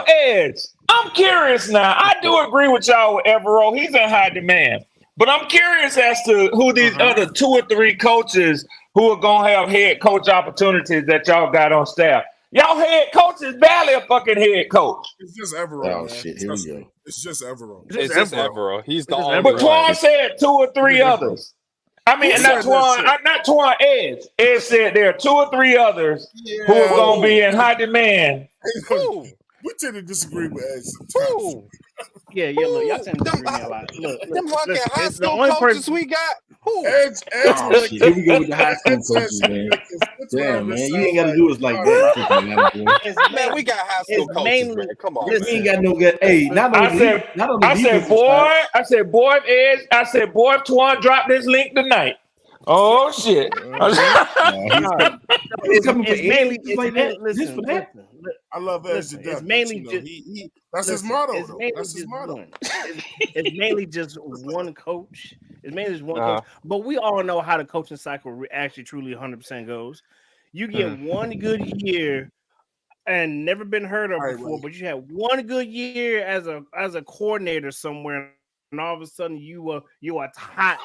Edge, I'm curious now. I do agree with y'all with Evero. He's in high demand. But I'm curious as to who these other 2 or 3 coaches who are gonna have head coach opportunities that y'all got on staff. Y'all head coach is barely a fucking head coach. It's just Evero. Oh shit, here we go. It's just Evero. It's just Evero. He's the only But Twan said 2 or 3 others. I mean, not Twan. Ed said there are 2 or 3 others who are going to be in high demand. Who? We tend to disagree with Ed sometimes. Who? Yeah, look, y'all tend to disagree with me a lot. Look, Them fucking listen, high it's the school only coaches person. we got. Who? Ed's Oh, gonna shit. Here we go with the high school Ed's coaches, man. Fitzgerald Damn, man. You sound ain't got to like- do us like that. Man, we got high school it's coaches, mainly- man. Come on, We listen, ain't got no good. Hey, not I only said, not on the I said, defensive boy, side. I said, boy, if Ed, I said, boy, if Twan dropped this link tonight. Oh shit! He's coming for it's mainly Ed, just like that. listen, Just for that. I love Ed to Listen, death. it's mainly but, just he that's listen, his motto. it's Though. mainly That's his just motto. one. It's mainly just one coach. It's mainly just one Uh-huh. coach. But we all know how the coaching cycle actually truly 100% goes. You get one good year and never been heard of Right, before, right. but you had one good year as a coordinator somewhere, and all of a sudden you a hot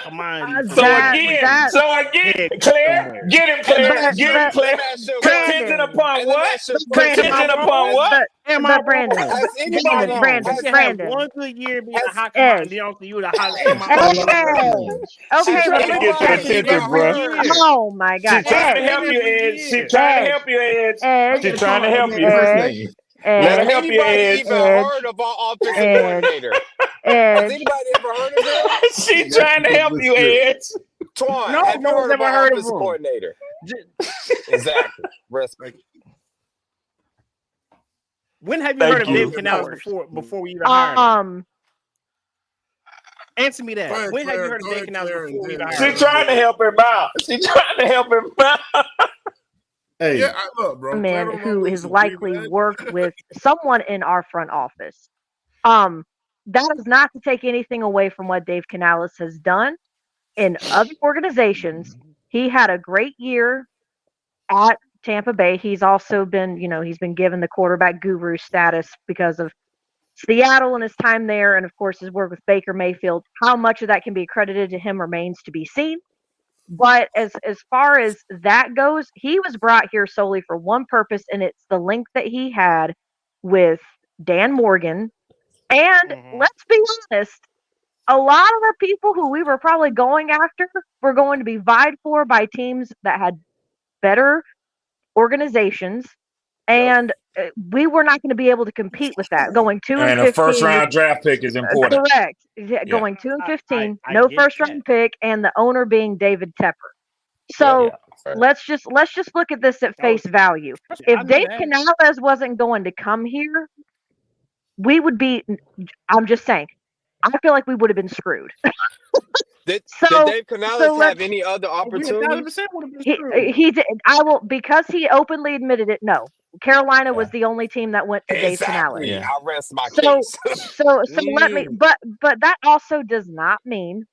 commodity. So again, Claire, get him, Claire, get him, Claire. Contingent upon what? Contingent upon what? But Brandon, Has anybody Brandon, one good year being a hot Edge. commodity, also you the hot Okay, trying to get contented, bro. Oh my God! She's trying to help you, Ed. She's trying to help you, Ed. She's trying to help you, Ed. Let her Has help you, anybody Ed. even heard of our offensive coordinator? Has anybody ever heard of him? She's trying to help you, Ed. Twan, No, have no you one's heard of ever our heard of offensive him. coordinator? Exactly. Respect. When have you heard of Dave Canales before we even hired him? Answer me that. Ahead, when Claire, have you heard of Dave Canales before we even hired him? She's trying to help him out. She's trying to help him out. Hey, Yeah, look, bro. Man who has likely worked with someone in our front office. That is not to take anything away from what Dave Canales has done in other organizations. He had a great year at Tampa Bay. He's also been, he's been given the quarterback guru status because of Seattle and his time there, and of course his work with Baker Mayfield. How much of that can be accredited to him remains to be seen. But as far as that goes, he was brought here solely for one purpose, and it's the link that he had with Dan Morgan. And let's be honest, a lot of the people who we were probably going after were going to be vied for by teams that had better organizations, and we were not going to be able to compete with that. Going 2 and 15, and a first round draft pick is important. Correct. Going 2 and 15, no first round pick, and the owner being David Tepper. So let's just look at this at face value. If Dave Canales wasn't going to come here, we would be. I'm just saying. I feel like we would have been screwed. Did Dave Canales have any other opportunities? He did. Because he openly admitted it. No, Carolina was the only team that went to Dave Canales. Yeah. I rest my case. So let me. But that also does not mean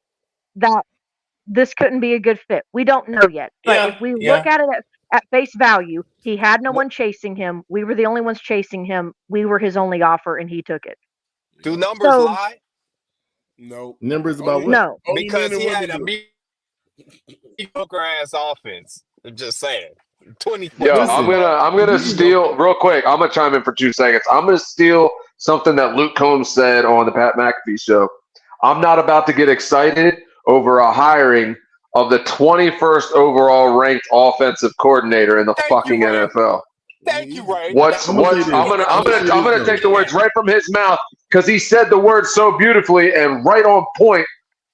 that this couldn't be a good fit. We don't know yet. But if we look at it at face value, he had no one chasing him. We were the only ones chasing him. We were his only offer, and he took it. Do numbers lie? No. Numbers about what? No. Because he had a mediocre ass offense. I'm just saying. 20. Yeah, I'm gonna steal real quick. I'm gonna chime in for 2 seconds. I'm gonna steal something that Luke Combs said on the Pat McAfee show. I'm not about to get excited over a hiring of the 21st overall ranked offensive coordinator in the fucking NFL. Thank you, Ray. I'm gonna take the words right from his mouth because he said the words so beautifully and right on point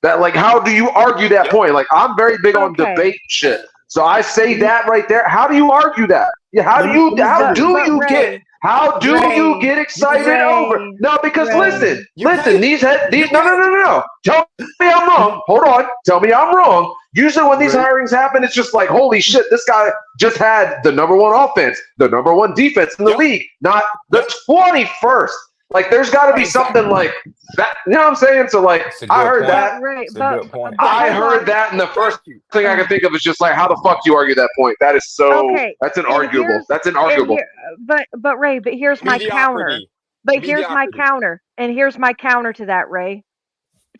that, like, how do you argue that point? Like, I'm very big on debate shit. So I say that right there. How do you argue that? Yeah, how do you get excited over? No, because listen, these no. Tell me I'm wrong. Hold on. Tell me I'm wrong. Usually when these hirings happen, it's just like, holy shit, this guy just had the number 1 offense, the number 1 defense in the league, not the 21st. Like, there's got to be something like that. You know what I'm saying? So, like, I heard that. I heard that, and the first thing I can think of is just like, how the fuck do you argue that point? That is so. That's inarguable. But Ray, here's my counter. Here's my counter, and here's my counter to that, Ray.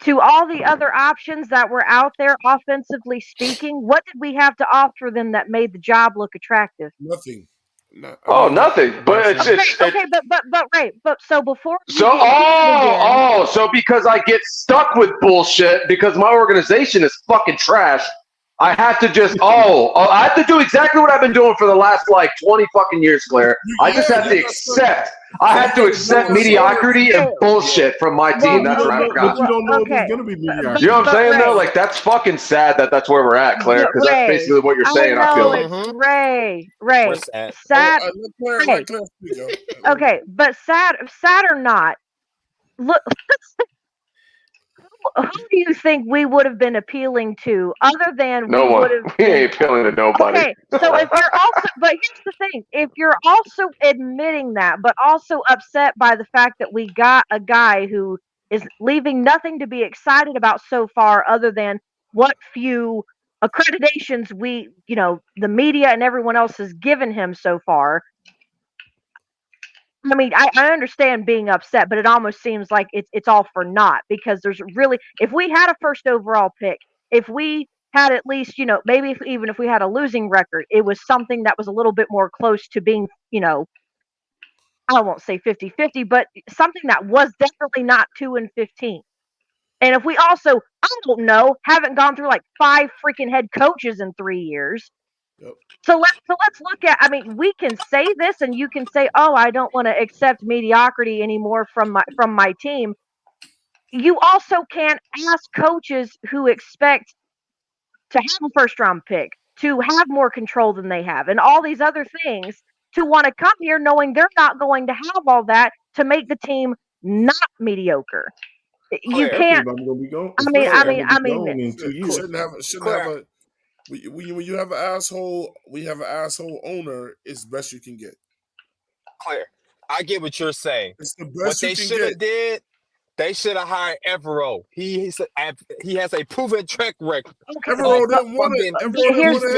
To all the other options that were out there, offensively speaking, what did we have to offer them that made the job look attractive? Nothing. Nothing. But it's okay. But Ray. But so before. So because I get stuck with bullshit because my organization is fucking trash. I have to just I have to do exactly what I've been doing for the last like 20 fucking years, Claire. I just have to accept. I have to accept mediocrity and bullshit from my team. That's what I've got. But you don't know if it's gonna be mediocrity. You know what I'm saying though? Like that's fucking sad that's where we're at, Claire, because that's basically what you're saying. I feel like. Ray. Sad. Okay, but sad or not, look. Who do you think we would have been appealing to other than no one? We ain't appealing to nobody. Okay, so if you're also, but here's the thing: if you're also admitting that, but also upset by the fact that we got a guy who is leaving nothing to be excited about so far, other than what few accreditations the media and everyone else has given him so far. I mean, I understand being upset, but it almost seems like it's all for naught because there's really, if we had a first overall pick, if we had at least, maybe even if we had a losing record, it was something that was a little bit more close to being, I won't say 50-50, but something that was definitely not 2-15. And if we also, I don't know, haven't gone through like 5 freaking head coaches in 3 years. Yep. So let's look at. I mean, we can say this, and you can say, "Oh, I don't want to accept mediocrity anymore from my team." You also can't ask coaches who expect to have a first-round pick, to have more control than they have, and all these other things, to want to come here knowing they're not going to have all that to make the team not mediocre. You can't. I mean, shouldn't have a. When you have an asshole, owner, it's the best you can get. Claire, I get what you're saying. It's the best what they should have did. They should have hired Evero. He has a proven track record. Okay. Evero didn't want to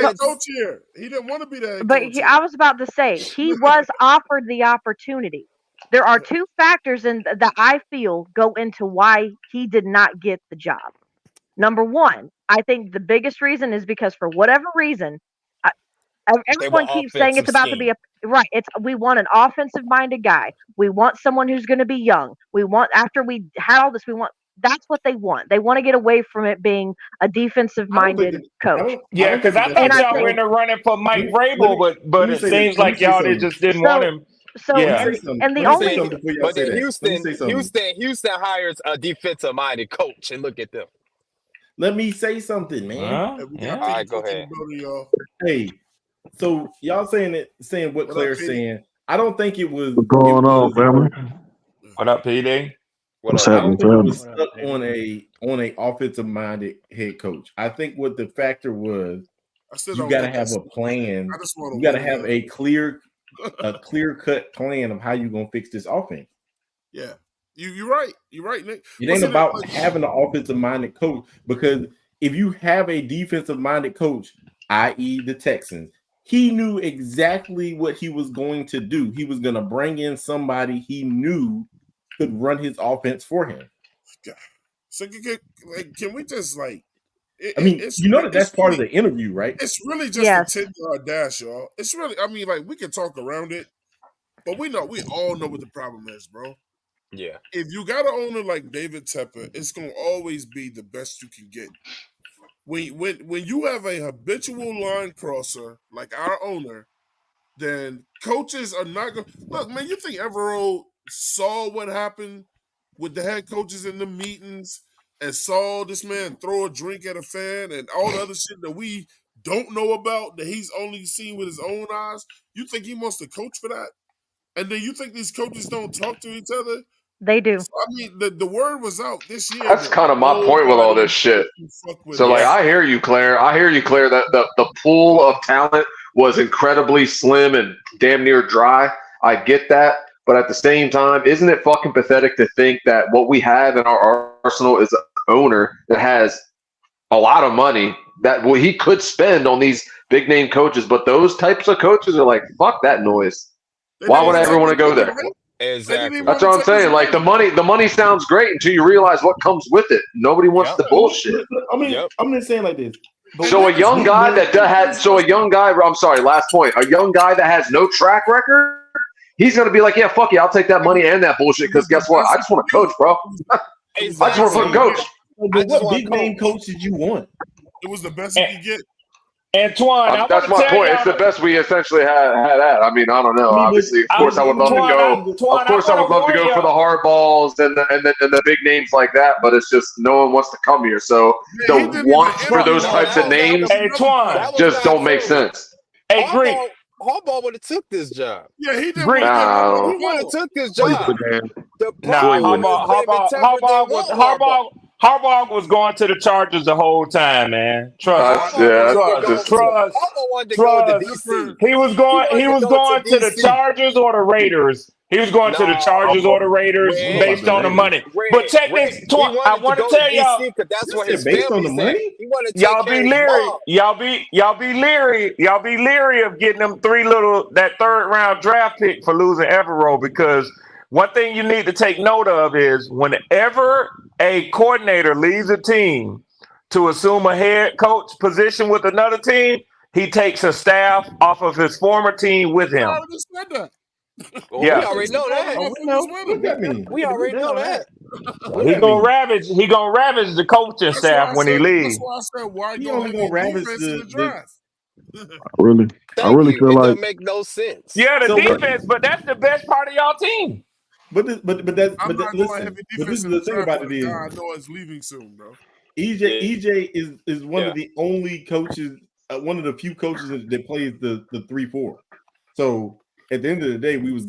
head coach here. He didn't want to be the head coach. But I was about to say he was offered the opportunity. There are 2 factors that I feel go into why he did not get the job. Number 1, I think the biggest reason is because for whatever reason, everyone keeps saying it's about to be we want an offensive-minded guy. We want someone who's going to be young. We want, after we had all this, that's what they want. They want to get away from it being a defensive-minded coach. Yeah, because I thought y'all were in the running for Mike Vrabel, but it seems like y'all just didn't want him. So, and the only, but then Houston hires a defensive-minded coach, and look at them. Let me say something, man. All right, go ahead. Hey, so y'all saying what Claire's saying. I don't think it was. What's going on, family? What up, PD? What's happening, family? Was stuck on a offensive-minded head coach. I think what the factor was, you got to have a plan. You got to have a clear-cut plan of how you're gonna fix this offense. Yeah. You're right. You're right, Nick. It ain't about having an offensive-minded coach, because if you have a defensive-minded coach, i.e. the Texans, he knew exactly what he was going to do. He was going to bring in somebody he knew could run his offense for him. So can we just that's part of the interview, right? It's really just a 10-yard dash, y'all. It's really, we can talk around it, but we all know what the problem is, bro. Yeah. If you got an owner like David Tepper, it's gonna always be the best you can get. When you have a habitual line crosser like our owner, then coaches are not going to look, man. You think Evero saw what happened with the head coaches in the meetings and saw this man throw a drink at a fan and all the other shit that we don't know about, that he's only seen with his own eyes? You think he wants to coach for that? And then you think these coaches don't talk to each other? They do. So, the word was out this year. That's kind of my point with all this shit. So, I hear you, Claire. That the pool of talent was incredibly slim and damn near dry. I get that. But at the same time, isn't it fucking pathetic to think that what we have in our arsenal is an owner that has a lot of money that he could spend on these big name coaches, but those types of coaches are like, fuck that noise. Why would I ever want to go there? Exactly. That's what I'm saying. Like the money sounds great until you realize what comes with it. Nobody wants the bullshit. I'm just saying like this. So a young guy that has, so a young guy. I'm sorry. Last point. A young guy that has no track record. He's gonna be like, yeah, fuck yeah, I'll take that money and that bullshit. Because guess what? I just want to coach, bro. I just want to fucking coach. But what big name coach did you want? It was the best you could get. Antoine, that's my point. It's the best we essentially had at. I mean, I don't know. Obviously, of course, I would love to go. Of course, I would love to go for the hardballs and the big names like that. But it's just no one wants to come here. So the want for those types of names just don't make sense. Hey, Greek. Harbaugh would have took this job. Yeah, he did. He would have took this job. Harbaugh was going to the Chargers the whole time, man. Trust. He was going to the Chargers or the Raiders. He was going to the Chargers or the Raiders based on the money. But check this. I want to tell y'all. That's what his based on the money. Y'all be leery. Y'all be leery of getting them that third round draft pick for losing Evero, because one thing you need to take note of is whenever a coordinator leaves a team to assume a head coach position with another team, he takes a staff off of his former team with him. I already said that. Well, yeah, we already know that. What that mean? We already know that. He gonna ravage the coaching staff when he leaves. That's why I said why He go only gonna ravage the draft. I really feel it like don't make no sense. Yeah, the defense, but that's the best part of y'all team. But this is the thing about it is, I know it's leaving soon, bro. EJ is one of the only coaches, one of the few coaches that plays the 3-4. So at the end of the day, we was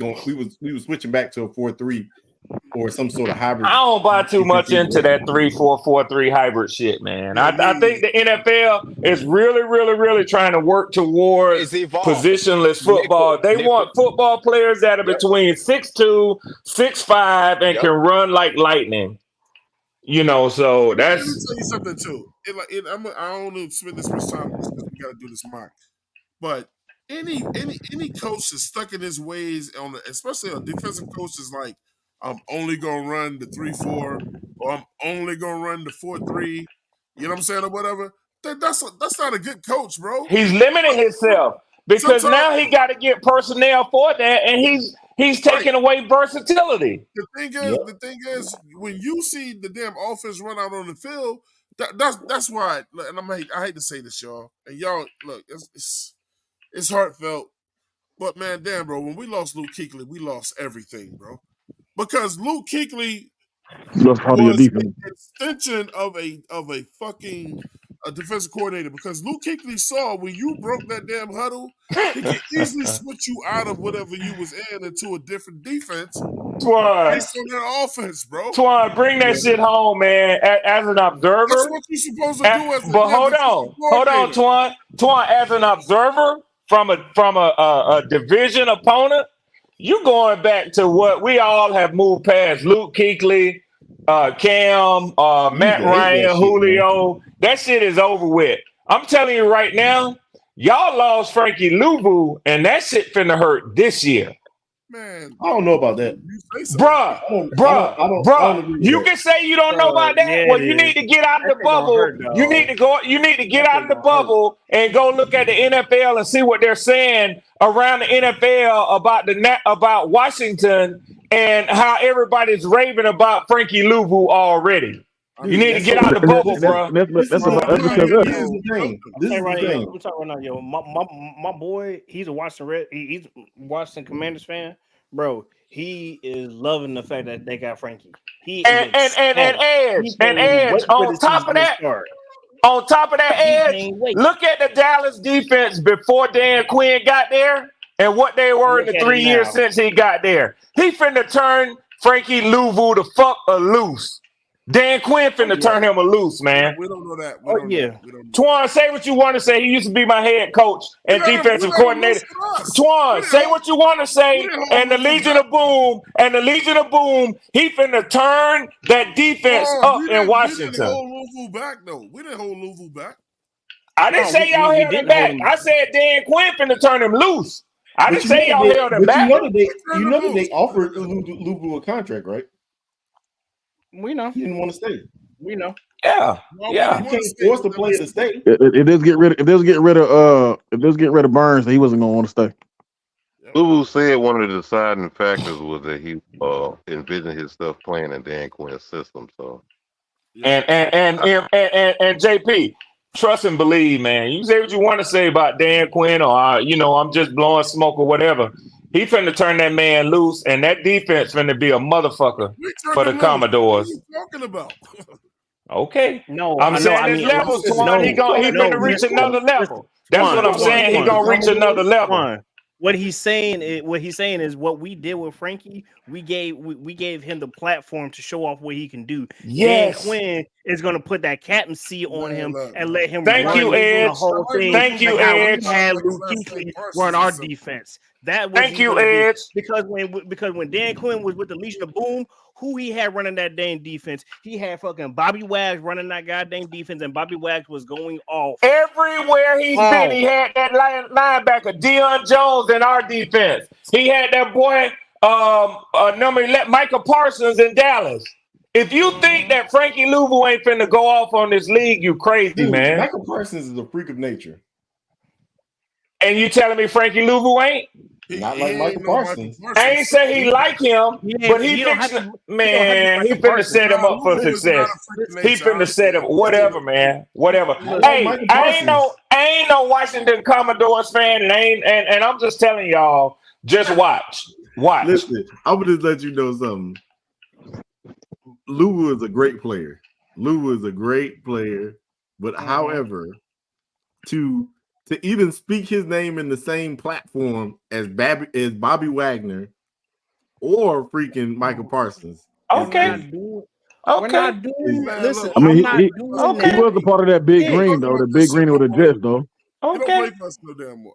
switching back to a 4-3 or some sort of hybrid. I don't buy too much into that 3-4-4-3 hybrid shit, man. I think the NFL is really trying to work towards positionless football. They want football players that are between 6'2", 6'5", and can run like lightning. You know, so that's. Let me tell you something too. I don't want to spend this much time on this because we got to do this mock. But any coach that's stuck in his ways especially a defensive coach is like, I'm only gonna run the 3-4, or I'm only gonna run the 4-3. You know what I'm saying, or whatever. That's not a good coach, bro. He's limiting himself because now he got to get personnel for that, and he's taking away versatility. The thing is, when you see the damn offense run out on the field, that's why. And I hate to say this, y'all, and y'all look, it's heartfelt, but man, damn, bro, when we lost Luke Kuechly, we lost everything, bro. Because Luke Kuechly was an extension of a fucking defensive coordinator. Because Luke Kuechly saw when you broke that damn huddle, he could easily switch you out of whatever you was in into a different defense based on their offense, bro. Twan, bring that shit home, man. As an observer, that's what you're supposed to do. But hold on, Twan. Twan, as an observer from a division opponent. You going back to what we all have moved past: Luke Kuechly, Cam, Matt Ryan, Julio. That shit is over with. I'm telling you right now, y'all lost Frankie Louvu, and that shit finna hurt this year. Man, I don't know about that, bruh. You can say you don't know about that. Well, you need to get out of the bubble. You need to go. You need to get out of the bubble and go look at the NFL and see what they're saying around the NFL about Washington and how everybody's raving about Frankie Louvu already. You need to get out of the bubble, bro. That's about This is the thing. I'm talking right now, yo. My boy, he's a he's a Washington Commanders fan, bro. He is loving the fact that they got Frankie. And Edge on top of that. On top of that, Edge, look at the Dallas defense before Dan Quinn got there and what they were in the 3 years since he got there. He finna turn Frankie Louvu the fuck loose. Dan Quinn finna turn him loose, man. We don't know that. Twan, say what you want to say. He used to be my head coach and defensive coordinator. Twan, say what you want to say. And the Legion of Boom, he finna turn that defense up in Washington. We didn't hold Louvu back, though. We didn't hold Louvu back. I didn't say y'all held him back. I said Dan Quinn finna turn him loose. I didn't say y'all held him back. You know that they offered Louvu a contract, right? We know he didn't want to stay. We know. Yeah, yeah. You can't force the player to stay. If they get rid of Burns, he wasn't gonna want to stay. Lulu said one of the deciding factors was that he envisioned his stuff playing in Dan Quinn's system. So, And JP, trust and believe, man. You say what you want to say about Dan Quinn, or I'm just blowing smoke or whatever. He finna turn that man loose, and that defense finna be a motherfucker for the Commodores. What are you talking about? Okay. No, I'm saying there's levels, Twan. He finna reach another level. That's what I'm saying. He gonna reach another level. What he's saying is what we did with Frankie. We gave him the platform to show off what he can do. Yes. Dan Quinn is going to put that captaincy on him and let him Thank run you, Edge. the whole thing. Thank you, Edge. We had Luke Kuechly run our defense. That was Thank you, Edge. Because when Dan Quinn was with the Legion of Boom, who he had running that dang defense? He had fucking Bobby Wags running that goddamn defense, and Bobby Wags was going off. Everywhere he's been, he had that linebacker, Deion Jones, in our defense. He had that boy, number 11, Micah Parsons in Dallas. If you think that Frankie Louvu ain't finna go off on this league, you crazy, man. Michael Parsons is a freak of nature. And you telling me Frankie Louvu ain't? Not like Michael Parsons. I ain't say he like him, but he finna set him up for success. He finna set him whatever, man. Whatever. Hey, I ain't no Washington Commodores fan, and I'm just telling y'all, just watch. Listen, I'm gonna just let you know something. Lou is a great player. But however, to even speak his name in the same platform as Bobby Wagner or freaking Michael Parsons. Okay. We're not doing. Listen, I mean, he he was a part of that big green though. The big green with the Jets though. He don't play for us no damn more.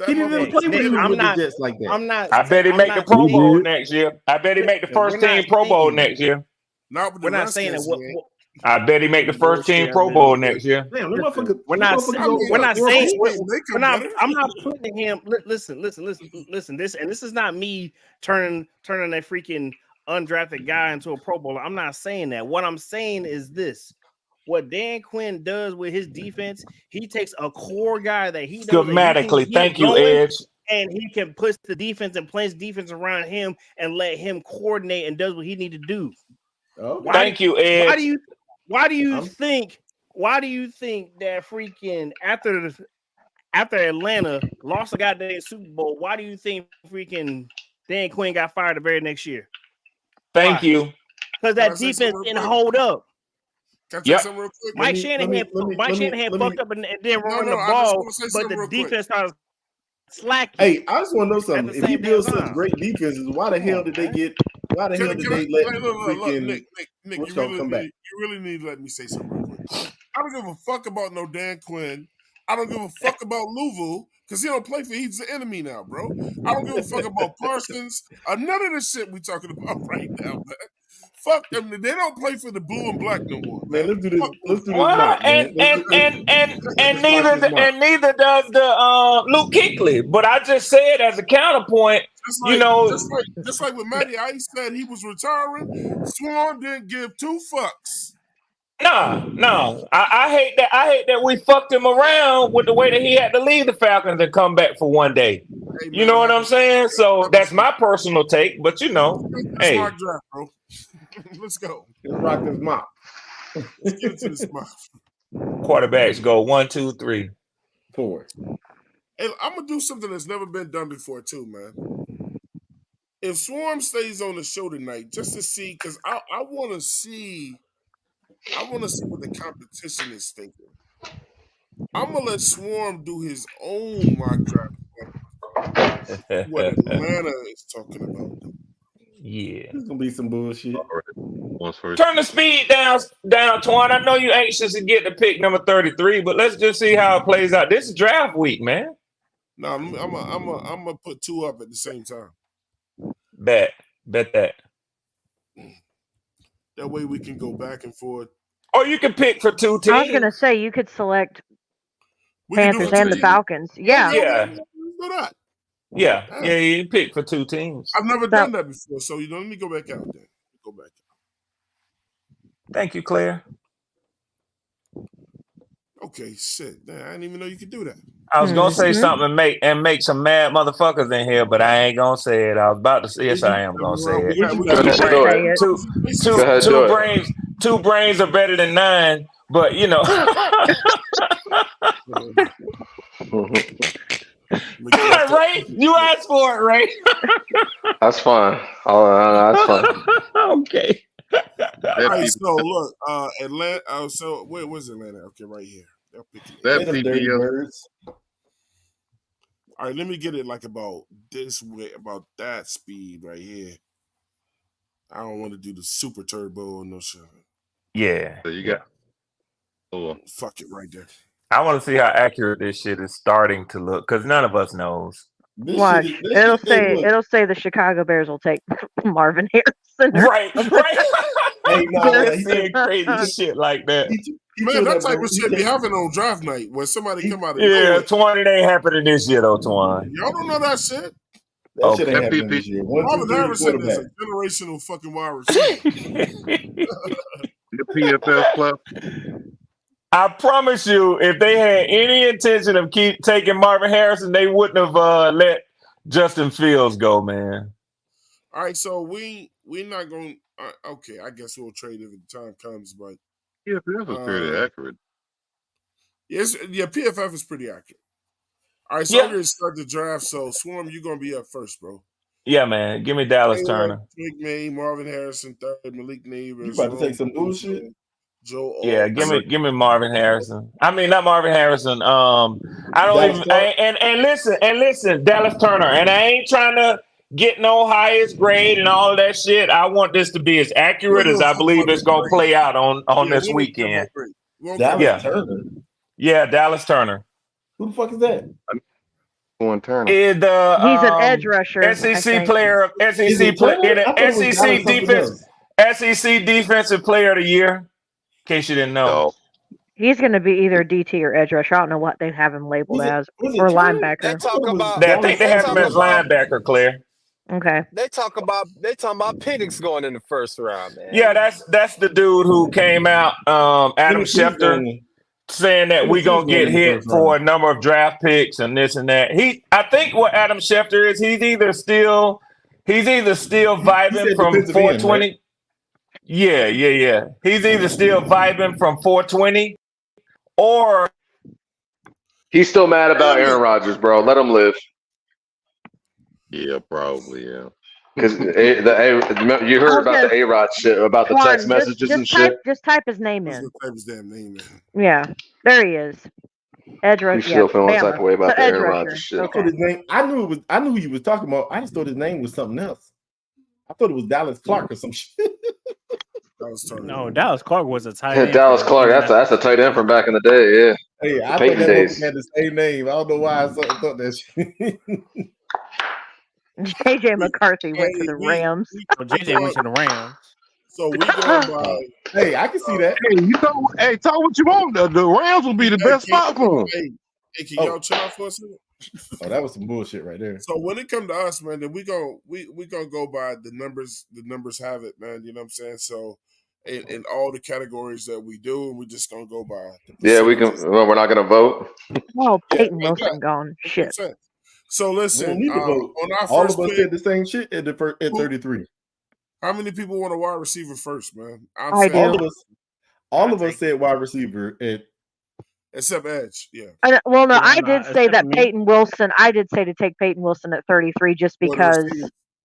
He didn't even play with the Jets like that. I bet he make the Pro Bowl next year. I bet he make the first team Pro Bowl next year. We're not saying that. I bet he make the first team Pro Bowl next year. Damn, we're not saying. I'm not putting him. Listen. This is not me turning a freaking undrafted guy into a Pro Bowler. I'm not saying that. What I'm saying is this: what Dan Quinn does with his defense, he takes a core guy that he knows schematically. Thank you, Edge. And he can push the defense and plays defense around him and let him coordinate and does what he need to do. Okay. Thank you, Edge. Why do you think that freaking after Atlanta lost a goddamn Super Bowl, why do you think freaking Dan Quinn got fired the very next year? Thank you. Because that defense didn't hold up. Yep. Mike Shanahan fucked up and didn't run the ball, but the defense started slacking. Hey, I just want to know something. If he builds such great defenses, why the hell did they let freaking Nick, you really need to let me say something real quick. I don't give a fuck about no Dan Quinn. I don't give a fuck about Louvu because he don't play for. He's the enemy now, bro. I don't give a fuck about Parsons. None of this shit we talking about right now, man. Fuck them. They don't play for the blue and black no more. Man, let's do this. Let's do this. And neither does the Luke Kuechly. But I just said as a counterpoint, just like when Matty Ice said he was retiring, Swan didn't give two fucks. No. I hate that. I hate that we fucked him around with the way that he had to leave the Falcons and come back for one day. Hey, man, you know what I'm saying? So that's my personal take. But hey, smart draft, bro. Let's go. Let's rock this mop. Let's get into this mop. Quarterbacks go 1, 2, 3, 4. Hey, I'm gonna do something that's never been done before, too, man. If Swarm stays on the show tonight, just to see, because I want to see. I want to see what the competition is thinking. I'm gonna let Swarm do his own mock draft. What Atlanta is talking about. Yeah, it's gonna be some bullshit. Turn the speed down, Twan. I know you anxious to get the pick number 33, but let's just see how it plays out. This is draft week, man. No, I'm gonna put two up at the same time. Bet that. That way we can go back and forth. Or you can pick for two teams. I was gonna say you could select Panthers and the Falcons. Yeah. Yeah, you pick for two teams. I've never done that before, so let me go back out there. Go back. Thank you, Claire. Okay, shit. Damn, I didn't even know you could do that. I was gonna say something and make some mad motherfuckers in here, but I ain't gonna say it. I was about to say yes, I am gonna say it. Two brains are better than 9, but you know. Right? You asked for it, right? That's fine. That's fine. Okay. All right, so look, Atlanta. So where was Atlanta? Okay, right here. That dirty birds. All right, let me get it like about this way, about that speed right here. I don't want to do the super turbo or no shit. Yeah. So you got. Fuck it right there. I want to see how accurate this shit is starting to look, because none of us knows. Watch. It'll say the Chicago Bears will take Marvin Harrison. Right. Hey, They're saying crazy shit like that. Man, that type of shit be happening on draft night when somebody come out of nowhere. Twan, it ain't happening this year though, Twan. Y'all don't know that shit. That shit ain't happening this year. Marvin Harrison is a generational fucking wide receiver. The PFF Plus. I promise you, if they had any intention of keep taking Marvin Harrison, they wouldn't have let Justin Fields go, man. All right, so we're not going. Okay, I guess we'll trade if the time comes, but PFF is pretty accurate. Yes, PFF is pretty accurate. All right, so I'm going to start the draft. So Swarm, you're going to be up first, bro. Yeah, man. Give me Dallas Turner. Big May, Marvin Harrison, third, Malik Neighbors. You about to take some bullshit? Joe. Yeah, give me Marvin Harrison. I mean, not Marvin Harrison. I don't even. And listen, Dallas Turner. And I ain't trying to get no highest grade and all of that shit. I want this to be as accurate as I believe it's gonna play out on this weekend. Dallas Turner. Yeah, Dallas Turner. Who the fuck is that? Turner. He's an edge rusher. SEC player. SEC defensive player of the year. In case you didn't know. He's going to be either DT or edge rusher. I don't know what they have him labeled as, or linebacker. They talk about. I think they have him as linebacker, Claire. Okay. They talking about Penix going in the first round, man. Yeah, that's the dude who came out, Adam Schefter, saying that we're gonna get hit for a number of draft picks and this and that. I think what Adam Schefter is, he's either still vibing from 420. Right? Yeah. He's either still vibing from 420 or he's still mad about Aaron Rodgers, bro. Let him live. Yeah, probably, yeah. Because you heard about the A-Rod shit, about the text messages and shit. Just type his name in. Type his damn name in. Yeah, there he is. Edge rusher. He's still feeling type of way about the Aaron Rodgers shit. Okay. I knew who you was talking about. I just thought his name was something else. I thought it was Dallas Clark or some shit. No, Dallas Clark was a tight end. Dallas Clark, that's a tight end from back in the day, yeah. Hey, I thought that had the same name. I don't know why I thought that shit. JJ McCarthy went to the Rams. JJ went to the Rams. So we going by. Hey, I can see that. Hey, talk what you want. The Rams will be the best spot for him. Hey, can y'all chill out for a second? Oh, that was some bullshit right there. So when it comes to us, man, then we gonna go by the numbers. The numbers have it, man. You know what I'm saying? So in all the categories that we do, we just gonna go by. Yeah, we can. Well, we're not gonna vote. Oh, Peyton Wilson gone. Shit. So listen, on our all first of us pick, said the same shit at 33. How many people want a wide receiver first, man? I do. All of us said wide receiver except edge. Yeah. I did say that Peyton Wilson. I did say to take Peyton Wilson at 33 just because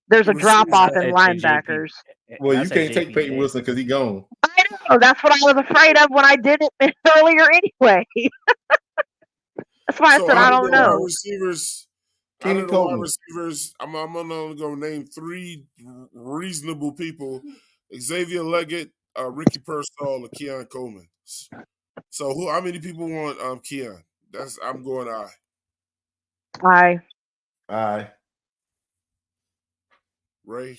there's a drop off in linebackers. Well, you can't take Peyton Wilson because he's gone. I know. That's what I was afraid of when I did it earlier anyway. That's why I said I don't know. Receivers. Out of the wide receivers, I'm gonna go name 3 reasonable people: Xavier Leggett, Ricky Pearsall, and Keon Coleman. So, how many people want Keon? I'm going I. Aye. Ray.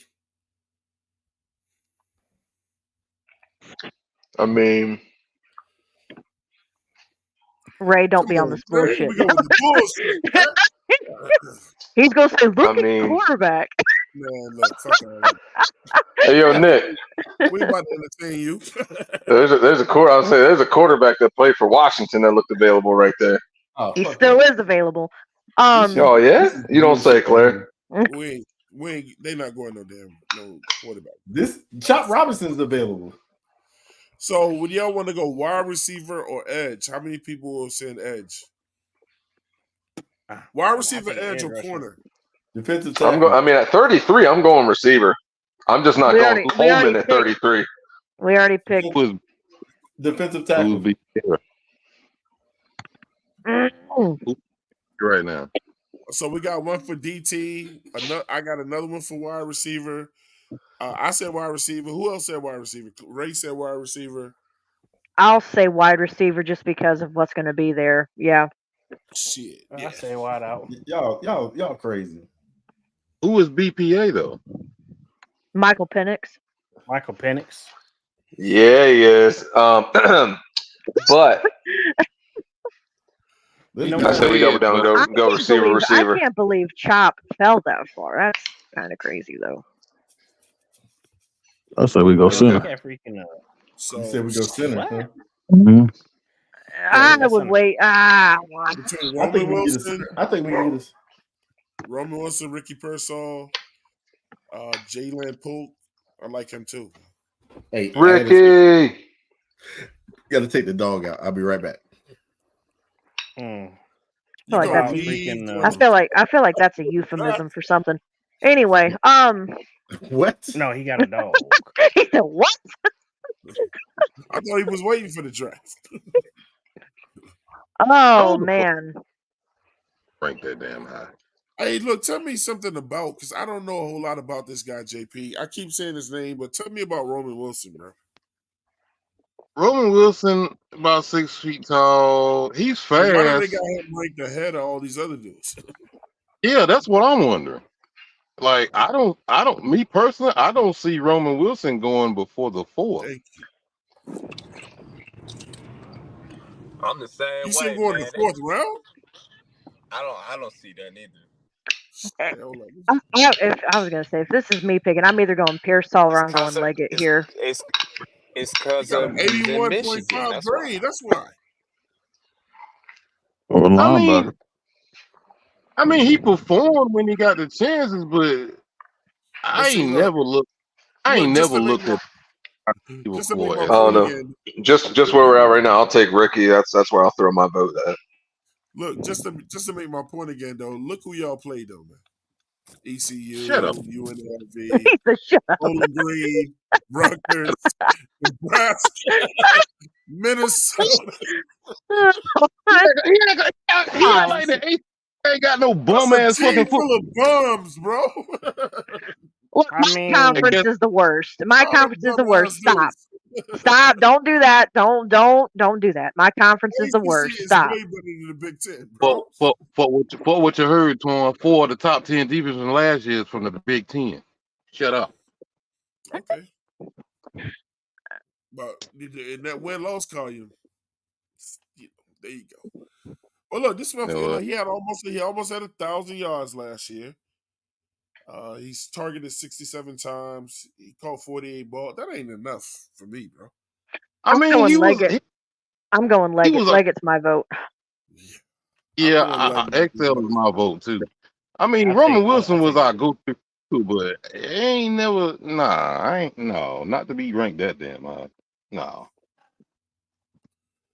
I mean, Ray, don't be on this bullshit. He's gonna say, "Look at the quarterback." Man, look, fuck all that. Hey, yo, Nick. We about to entertain you. There's a quarterback that played for Washington that looked available right there. Oh, He fuck still that. is available. Oh yeah, you don't say, Claire. we ain't, they not going no quarterback. This Chop Robinson's available. So would y'all want to go wide receiver or edge? How many people will send edge? Wide receiver, edge, or corner? Defensive tackle. I mean, at 33, I'm going receiver. I'm just not going Coleman at 33. We already picked. Defensive tackle. Right now. So we got one for DT. I got another one for wide receiver. I said wide receiver. Who else said wide receiver? Ray said wide receiver. I'll say wide receiver just because of what's going to be there. Yeah. Shit. I say wide out. Y'all crazy. Who is BPA though? Michael Penix. Michael Penix. Yeah, he is. But I said we go down, go receiver. I can't believe Chop fell that far. That's kind of crazy, though. I say we go center. So you said we go center. Huh? Mm-hmm. I would wait. Between Roman Wilson, I think we can get this. Roman Wilson, Ricky Pearsall, Jalen Polk. I like him too. Hey, Ricky, got to take the dog out. I'll be right back. I feel like that's a euphemism for something. Anyway, what? No, he got a dog. He said what? I thought he was waiting for the draft. Oh man, Rank that damn high. Hey, look, tell me something about, because I don't know a whole lot about this guy, JP. I keep saying his name, but tell me about Roman Wilson, bro. Roman Wilson, about 6 feet tall. He's fast. Why do they got him ranked ahead of all these other dudes? Yeah, that's what I'm wondering. Like, me personally, I don't see Roman Wilson going before the 4th. Thank you. I'm the same You way. see him going the 4th round? I don't see that either. I was gonna say, if this is me picking, I'm either going Pearsall or I'm going Leggett here. It's because of of 81.5 grade. That's why. I mean, he performed when he got the chances, but I ain't never looked at. I don't know. Just where we're at right now, I'll take Ricky. That's where I'll throw my vote at. Look, just to make my point again, though. Look who y'all played, though, man. ECU, Shut up. UNLV, Bowling Green, Rutgers, Nebraska, Minnesota. Ain't got no bum ass fucking full of bums, bro. Look, my conference is the worst. My conference is the worst. Stop! Don't do that. Don't do that. My conference is the worst. Stop. Way better than the Big Ten, bro. For what you heard, Torn, 4 of the top 10 defenses from last year is from the Big Ten. Shut up. Okay. But in that win-loss column, there you go. Well, look, this one, he almost had 1,000 yards last year. He's targeted 67 times. He caught 48 balls. That ain't enough for me, bro. I'm going Leggett. Leggett's my vote. Yeah, XL is my vote too. I mean, Roman Wilson was our go-to too, but not to be ranked that damn high. No.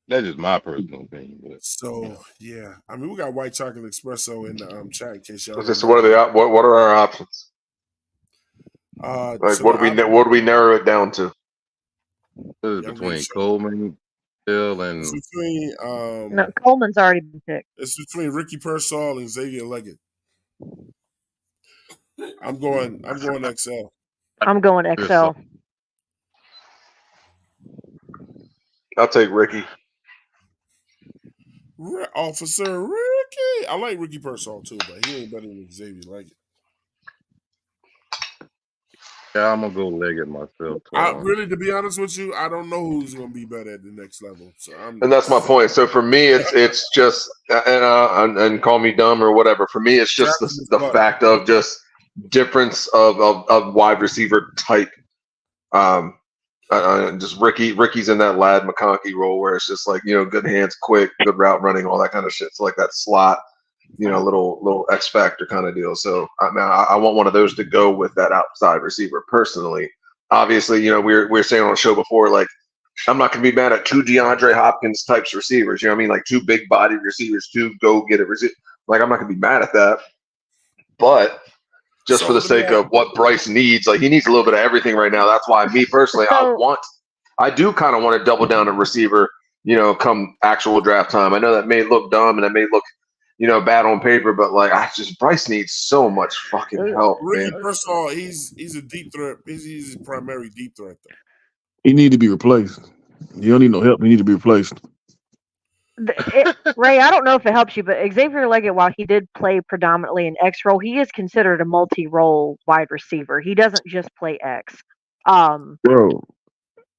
That's just my personal opinion. But, so yeah, I mean, we got white chocolate espresso in the chat in case y'all. So what are our options? What do we narrow it down to? Between Coleman, Hill, and no, Coleman's already been picked. It's between Ricky Pearsall and Xavier Leggett. I'm going XL. I'm going XL. I'll take Ricky. Officer Ricky. I like Ricky Pearsall too, but he ain't better than Xavier Leggett. Yeah, I'm gonna go Leggett myself. Really, to be honest with you, I don't know who's gonna be better at the next level. And that's my point. So for me, it's just and call me dumb or whatever. For me, it's just the fact of just difference of wide receiver type. Just Ricky's in that Lad McConkey role where it's just like, good hands, quick, good route running, all that kind of shit. So like that slot, little X factor kind of deal. So I want one of those to go with that outside receiver personally. Obviously, we were saying on the show before, like, I'm not going to be mad at two DeAndre Hopkins types receivers. You know what I mean? Like two big bodied receivers, two go get it. Like, I'm not going to be mad at that. But just for the sake of what Bryce needs, like he needs a little bit of everything right now. That's why me personally, I do kind of want to double down a receiver, come actual draft time. I know that may look dumb and that may look, bad on paper, but like Bryce needs so much fucking help. Really, first of all, he's a deep threat. He's a primary deep threat though. He need to be replaced. You don't need no help. He need to be replaced. Ray, I don't know if it helps you, but Xavier Leggett, while he did play predominantly in X role, he is considered a multi-role wide receiver. He doesn't just play X. Bro,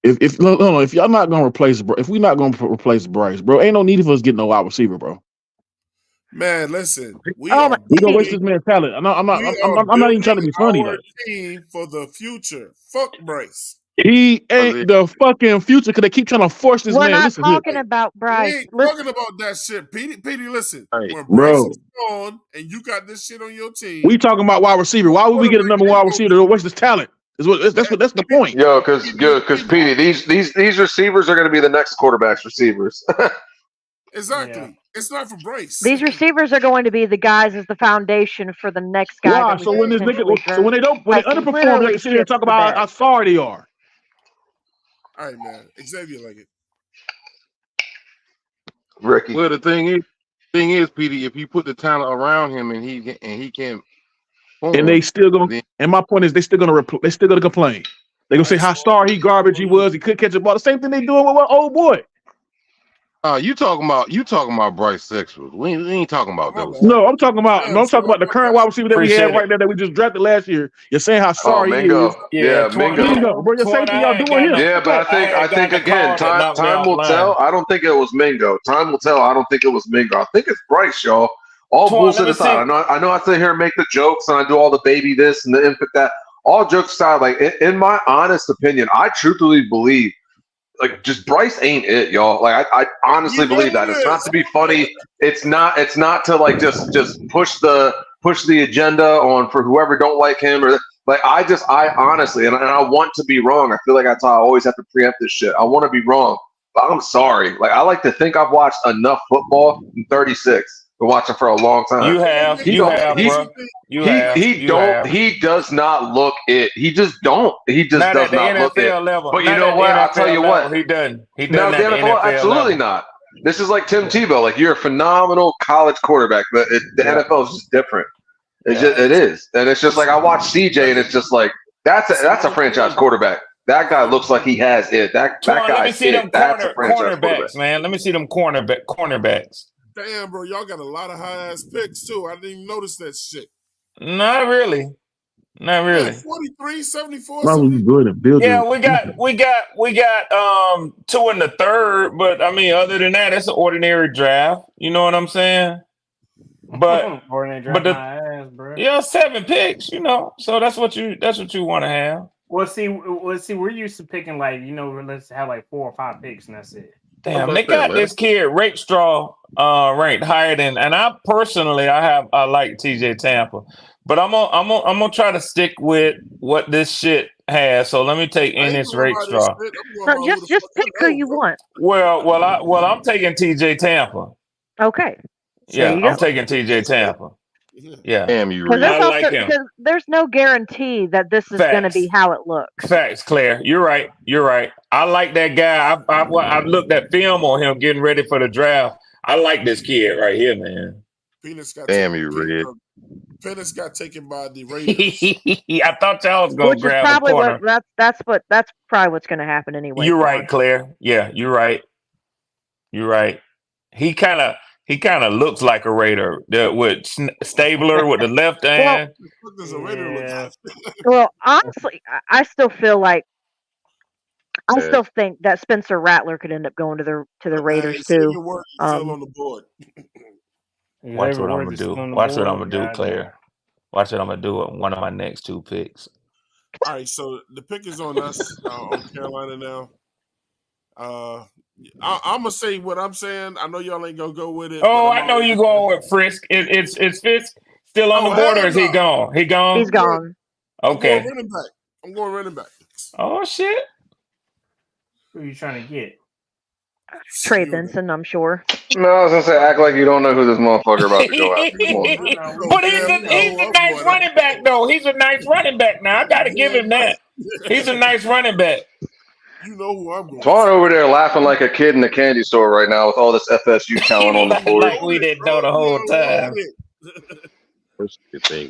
if y'all not gonna replace, if we're not gonna replace Bryce, bro, ain't no need for us getting no wide receiver, bro. Man, listen, we gonna waste this man's talent. I'm not even trying to be funny. Our team for the future. Fuck Bryce. He ain't the fucking future because they keep trying to force this man. We're not talking about Bryce. We ain't talking about that shit. Petey, listen. Hey, when Bryce is gone and you got this shit on your team. We talking about wide receiver. Why would we get a number one wide receiver to waste his talent? That's the point. Yo, because Petey, these receivers are going to be the next quarterback's receivers. Exactly. Yeah. It's not for Bryce. These receivers are going to be the guys as the foundation for the next guy. Yeah, so when they underperform, they can sit here and talk about how sorry they are. All right, man. Xavier Leggett. Ricky. Well, the thing is, Petey, if you put the talent around him and he can't, and they still gonna. And my point is, they still gonna complain. They gonna say how sorry he was. He couldn't catch a ball. The same thing they doing with old boy. You talking about Bryce Sexuals. We ain't talking about those. No, I'm talking about the current wide receiver that we have right now that we just drafted last year. You're saying how sorry he is. Yeah, Mingo. Bro, you're saying y'all doing him. Yeah, but I think again, time will tell. I don't think it was Mingo. Time will tell. I don't think it was Mingo. I think it's Bryce, y'all. All bullshit aside. I know I sit here and make the jokes and I do all the baby this and the infant that. All jokes aside, like in my honest opinion, I truthfully believe. Like, just Bryce ain't it, y'all. Like, I honestly believe that. It's not to be funny. It's not to like just push the agenda on for whoever don't like him or like. I honestly, and I want to be wrong. I feel like that's how I always have to preempt this shit. I want to be wrong, but I'm sorry. Like, I like to think I've watched enough football. I'm 36. Been watching for a long time. You have, bro. He does not look it. He just don't. He just not does not look it. Level. But you know what? I'll tell you what. He doesn't. He No, doesn't. the NFL, absolutely not. This is like Tim Tebow. Like, you're a phenomenal college quarterback, but the NFL is just different. It is, and it's just like I watch CJ, and it's just like that's a franchise quarterback. That guy looks like he has it. That guy. Let me see them cornerbacks, man. Let me see them cornerbacks. Damn, bro, y'all got a lot of high-ass picks, too. I didn't even notice that shit. Not really. 43, 74. Yeah, we got 2 in the third, but I mean, other than that, it's an ordinary draft. You know what I'm saying? But ordinary draft, bro. Yeah, 7 picks. So that's what you want to have. Well, see, we're used to picking let's have 4 or 5 picks, and that's it. Damn, they got this kid Rakestraw ranked higher than, and I personally I like TJ Tampa, but I'm gonna try to stick with what this shit has. So let me take Ennis Rakestraw. Just pick who you want. Well, I'm taking TJ Tampa. Okay. Yeah, I'm taking TJ Tampa. Yeah, damn you. I like him. There's no guarantee that this is going to be how it looks. Facts, Claire. You're right. I like that guy. I've looked at film on him getting ready for the draft. I like this kid right here, man. Damn you, Red. Pennis got taken by the Raiders. I thought y'all was going to grab the corner. That's probably what's going to happen anyway. You're right, Claire. Yeah, you're right. He kind of looks like a Raider with Stabler with the left hand. Well, honestly, I still feel like I still think that Spencer Rattler could end up going to the Raiders too. On the board. Watch what I'm gonna do. Watch what I'm gonna do, Claire. Watch what I'm gonna do with one of my next 2 picks. All right, so the pick is on us on Carolina now. I'm gonna say what I'm saying. I know y'all ain't gonna go with it. Oh, I know you going with Frisk. It's Fisk still on the board, or is he gone? He gone. He's gone. Okay. I'm going running back. Oh shit. Who are you trying to get? Trey Benson, I'm sure. No, I was gonna say, act like you don't know who this motherfucker about to go after. Come on. But he's a nice running back, though. He's a nice running back now. I gotta give him that. He's a nice running back. You know who I'm going. Twan over there laughing like a kid in the candy store right now with all this FSU talent on the board. Like we didn't know the whole time.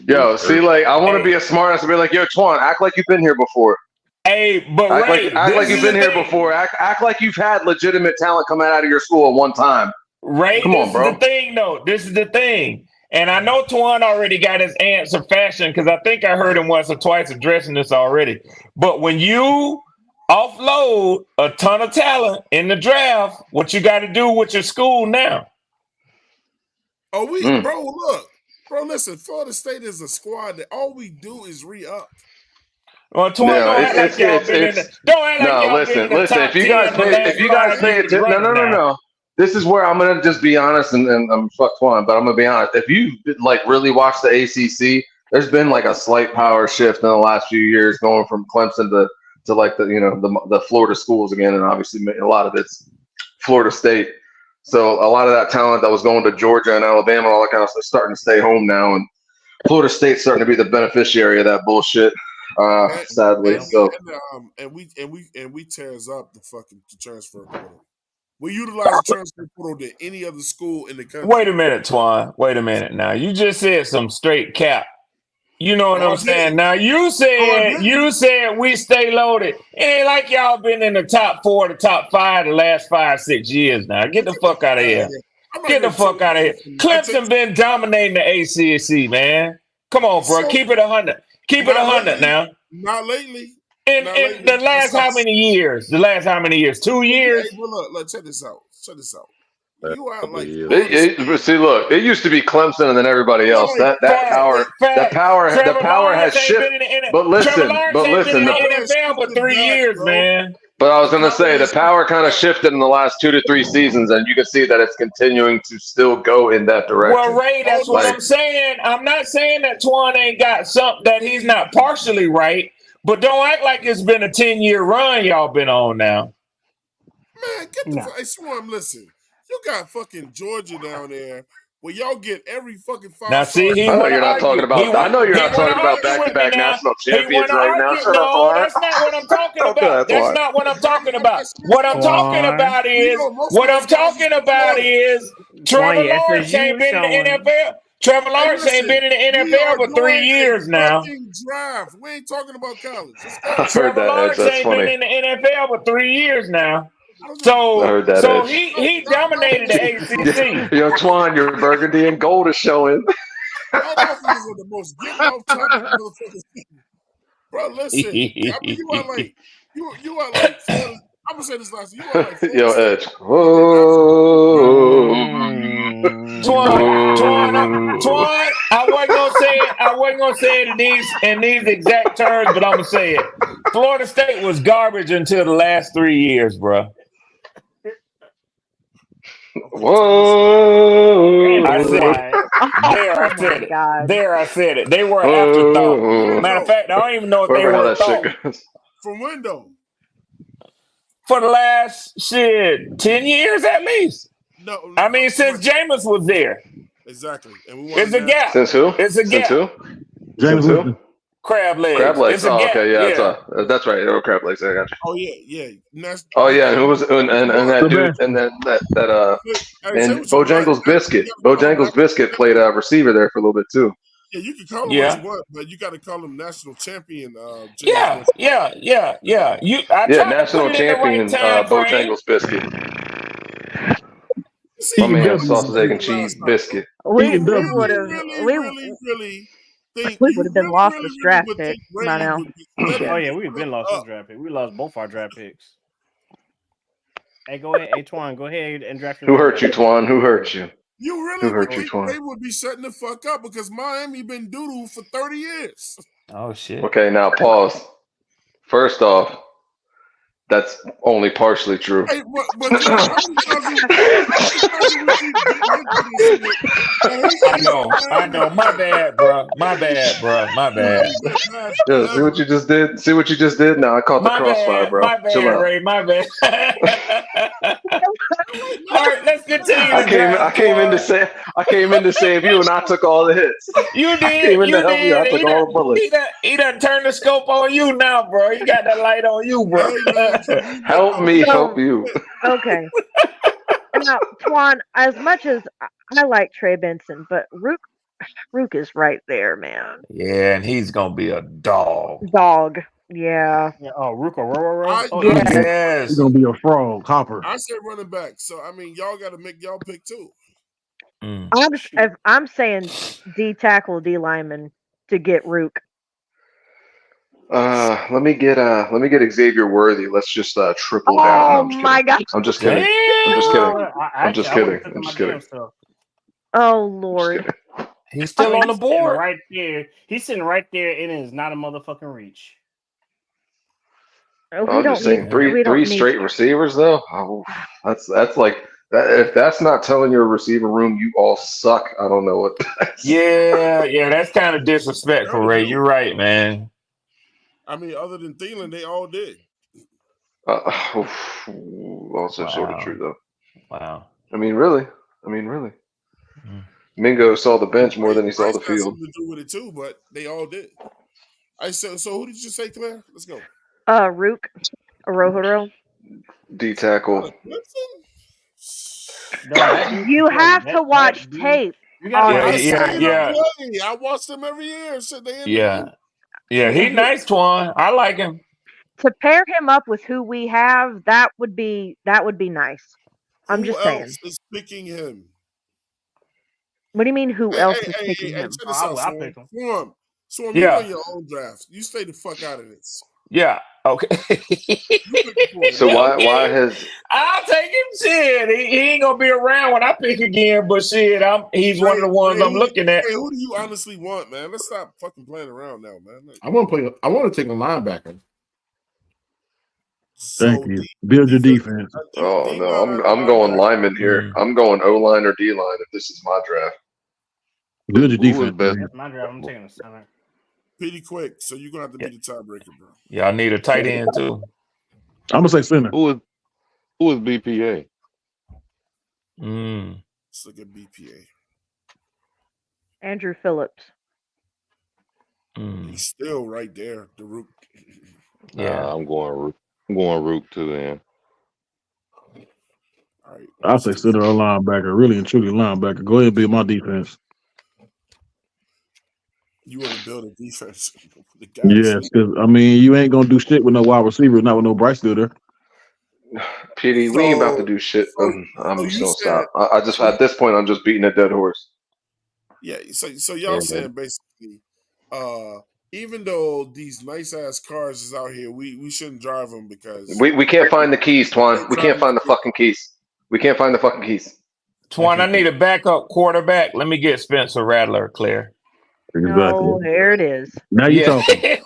Yo, see, like I want to be a smart ass and be like, yo, Twan, act like you've been here before. Hey, but act like you've been here before. Act like you've had legitimate talent coming out of your school at one time. Ray, come on, bro. This is the thing, though. This is the thing. And I know Twan already got his answer fashioned because I think I heard him once or twice addressing this already. But when you offload a ton of talent in the draft, what you got to do with your school now? Oh, bro, listen, Florida State is a squad that all we do is re-up. Well, Twan, don't act like y'all been in the If you guys pay attention, no. This is where I'm gonna just be honest and I'm fuck Twan, but I'm gonna be honest. If you like really watch the ACC, there's been like a slight power shift in the last few years, going from Clemson to like the Florida schools again, and obviously a lot of it's Florida State. So a lot of that talent that was going to Georgia and Alabama and all that kind of stuff is starting to stay home now, and Florida State's starting to be the beneficiary of that bullshit. Sadly, we tears up the transfer portal. We utilize the transfer portal to any other school in the country. Wait a minute, Twan. Wait a minute. Now you just said some straight cap. You know what I'm saying? Now you said we stay loaded. It ain't like y'all been in the top 4, the top 5 the last 5-6 years. Now get the fuck out of here. Get the fuck out of here. Clemson been dominating the ACC, man. Come on, bro. Keep it 100. Keep it 100 now. Not lately. In the last how many years? 2 years? Hey, look, check this out. You are like see, look, it used to be Clemson and then everybody else. That power has shifted. But listen, been in the NFL for 3 years, man. But I was gonna say the power kind of shifted in the last 2 to 3 seasons, and you can see that it's continuing to still go in that direction. Well, Ray, that's what I'm saying. I'm not saying that Twan ain't got something that he's not partially right, but don't act like it's been a 10-year run y'all been on now. Man, get the fuck. Hey, Swarm, listen. You got fucking Georgia down there where y'all get every fucking 5. Now, see, I know you're not talking about back-to-back national champions right now. No, that's not what I'm talking about. That's not what I'm talking about. What I'm talking about is Trevor Lawrence ain't been in the NFL. Trevor Lawrence ain't been in the NFL for 3 years now. Draft. We ain't talking about college. Trevor Lawrence ain't been in the NFL for 3 years now. So he dominated the ACC. Yo, Twan, your burgundy and gold is showing. Y'all motherfuckers are the most getting off topic motherfuckers. Bro, listen. I mean, you are like I'm gonna say this last. You are like Yo, Edge. Twan, I wasn't gonna say it in these exact terms, but I'm gonna say it. Florida State was garbage until the last 3 years, bro. Whoa! I said it. There, I said it. They were an afterthought. Matter of fact, I don't even know if they were a thought. From when though? For the last 10 years at least. No, I mean since Jameis was there. Exactly. And it's a gap. Since who? It's a gap. Since who? Crab legs. Crab legs. Oh, okay, yeah. That's right. They were crab legs. I got you. Oh yeah. And who was and that dude and then that and Bojangles Biscuit. Bojangles Biscuit played receiver there for a little bit too. Yeah, you can call him what you want, but you got to call him national champion. Yeah. National champion Bojangles Biscuit. My man, sausage, egg, and cheese biscuit. We would have been lost this draft pick by now. Oh yeah, we've been lost this draft pick. We lost both our draft picks. Hey, go ahead. Hey, Twan, go ahead and draft your. Who hurt you, Twan? Who hurt you? You really would think they would be shutting the fuck up because Miami been doo-doo for 30 years. Oh shit. Okay, now pause. First off, that's only partially true. Hey, but how many times we keep getting into this shit? I know. My bad, bro. Yo, see what you just did? See what you just did? Now I caught the crossfire, bro. My bad, Chill out. Ray. My bad. All right, let's continue. I came in to save you, and I took all the hits. You did. I came in to help you. I took all the bullets. He done turned the scope on you now, bro. He got that light on you, bro. Help me, help you. Okay. Now, Twan, as much as I like Trey Benson, but Rook is right there, man. Yeah, and he's gonna be a dog. Yeah. Oh, Rook or Yes. He's gonna be a frog hopper. I said running back, so I mean y'all got to make y'all pick too. I'm saying D tackle, D lineman to get Rook. Let me get Xavier Worthy. Let's just triple down. Oh my God! I'm just kidding. I'm just kidding. Oh Lord. He's still on the board right there. He's sitting right there, and it is not a motherfucking reach. I'm just saying three straight receivers though. Oh, that's like that. If that's not telling your receiver room you all suck, I don't know what. Yeah, that's kind of disrespectful, Ray. You're right, man. I mean, other than Thielen, they all did. Also sort of true though. Wow. I mean, really. Mingo saw the bench more than he saw the field. Something to do with it too, but they all did. So who did you say, Claire? Let's go. Rook, Arohoro. D tackle. You have to watch tape. Yeah. I watch them every year. So Yeah, he's nice, Twan. I like him. To pair him up with who we have, that would be nice. I'm just saying. Who else is picking him? What do you mean? Who else is picking him? I'll pick him. Swarm, you run your own draft. You stay the fuck out of this. Yeah. Okay. So why has I'll take him? Shit, he ain't gonna be around when I pick again. But shit, he's one of the ones I'm looking at. Who do you honestly want, man? Let's stop fucking playing around now, man. I want to take a linebacker. Thank you. Build your defense. Oh no, I'm going lineman here. I'm going O-line or D-line if this is my draft. Build your defense. That's my draft. I'm taking a center. Pretty quick, so you're gonna have to be the tiebreaker, bro. Y'all need a tight end too. I'm gonna say center. Who is BPA? Let's look at BPA. Andrew Phillips. He's still right there, the Rook. Yeah, I'm going Rook to the end. All right, I'll say center or linebacker. Really and truly linebacker. Go ahead and build my defense. You want to build a defense? Yes, because I mean you ain't gonna do shit with no wide receivers, not with no Bryce Diller. PD, we ain't about to do shit. I'm just gonna stop. I just at this point I'm just beating a dead horse. Yeah, so y'all saying basically, even though these nice ass cars is out here, we shouldn't drive them because we can't find the keys, Twan. We can't find the fucking keys. We can't find the fucking keys. Twan, I need a backup quarterback. Let me get Spencer Rattler, Claire. Exactly. No, there it is. Now you're talking.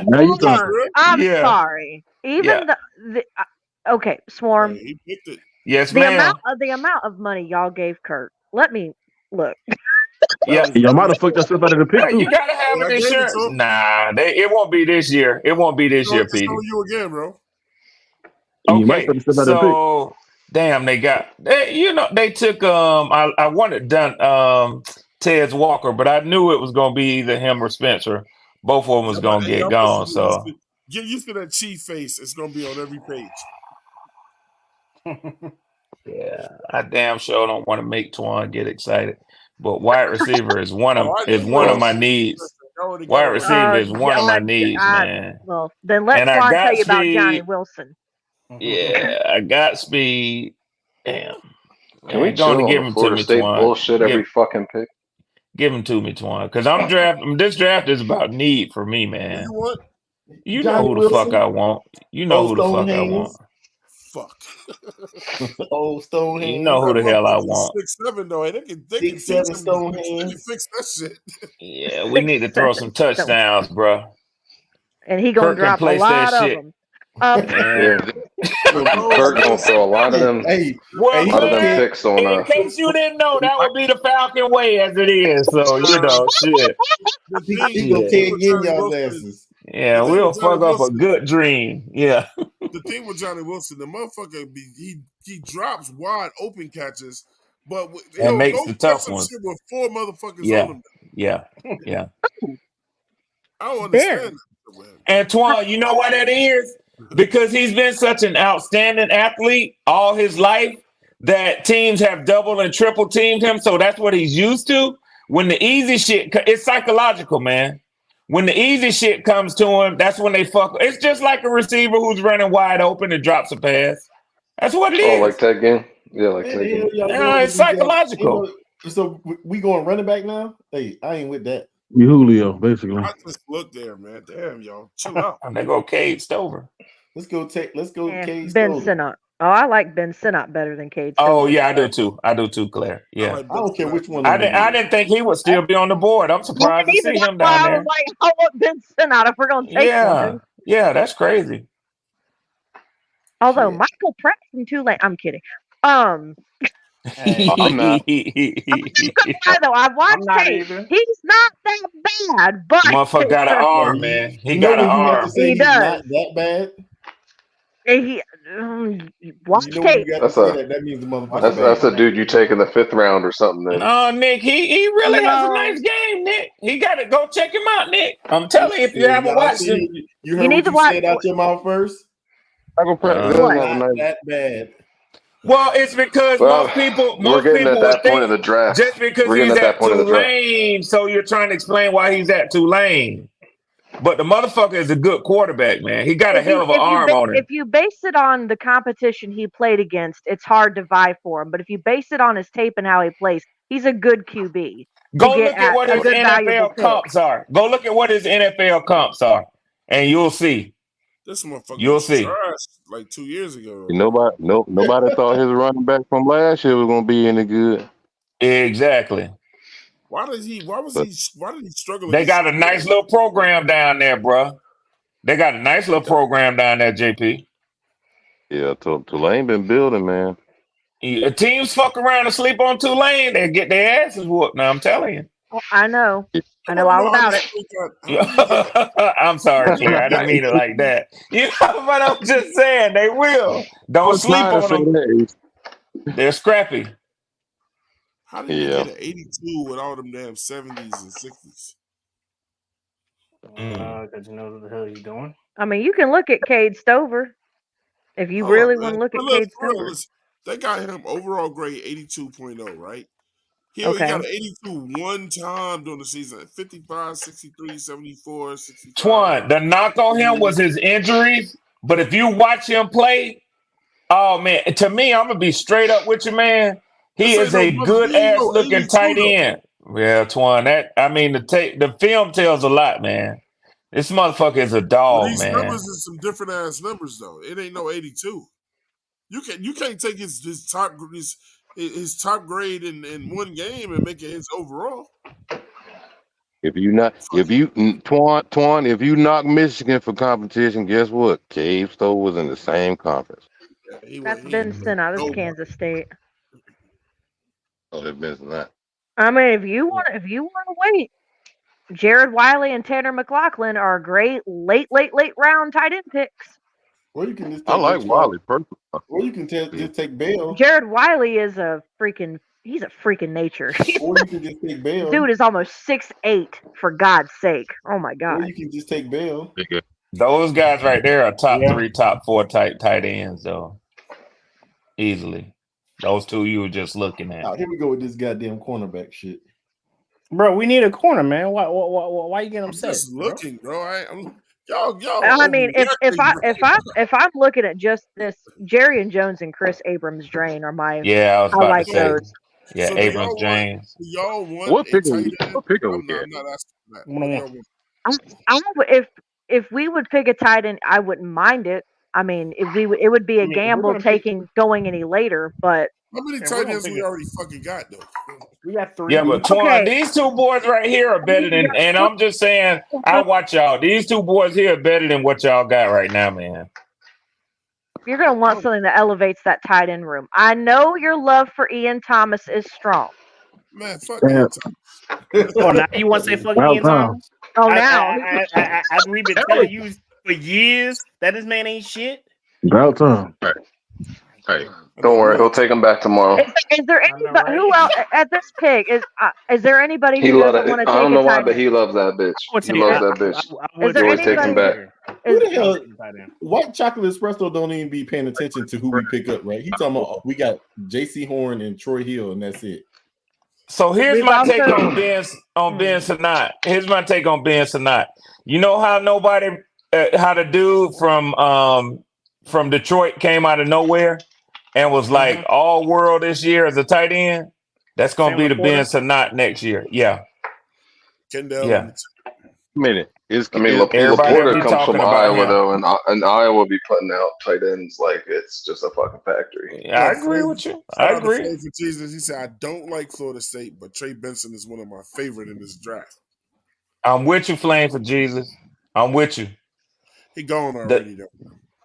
Now you're talking. I'm sorry. Even okay, Swarm. He picked it. Yes, ma'am. The amount of money y'all gave Kurt. Let me look. Yeah, y'all might have fucked yourself out of the pick. You gotta have an insurance. Nah, it won't be this year. It won't be this year, Pete. You again, bro. Okay, so damn, they took I wanted done Ted's Walker, but I knew it was gonna be either him or Spencer. Both of them was gonna get gone. So get used to that chief face. It's gonna be on every page. Yeah, I damn sure don't want to make Twan get excited. But wide receiver is one of my needs. Wide receiver is one of my needs, man. Well, then let Twan tell you about Johnny Wilson. Yeah, I got speed. Damn. Can we go to give him Florida State bullshit every fucking pick? Give him to me, Twan, because I'm drafting. This draft is about need for me, man. You what? You know who the fuck I want. You know who the fuck I want. fuck. Old stone You hand. know who the hell I Motherfuckers want. 6'7" though, and they can teach 6'7" him. stone They can hand. fix that shit. Yeah, we need to throw some touchdowns, bro. And he gonna Kirk can drop a place that lot of shit. them. Yeah, Kirk gonna throw a lot of them. Well, A lot of them man, picks on. in case you didn't know, that would be the Falcon way as it is. So you know, shit. He gonna tag in y'all's asses. Yeah, we'll fuck up a good dream. Yeah. The thing with Johnny Wilson, the motherfucker, he drops wide open catches, but he'll makes go the catch tough some ones. shit with 4 motherfuckers Yeah. on him. Yeah. I don't understand that. Antoine, you know why that is? Because he's been such an outstanding athlete all his life that teams have double and triple teamed him. So that's what he's used to. When the easy shit, it's psychological, man. When the easy shit comes to him, that's when they fuck. It's just like a receiver who's running wide open and drops a pass. That's what it is. Oh, like Ted Ginn? Yeah, like Ted Ginn. It's psychological. So we going running back now? Hey, I ain't with that. You Julio, basically. I just look there, man. Damn, y'all. Chill out. And they go Cade Stover. Let's go Cade Ben Stover. Sinnott. Oh, I like Ben Sinnott better than Cade Stover. Oh yeah, I do too, Claire. Yeah. I don't care which one. I didn't think he would still be on the board. I'm surprised to see him down there. I was like, I want Ben Sinnott if we're gonna take one. Yeah, that's crazy. Although Michael Pratt from Tulane, I'm kidding. I'm not. Though I've watched tape. He's not that bad, but motherfucker got an arm, man. He got an arm. He does. Not that bad. He watch tape. That means the motherfucker. That's a dude you take in the 5th round or something. Then. Oh, Nick, he really has a nice game, Nick. He got to go check him out, Nick. I'm telling you, if you haven't watched him, you heard what you said out your mouth first. Not that bad. Well, it's because most people at that point in the draft. Just because he's at Tulane, so you're trying to explain why he's at Tulane. But the motherfucker is a good quarterback, man. He got a hell of an arm on him. If you base it on the competition he played against, it's hard to vie for him. But if you base it on his tape and how he plays, he's a good QB. Go look at what his NFL comps are. Go look at what his NFL comps are, and you'll see. This motherfucker You'll see. trash like 2 years ago. Nobody thought his running back from last year was gonna be any good. Exactly. Why did he struggle? They got a nice little program down there, bro. They got a nice little program down there, JP. Yeah, Tulane been building, man. Teams fuck around and sleep on Tulane, they get their asses whooped. Now I'm telling you. Oh, I know all about it. I'm sorry, Claire. I didn't mean it like that. You know, but I'm just saying they will. Don't sleep on them. They're scrappy. How did you get an 82 with all them damn 70s and 60s? Because you know what the hell you're doing. I mean, you can look at Cade Stover if you really want to look at Cade Stover. They got him overall grade 82.0, right? He got an 82 one time during the season. 55, 63, 74, 65. Twan, the knock on him was his injuries. But if you watch him play, oh, man, to me, I'm going to be straight up with you, man. He is a good-ass looking tight end. Yeah, Twan, the film tells a lot, man. This motherfucker is a dog, these man. These numbers is some different-ass numbers, though. It ain't no 82. You can't take his top grade in one game and make it his overall. If you knock Michigan for competition, guess what? Cade Stover was in the same conference. That's Ben Sinnott. That's Kansas State. Oh, they've been that. I mean, if you want to wait, Jared Wiley and Tanner McLaughlin are great late round tight end picks. Or you can just I like Wiley personally. Or you can just take Bell. Jared Wiley is he's a freaking nature. Or you can just take Bell. Dude is almost 6'8", for God's sake. Oh my God. Or you can just take Bell. Those guys right there are top 3, top 4 tight ends, though. Easily. Those two you were just looking at. Oh, here we go with this goddamn cornerback shit. Bro, we need a corner, man. Why you getting upset? Just looking, bro. Y'all. I mean, if I'm looking at just this, Jerry and Jones and Chris Abrams Drain are my. Yeah, I was about like to say. those. Yeah, so Abrams James. Y'all want what pick are we not asking that. If we would pick a tight end, I wouldn't mind it. I mean, it would be a gamble going any later, but how many tight ends we already fucking got though? We got 3. Yeah, but Twan, these two boys right here are better than, and I'm just saying, I watch y'all. These two boys here are better than what y'all got right now, man. You're going to want something that elevates that tight end room. I know your love for Ian Thomas is strong. Man, fuck Ian Thomas. Oh, now you want to say fuck Ian Thomas? Oh, now. We've been telling you for years that this man ain't shit. About time. Hey, don't worry, he'll take him back tomorrow. Is there anybody who else at this pick is there anybody He who loves doesn't it. want to I take don't know a why, tight but end? he loves that bitch. He loves that bitch. Is there He always takes him back. Who the hell? White Chocolate Espresso don't even be paying attention to who we pick up, right? He talking about we got J.C. Horn and Troy Hill, and that's it. So here's my take on Ben Sinnott. Here's my take on Ben Sinnott. You know how how the dude from Detroit came out of nowhere and was like all world this year as a tight end? That's gonna be the Ben Sinnott next year. Yeah. Kendall. Yeah. Minute. Laporta comes from Iowa though, and Iowa will be putting out tight ends like it's just a fucking factory. Yeah, I agree with you. I agree. For Jesus, he said, I don't like Florida State, but Trey Benson is one of my favorite in this draft. I'm with you, Flame for Jesus. I'm with you. He gone already though.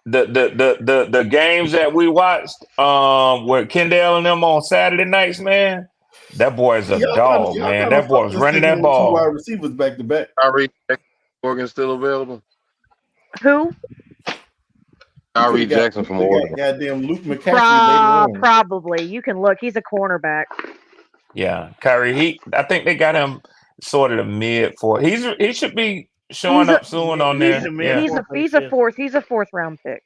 The games that we watched with Kendall and them on Saturday nights, man, that boy is a dog, man. That boy was running that ball. 2 wide receivers back to back. Oregon still available? Who? Kyrie Jackson from Oregon. Goddamn Luke McCaffrey. Probably. You can look. He's a cornerback. Yeah, Kyrie. I think they got him sort of the mid fourth. He should be showing up soon on there. He's a fourth round pick.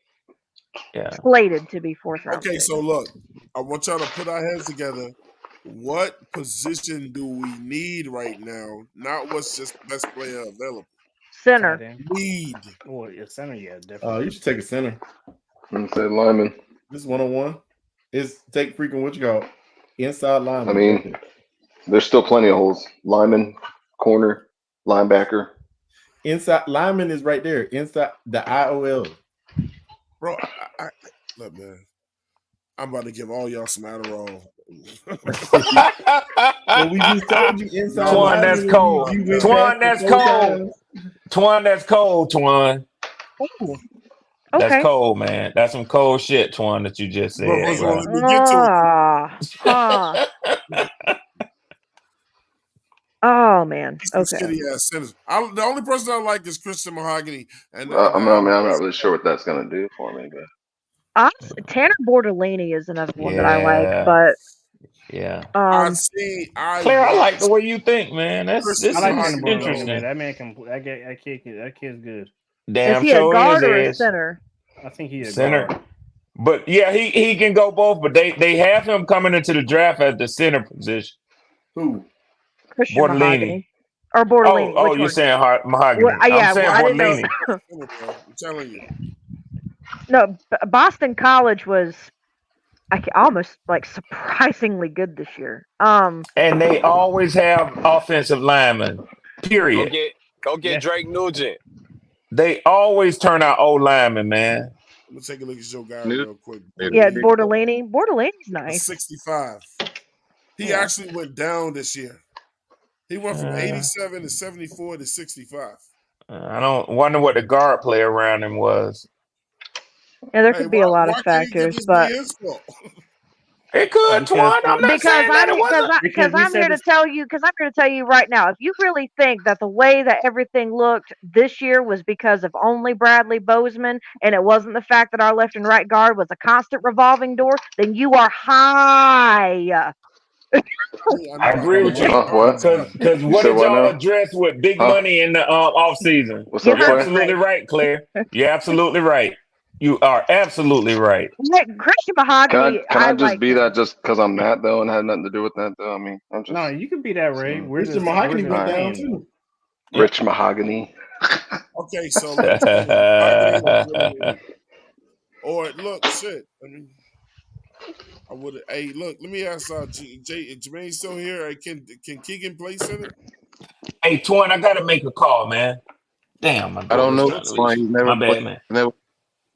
Yeah, slated to be fourth round. Okay, so look, I want y'all to put our heads together. What position do we need right now? Not what's just the best player available. Center. Need. Oh, yeah, center, yeah, definitely. You should take a center. I said lineman. This 101 is take freaking what you call inside lineman. I mean, there's still plenty of holes. Lineman, corner, linebacker. Inside lineman is right there. Inside the IOL. Bro, look, man. I'm about to give all y'all some Adderall. Well, we just told you inside. Twan, that's cold. Twan, that's cold. Twan, that's cold, Twan. Ooh. That's Okay. cold, man. That's some cold shit, Twan, that you just said. Oh man. Okay. Shitty ass centers. The only person I like is Christian Mahogany, and I'm not really sure what that's gonna do for me, but Tanner Bordellini is another one that I like, but Claire, I like the way you think, man. This is interesting. That kid's good. Damn, is he a guard or a center? I think he's a center. guard. But yeah, he can go both. But they have him coming into the draft at the center position. Who? Christian Bordellini. Mahogany. Or Bordellini. Oh, you're saying Mahogany. Well, I'm saying Bordellini. I'm telling you. No, Boston College was almost like surprisingly good this year. And they always have offensive linemen. Period. Go get Drake Nugent. They always turn out old linemen, man. Let me take a look at your guy real quick. Yeah, Bordellini. Bordellini's nice. 65. He actually went down this year. He went from 87 to 74 to 65. I don't wonder what the guard play around him was. Yeah, there could be a lot of factors, but it could. Twan, I'm not saying that it wasn't. Because I'm here to tell you right now, if you really think that the way that everything looked this year was because of only Bradley Bozeman and it wasn't the fact that our left and right guard was a constant revolving door, then you are high. I agree with you. Because what did y'all address with big money in the off season? You're absolutely right, Claire. You're absolutely right. You are absolutely right. Christian Mahogany. Can I just be that just because I'm that though and had nothing to do with that though? I mean, I'm just no. You can be that, Ray. Christian Mahogany went down too. Rich Mahogany. Okay, so or look, shit. I mean, I would. Hey, look. Let me ask Jermaine still here? Hey, can Keegan play center? Hey, Twan, I gotta make a call, man. Damn, I don't know. My bad, man.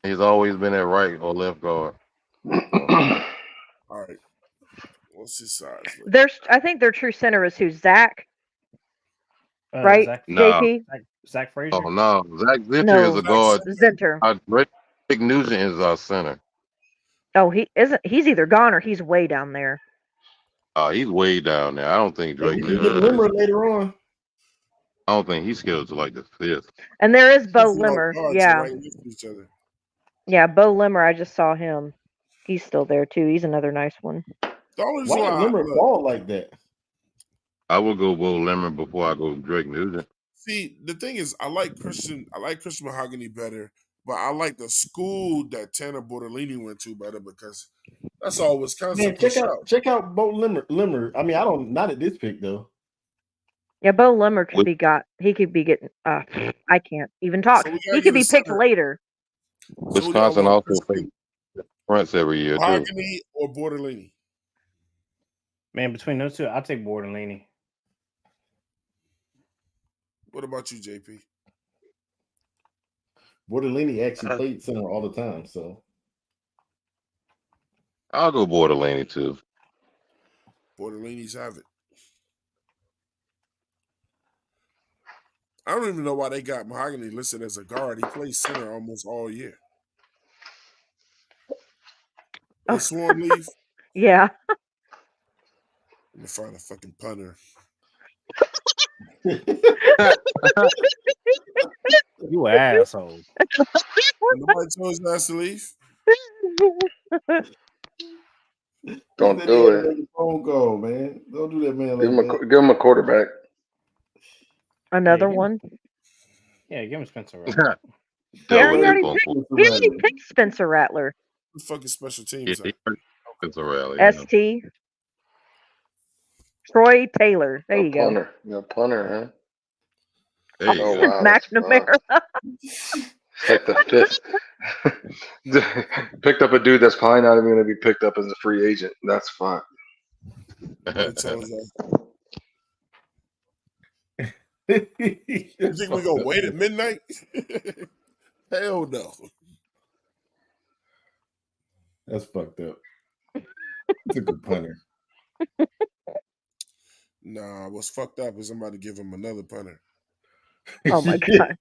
He's always been at right or left guard. All right. What's his size? I think their true center is who? Zach, right? Zach, No, JP? Zach Frazier. oh no, Zach Zinter is No, a guard. Zenter. Drake Nugent is our center. Oh, he isn't. He's either gone or he's way down there. He's way down there. I don't think Drake We can get Nugent. Limmer later on. I don't think he's scheduled to like the 5th. And there is Bo These are all Limmer. guards, Yeah. right next to each other. Yeah, Bo Limmer. I just saw him. He's still there too. He's another nice one. The only Why reason did Limmer fall like that? I will go Bo Lemon before I go Drake Nugent. See, the thing is, I like Christian Mahogany better, but I like the school that Tanner Bortolini went to better because that's all Wisconsin Man, check out Bo Limmer. I mean, not at this pick though. Yeah, Bo Limmer could be got. He could be getting. I can't even talk. So He could be picked later. Wisconsin also faces fronts every year too. Mahogany or Bortolini? Man, between those two, I'll take Bortolini. What about you, JP? Bortolini actually played center all the time, so I'll go Bortolini too. Bortolini's have it. I don't even know why they got Mahogany listed as a guard. He plays center almost all year. Did Swarm leave? Yeah. Let me find a fucking punter. You asshole. Nobody told his ass to leave. Don't do it. Phone call, man. Don't do that, man. Give him a quarterback. Another one. Yeah, give him Spencer Rattler. He already picked Spencer Rattler. Who fucking special teams? Spencer Rattler. ST. Troy Taylor. There you go. No punter, huh? There you go. Wow, McNamara. Like the 5th. Picked up a dude that's probably not even going to be picked up as a free agent. That's fine. You think we gonna wait at midnight? Hell no. That's fucked up. It's a good punter. Nah, what's fucked up is somebody give him another punter. Oh my god.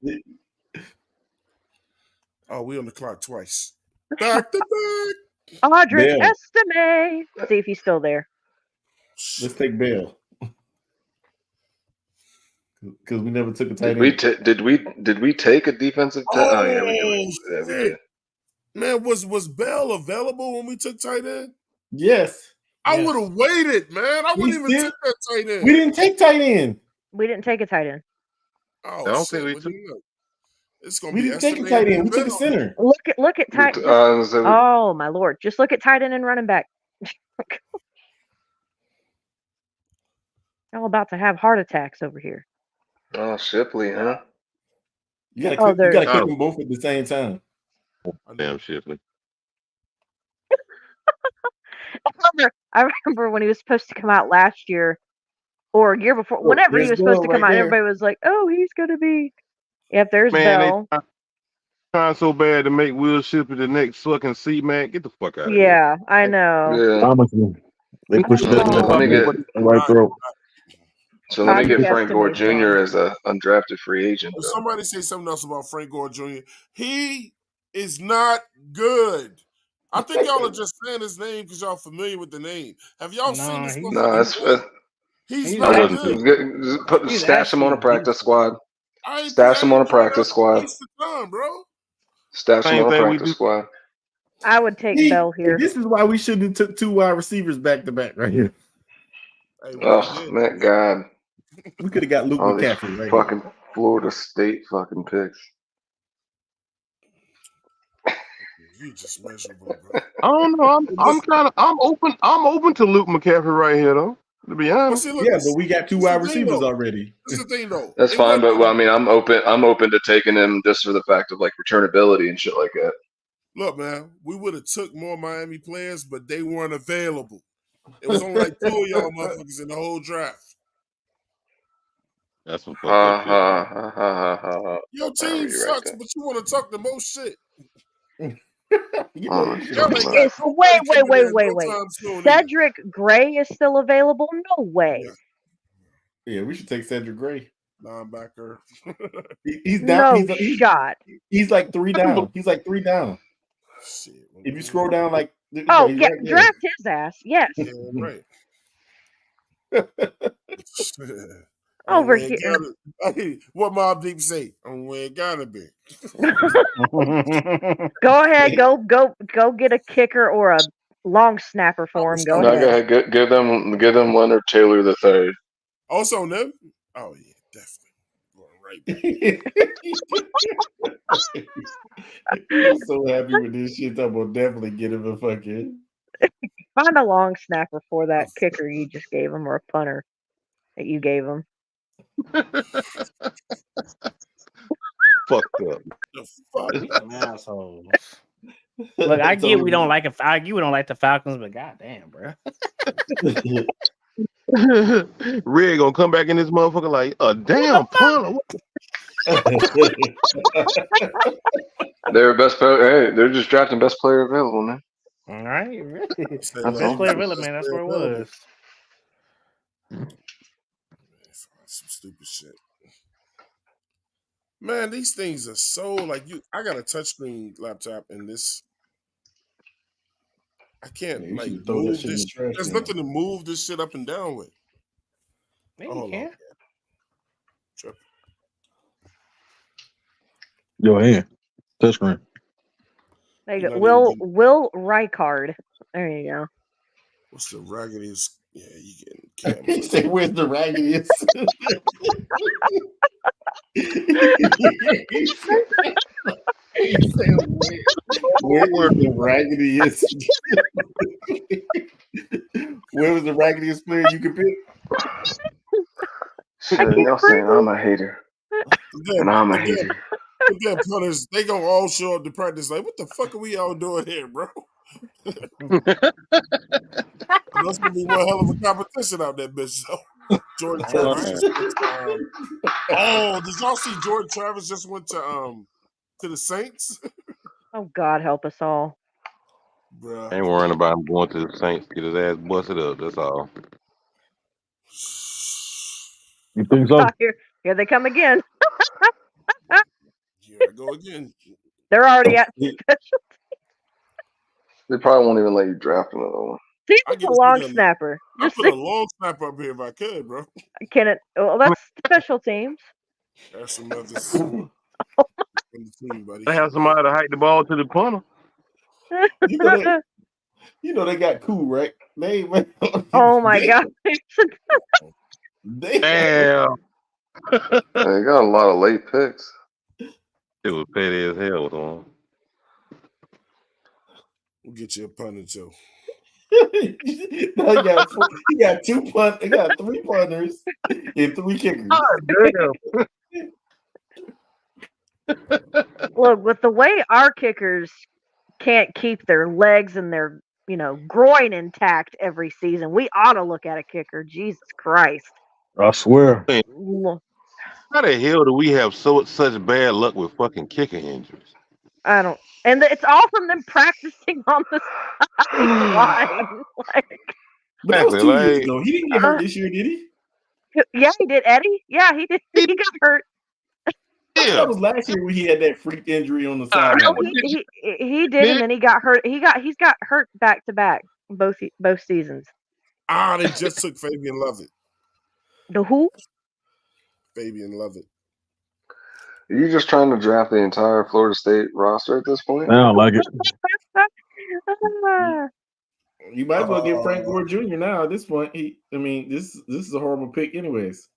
Oh, we on the clock twice. Back to back. Audric Estime. See if he's still there. Let's take Bell. Because we never took a tight end. Did we take a defensive tight end? Oh, yeah, we did. Man, was Bell available when we took tight end? Yes. I would have waited, man. I wouldn't even take that tight end. We didn't take tight end. We didn't take a tight end. Oh, I don't think we took. It's gonna we be didn't take a tight end. We took a center. Look at tight. Oh my lord! Just look at tight end and running back. Y'all about to have heart attacks over here. Oh, Shipley, huh? You gotta click them both at the same time. Damn Shipley. I remember when he was supposed to come out last year or year before, whenever he was supposed to come out, everybody was like, "Oh, he's gonna be." Yep, there's Bell. Trying so bad to make Will Shipley the next fucking C-Mac. Get the fuck out of here. Yeah, I know. Yeah. They pushed right throat. So let me get Frank Gore Jr. as an undrafted free agent. Well, somebody say something else about Frank Gore Jr. He is not good. I think y'all are just saying his name because y'all familiar with the name. Have y'all seen this? No, he's not good. Stash him on a practice squad. Stash him on a practice squad. Bro. Stash him on a practice squad. I would take Bell here. This is why we shouldn't have took 2 wide receivers back to back right here. Oh, man, God. We could have got Luke McCaffrey right fucking here. Florida State fucking picks. You just miserable, bro. I don't know. I'm open to Luke McCaffrey right here though. To be honest. But we got 2 wide receivers already. That's the thing though. That's fine, but I mean I'm open to taking him just for the fact of like returnability and shit like that. Look, man, we would have took more Miami players, but they weren't available. It was only like 2 of y'all motherfuckers in the whole draft. That's what your team sucks, but you want to talk the most shit. You know you should Y'all have ain't done got It's nobody coming in no wait. time soon either. Cedric Gray is still available? No way. Yeah, Yeah, we should take Cedric Gray. linebacker. He's down. No shot. He's like 3 down. He's like 3 down. Shit. If you scroll down, like Oh, he's yeah, right there. draft his ass. Yes. Yeah, right. Over where it here. gotta- hey, what Mob Deep say? On where it gotta be. Go ahead, go get a kicker or a long snapper for him. Go No, ahead. go ahead. Give them Leonard Taylor the third. Also, them. Oh yeah, definitely. Going right back. He's so happy with this shit. I'm gonna definitely get him a fucking. Find a long snapper for that kicker you just gave him or a punter that you gave him. Fucked up. The fuck? Assholes. Look, I get we don't like the Falcons, but goddamn, bro. Red gonna come back in this motherfucker like a damn punter. They're best player. Hey, they're just drafting best player available, man. All right, really. That's Best all. player villain, man. That's where it was. Some stupid shit. Man, these things are so like you. I got a touchscreen laptop and this. I can't Yeah, you like should throw that move shit in this. the trash There's can. nothing to move this shit up and down with. Maybe Hold you on. can. Tripping. Your hand. Touchscreen. There you You're go. not even Will Ricard. There you go. What's the raggediest? Yeah, you getting He said, "Where's the raggediest?" He said, "Where was the raggediest? Where was the raggediest player you could pick?" Shit, y'all saying I'm a hater, and I'm a hater. Them punters, they gonna all show up to practice like, what the fuck are we all doing here, bro? That's gonna be one hell of a competition out there, bitch. So Jordan Travis just went to, oh, did y'all see Jordan Travis just went to the Saints? Oh God, help us all. Bruh. Ain't worrying about him going to the Saints, get his ass busted up. That's all. You think so? Here they come again. Here I go again. They're already at special. They probably won't even let you draft another one. See, I it's give a this long nigga snapper. I Just put a long snapper up here if I could, bro. can it? Well, that's special teams. There's some others in the team, buddy. They have somebody to hike the ball to the punter. You know they got cool, right? Oh my God. Damn. They got a lot of late picks. It was petty as hell with him. We'll get you a punter too. He got 2 punt. They got 3 punters and 3 kickers. Look, with the way our kickers can't keep their legs and their groin intact every season, we ought to look at a kicker. Jesus Christ. I swear. How the hell do we have such bad luck with fucking kicker injuries? I don't. And it's all from them practicing on the sideline. But that was 2 years ago. He didn't get hurt this year, did he? Yeah, he did. Eddie. Yeah, he did. He got hurt. Yeah. That was last year when he had that freak injury on the sideline. He did, and then he got hurt. He's got hurt back to back both seasons. They just took Fabian Lovett. The who? Fabian Lovett. Are you just trying to draft the entire Florida State roster at this point? I don't like it. You might as well get Frank Gore Jr. now at this point. This is a horrible pick, anyways.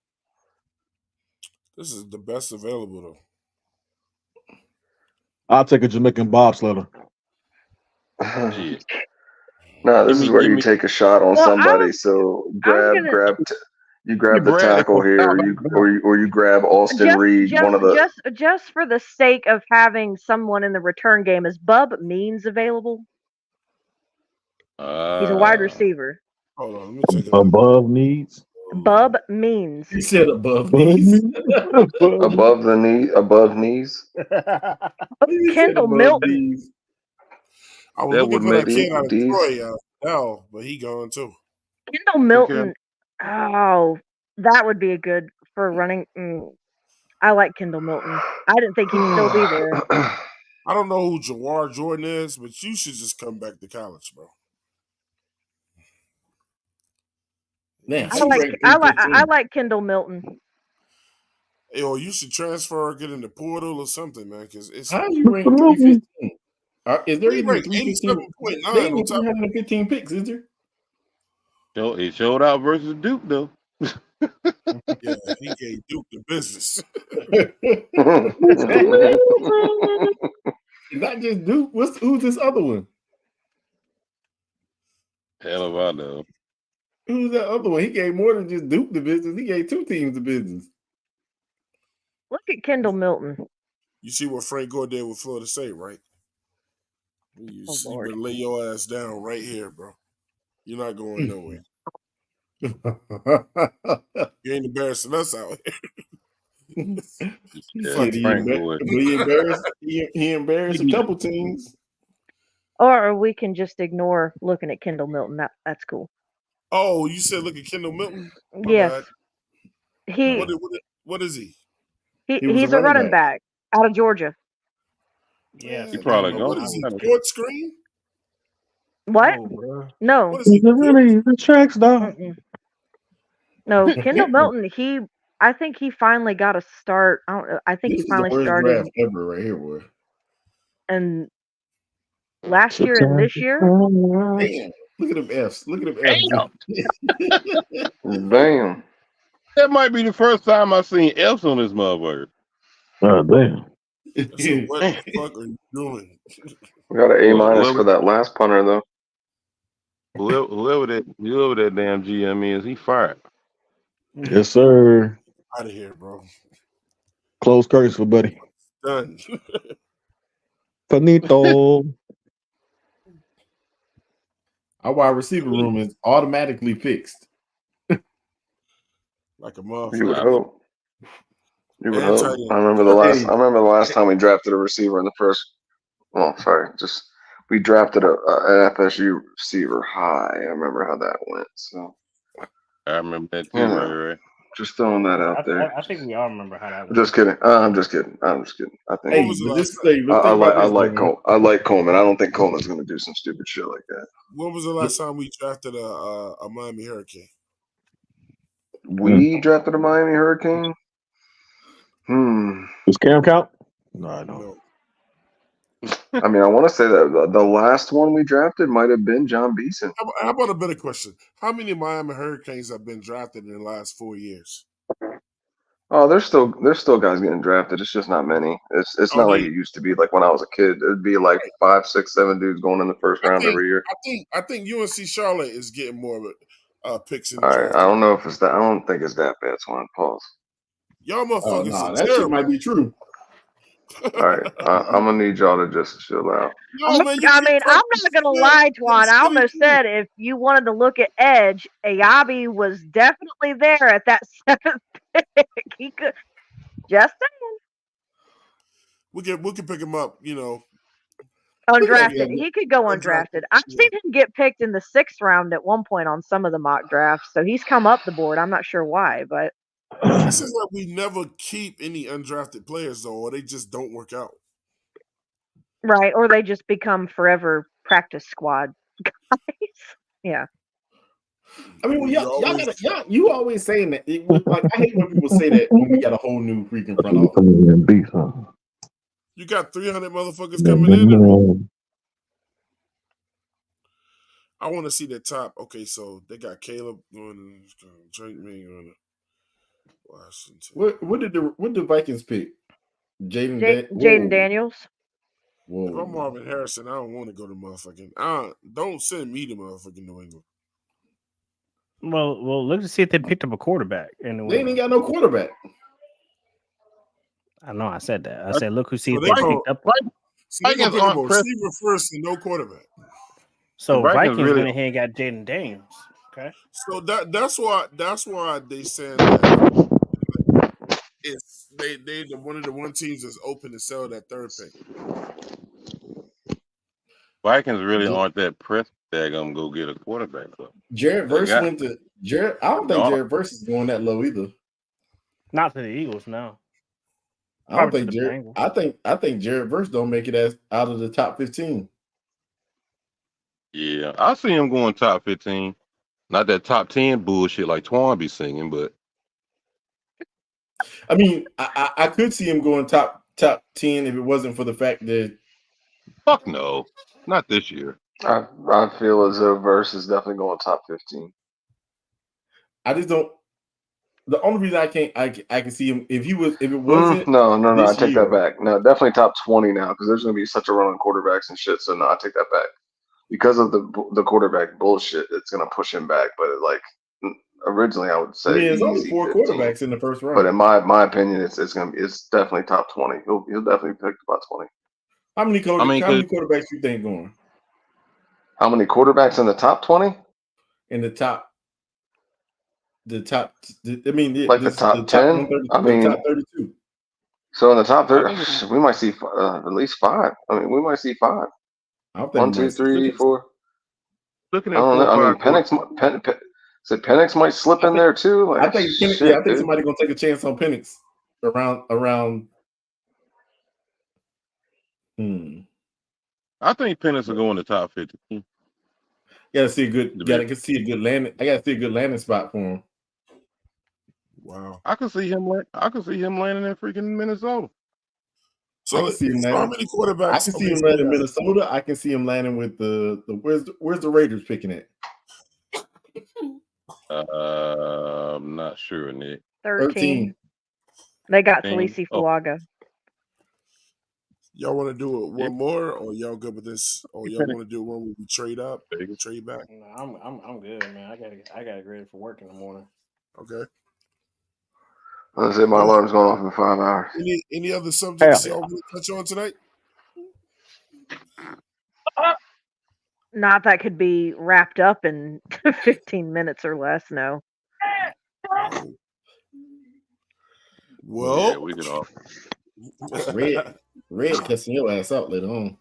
This is the best available though. I'll take a Jamaican bobsledder. No, this is where you take a shot on somebody. So you grab the tackle here, or you grab Austin Reed. Just for the sake of having someone in the return game, is Bub Means available? He's a wide receiver. Hold on, let me take above knees. Bub Means. He said above knees. Above knees. Kendall Milton. I was That looking would for that make kid out of D's. Troy, L, but he gone too. Kendall Milton. Oh, that would be a good for running. I like Kendall Milton. I didn't think he'd still be there. I don't know who Jawar Jordan is, but you should just come back to college, bro. Man, I like Kendall Milton. Or you should transfer or get in the portal or something, man. Because it's how you rank 315? Is there even ranked 315? 87.9 There ain't on top of 315 picks, is there? It showed out versus Duke though. Yeah, he gave Duke the business. Not just Duke. Who's this other one? Hell if I know. Who's that other one? He gave more than just Duke the business. He gave two teams the business. Look at Kendall Milton. You see what Frank Gore did with Florida State, right? You better lay your ass down right here, bro. You're not going nowhere. You ain't embarrassing us out here. He embarrassed a couple teams. Or we can just ignore looking at Kendall Milton. That's cool. Oh, you said look at Kendall Milton? Yes. What is he? He's a running back out of Georgia. Yes. He probably gone. What is he? Court screen? What? No. What is he? The track star. No, Kendall Milton. I think he finally got a start. I think This he finally is the worst started. draft ever, right here, boy. And last year and this year. Damn. Look at them F's. Look at them F's. Damn. That might be the first time I've seen F's on this motherfucker. Oh damn. So what the fuck are you doing? We got an A- for that last punter though. Whoever that damn GM is, he fired. Yes, sir. Out of here, bro. Close curtains for buddy. Done. Finito. Our wide receiver room is automatically fixed. Like a motherfucker. You would hope. You would hope. I remember the last time we drafted a receiver in the first. Oh, sorry. We drafted an FSU receiver high. I remember how that went. So I remember that too, right. Just throwing that out there. I think we all remember how that went. Just kidding. I'm just kidding. I think. I like Coleman. I don't think Coleman's going to do some stupid shit like that. When was the last time we drafted a Miami Hurricane? We drafted a Miami Hurricane. Does Cam count? No, I don't. I mean, I want to say that the last one we drafted might have been John Beeson. How about a better question? How many Miami Hurricanes have been drafted in the last 4 years? Oh, there's still guys getting drafted. It's just not many. It's not like it used to be. Like when I was a kid, it'd be like 5, 6, 7 dudes going in the first round every year. I think UNC Charlotte is getting more picks in the draft. All right, I don't know if it's that. I don't think it's that bad. So I'm pause. Y'all motherfuckers. That shit might be true. All right, I'm gonna need y'all to just chill out. I'm not gonna lie, Twan. I almost said if you wanted to look at edge, Ayabi was definitely there at that 7th pick. He could just saying. We can pick him up, undrafted. He could go undrafted. I've seen him get picked in the 6th round at one point on some of the mock drafts, so he's come up the board. I'm not sure why, but. This is like we never keep any undrafted players, though, or they just don't work out. Right, or they just become forever practice squad guys. Yeah. I mean, you always saying that. Like, I hate when people say that when we got a whole new freaking front office. You got 300 motherfuckers coming in. I want to see the top. Okay, so they got Caleb going, Drake May going. What did the Vikings pick? Jaden Daniels. Whoa. If I'm Marvin Harrison, I don't want to go to motherfucking. Don't send me to motherfucking New England. Well, look to see if they picked up a quarterback. They ain't got no quarterback. I know. I said that. I said, look who see if they picked up. They gonna pick up a receiver first and no quarterback. So Vikings went ahead and got Jaden Daniels. Okay. So that's why they saying that it's they one of the teams that's open to sell that 3rd pick. Vikings really aren't that pressed. They're gonna go get a quarterback. So. Jared Verse went to Jared. I don't think Jared Verse is going that low either. Not to the Eagles, no. I don't think Jared. I think Jared Verse don't make it as out of the top 15. Yeah, I see him going top 15. Not that top 10 bullshit like Twan be singing, but I mean, I could see him going top 10 if it wasn't for the fact that fuck no, not this year. I feel as though Verse is definitely going top 15. I just don't. The only reason I can see him if it wasn't no, I take that back. No, definitely top 20 now because there's going to be such a run on quarterbacks and shit. So no, I take that back because of the quarterback bullshit. It's going to push him back, but originally I would say there's only 4 15, quarterbacks in the first round. But in my opinion, it's definitely top 20. He'll definitely pick about 20. How many quarterbacks you think going? How many quarterbacks in the top 20? In the top. I mean, the top 10. I mean, top 32. So in the top 30, we might see at least 5. I mean, we might see 5. 1, 2, 3, 4. Looking at, I don't know. I mean, Penix might slip in there too. Like, I think somebody's gonna take a chance on Penix around. I think Penix will go in the top 15. Gotta see a good landing. I gotta see a good landing spot for him. Wow. I can see him landing in freaking Minnesota. So how many quarterbacks? I can see him landing in Minnesota. I can see him landing with the where's the Raiders picking at? I'm not sure, Nick. 13. They got Talisi Fuaga. Y'all want to do it one more, or y'all good with this? Or y'all want to do one where we trade up, trade back? No, I'm good, man. I got ready for work in the morning. Okay. Let's say my alarm's going off in 5 hours. Any other subjects y'all want to touch on tonight? Not that could be wrapped up in 15 minutes or less. No. Well, yeah, we can all. Red cussing your ass out later on.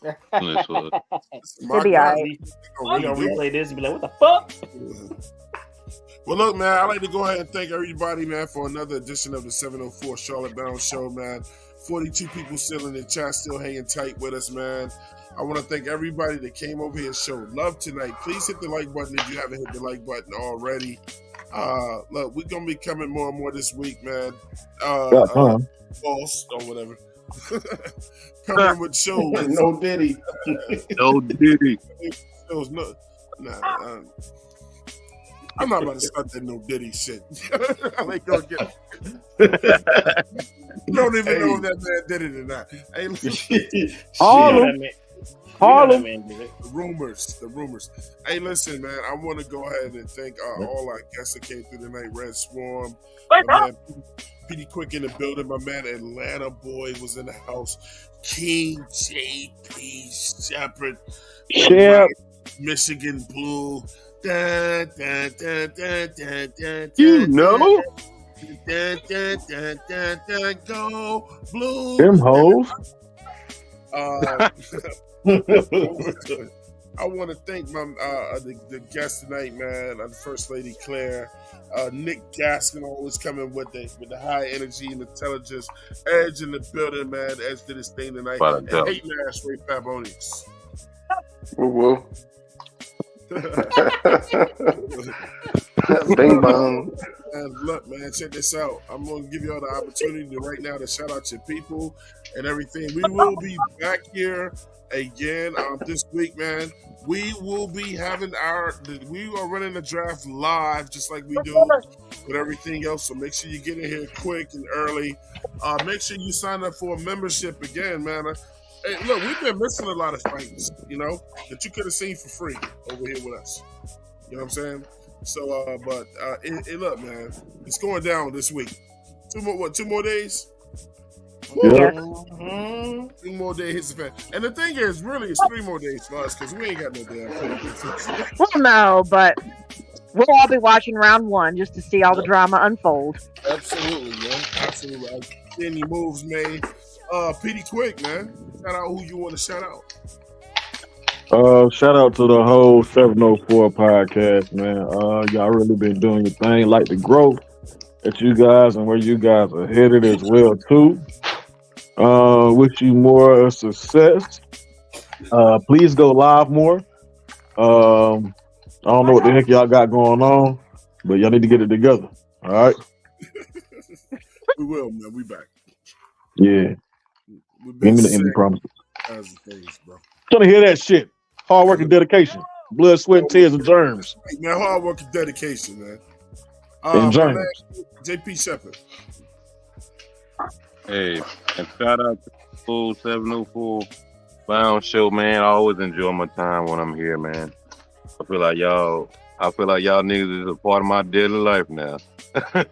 It'll be all right. We're gonna replay this and be like, what the fuck? Well, look, man, I'd like to go ahead and thank everybody, man, for another edition of the 704 Charlotte Bound Show, man. 42 people still in the chat, still hanging tight with us, man. I want to thank everybody that came over here and showed love tonight. Please hit the like button if you haven't hit the like button already. Look, we're going to be coming more and more this week, man. False or whatever. Coming with shows. No Diddy. No Diddy. Shows, I'm not about to start that no Diddy shit. I ain't gonna get it. You don't even know if that man did it or not. Hey, Harlem. The rumors. Hey, listen, man. I want to go ahead and thank all our guests that came through tonight. Red Swarm, my man Petey Quick in the building. My man Atlanta Boy was in the house. King JP Shepherd, Michigan Blue. Da, da, da, da, da, da, you know, go blue. Them hoes. I want to thank my the guest tonight, man. The First Lady Claire, Nick Gaskin, always coming with the high energy and intelligence. Edge in the building, man. Edge did his thing tonight. And Hate Nash Ray Fabonius. Woo. Bing bong. And look, man, check this out. I'm going to give you all the opportunity right now to shout out your people and everything. We will be back here again this week, man. We will be having we are running the draft live just like we do with everything else. So make sure you get in here quick and early. Make sure you sign up for a membership again, man. Hey, look, we've been missing a lot of fights, that you could have seen for free over here with us. You know what I'm saying? So, look, man, it's going down this week. 2 more days? Yeah. 2 more days. And the thing is, really, it's 3 more days for us because we ain't got no damn thing. Well, no, but we'll all be watching round 1 just to see all the drama unfold. Absolutely, man. Absolutely. Any moves made. Petey Quick, man. Shout out who you want to shout out. Shout out to the whole 704 podcast, man. Y'all really been doing your thing. Like the growth that you guys and where you guys are headed as well too. Wish you more success. Please go live more. I don't know what the heck y'all got going on, but y'all need to get it together. All right. We will, man. We back. Yeah. We've Give been me the saying empty promises. kinds of things, bro. Trying to hear that shit. Hard work and dedication. Blood, sweat, tears, and germs. Hey, man, hard work and dedication, man. And My germs. man, JP Shepherd. Hey, and shout out to the full 704 Bound Show, man. I always enjoy my time when I'm here, man. I feel like y'all niggas is a part of my daily life now. Cause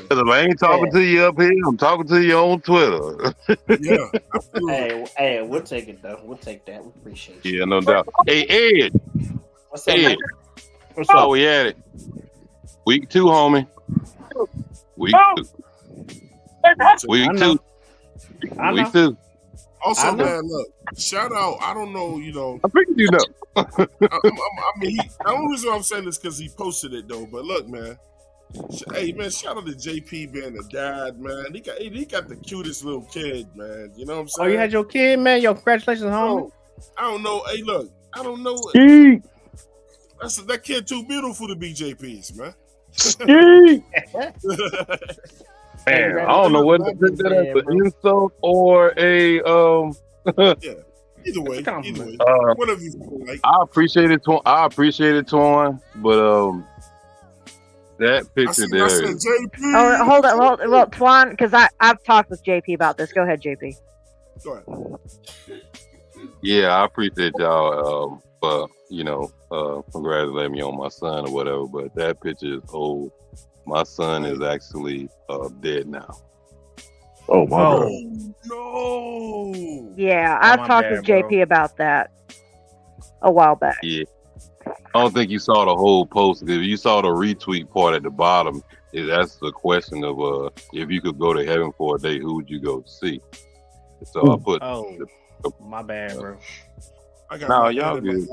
if I ain't talking to you up here, I'm talking to you on Twitter. Yeah. Hey, we'll take it though. We'll take that. We appreciate you. Yeah, no doubt. Hey, Ed. What's up, Ed. man? What's up? We at it. Week 2, homie. Week 2. Week 2. Week 2. Also, man, look, shout out. I don't know, I figured you know. I mean, the only reason I'm saying this because he posted it though. But look, man. Hey, man, shout out to JP being a dad, man. He got the cutest little kid, man. You know what I'm saying? Oh, you had your kid, man. Yo, congratulations, homie. I don't know. Hey, look, I don't know. That kid too beautiful to be JP's, man. Man, I don't know what to pick that as an insult or a Yeah. Either way. Whatever you feel like. I appreciate it, Twan, but that picture there. Oh, hold on, well, Twan, because I've talked with JP about this. Go ahead, JP. Go ahead. Yeah, I appreciate y'all for congratulating me on my son or whatever, but that picture is old. My son is actually dead now. Oh my God. No. Yeah, I've talked with JP about that a while back. Yeah. I don't think you saw the whole post. If you saw the retweet part at the bottom, that's the question of if you could go to heaven for a day, who would you go to see? So I put. Oh, my bad, bro. Nah, y'all good.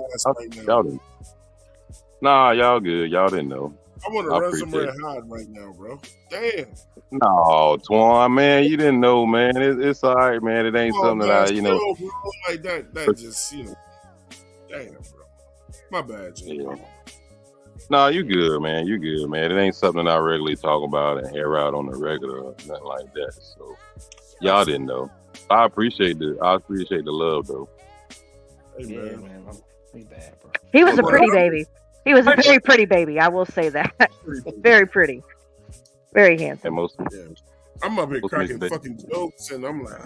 Y'all didn't. Nah, y'all good. Y'all didn't know. I want a resume hide right now, bro. Damn. No, Twan, man, you didn't know, man. It's all right, man. It ain't something that I, bro, like that just, damn, bro. My bad, Jay. Yeah. Nah, you good, man. You good, man. It ain't something I regularly talk about and air out on the regular or nothing like that. So y'all didn't know. I appreciate the love though. Hey, man. Man, I'm bad, bro. He was a pretty baby. He was a very pretty baby. I will say that. Very pretty. Very handsome. I'm up here cracking fucking jokes, and I'm like,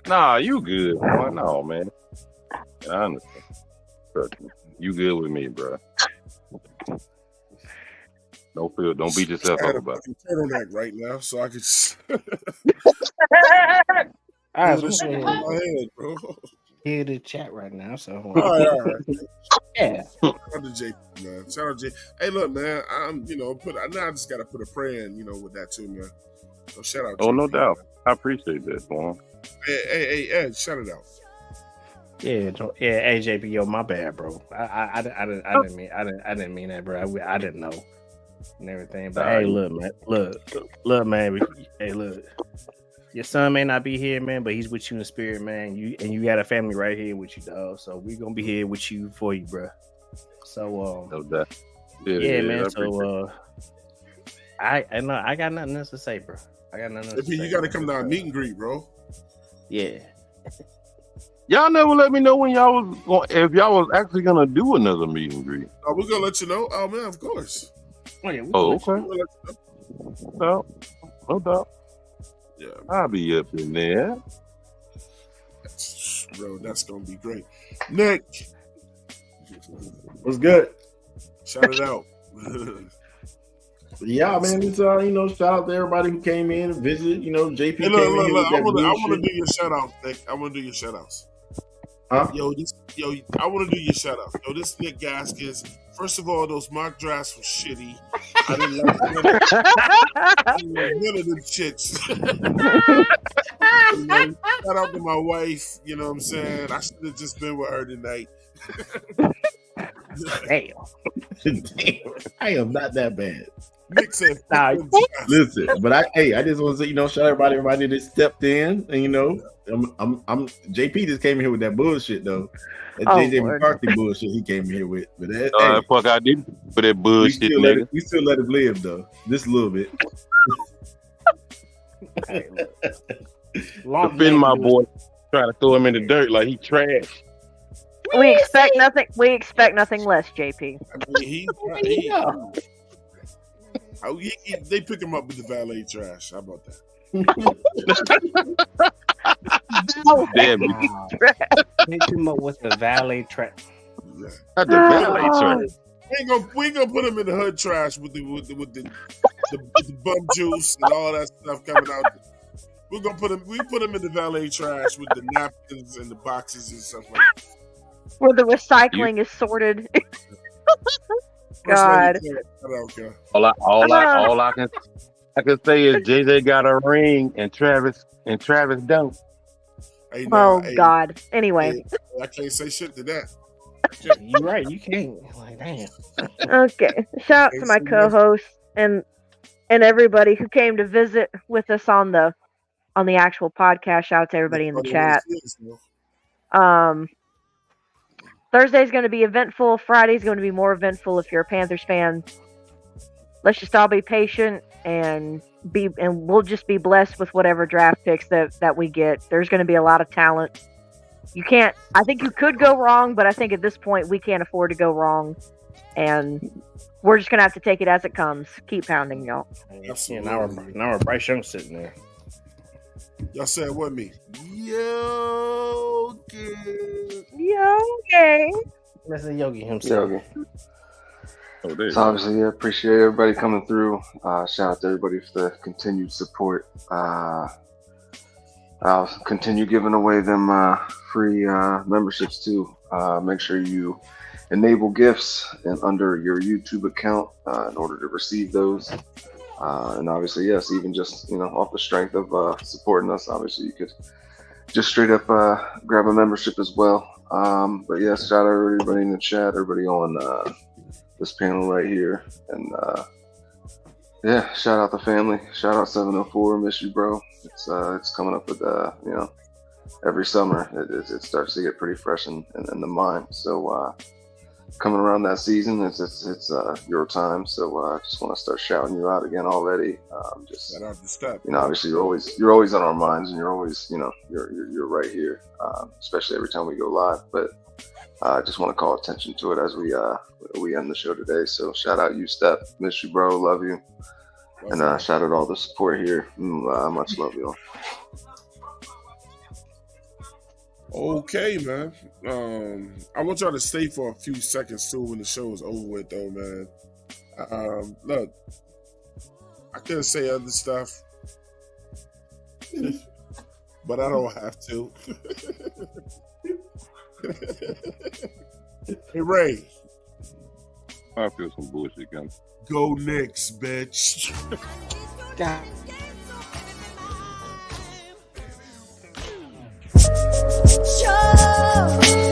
Nah, you good, boy. No, man. I understand. Trust me. You good with me, bro. Don't beat yourself up about it. Turtleneck right now, so I could. All right, bro. Hear the chat right now, so all right. Yeah. Shout out to JP, man. Shout out to JP. Hey, look, man. I'm, I just gotta put a prayer in, with that too, man. So shout out. Oh, JP, no doubt. Man. I appreciate that, Juan. Hey, Ed, shout it out. Yeah, hey JP, yo, my bad, bro. I didn't mean that, bro. I didn't know and everything. But hey, look, man. Hey, look. Your son may not be here, man, but he's with you in spirit, man. You got a family right here with you, dog. So we're gonna be here with you for you, bro. So no doubt. Yeah, man. So I got nothing else to say, bro. I got nothing else to say. You gotta come down meet and greet, bro. Yeah. Y'all never let me know when y'all was going, if y'all was actually gonna do another meet and greet. Oh, we're gonna let you know. Oh man, of course. Oh, okay. No doubt. Yeah, I'll be up in there. Bro, that's gonna be great. Nick, what's good? Shout it out. Yeah, man. It's shout out to everybody who came in and visited. JP. Hey, look, I want to do your shout out, Nick. I want to do your shout outs. Huh? Yo, I want to do your shout out. Yo, this Nick Gaskins. First of all, those mock drafts were shitty. I didn't like none of them shits. Shout out to my wife. You know what I'm saying? I should have just been with her tonight. Damn. I am not that bad. Nick said, listen, but I just want to say, shout out everybody that stepped in, and I'm JP just came in here with that bullshit though. That JJ McCarthy bullshit he came in here with. But that, fuck I did for that bullshit, nigga. We still let him live though, just a little bit. Defend my boy, trying to throw him in the dirt like he trash. We expect nothing. We expect nothing less, JP. They pick him up with the valet trash. How about that? Damn Pick him up with the valet trash. Not the valet trash. We ain't gonna put him in the hood trash with the bum juice and all that stuff coming out. We put him in the valet trash with the napkins and the boxes and stuff like that. Where the recycling is sorted. God. All I can say is JJ got a ring and Travis don't. Hey, God. Anyway. I can't say shit to that. You're right. You can't. Like, damn. Okay. Shout out to my co-hosts and everybody who came to visit with us on the actual podcast. Shout out to everybody in the chat. Thursday's going to be eventful. Friday's going to be more eventful if you're a Panthers fan. Let's just all be patient and we'll just be blessed with whatever draft picks that we get. There's going to be a lot of talent. I think you could go wrong, but I think at this point we can't afford to go wrong. And we're just going to have to take it as it comes. Keep pounding, y'all. Absolutely. Now Bryce Young sitting there. Y'all said what me? Yogi. Listen, Yogi himself. So obviously, appreciate everybody coming through. Shout out to everybody for the continued support. I'll continue giving away them free memberships too. Make sure you enable gifts and under your YouTube account in order to receive those. And obviously, yes, even just off the strength of supporting us, obviously you could just straight up grab a membership as well. But yes, shout out everybody in the chat, everybody on this panel right here, and shout out the family. Shout out 704, miss you, bro. It's coming up with every summer it starts to get pretty fresh in the mind. So coming around that season, it's your time. So I just want to start shouting you out again already. Just shout out the step. Obviously you're always on our minds, and you're always you're right here, especially every time we go live. But I just want to call attention to it as we end the show today. So shout out you, Step. Miss you, bro. Love you. And shout out all the support here. Much love, y'all. Okay, man. I want y'all to stay for a few seconds too when the show is over with, though, man. Look, I could say other stuff, but I don't have to. Hey, Ray. I feel some bullshit coming. Go Knicks, bitch. God. Show.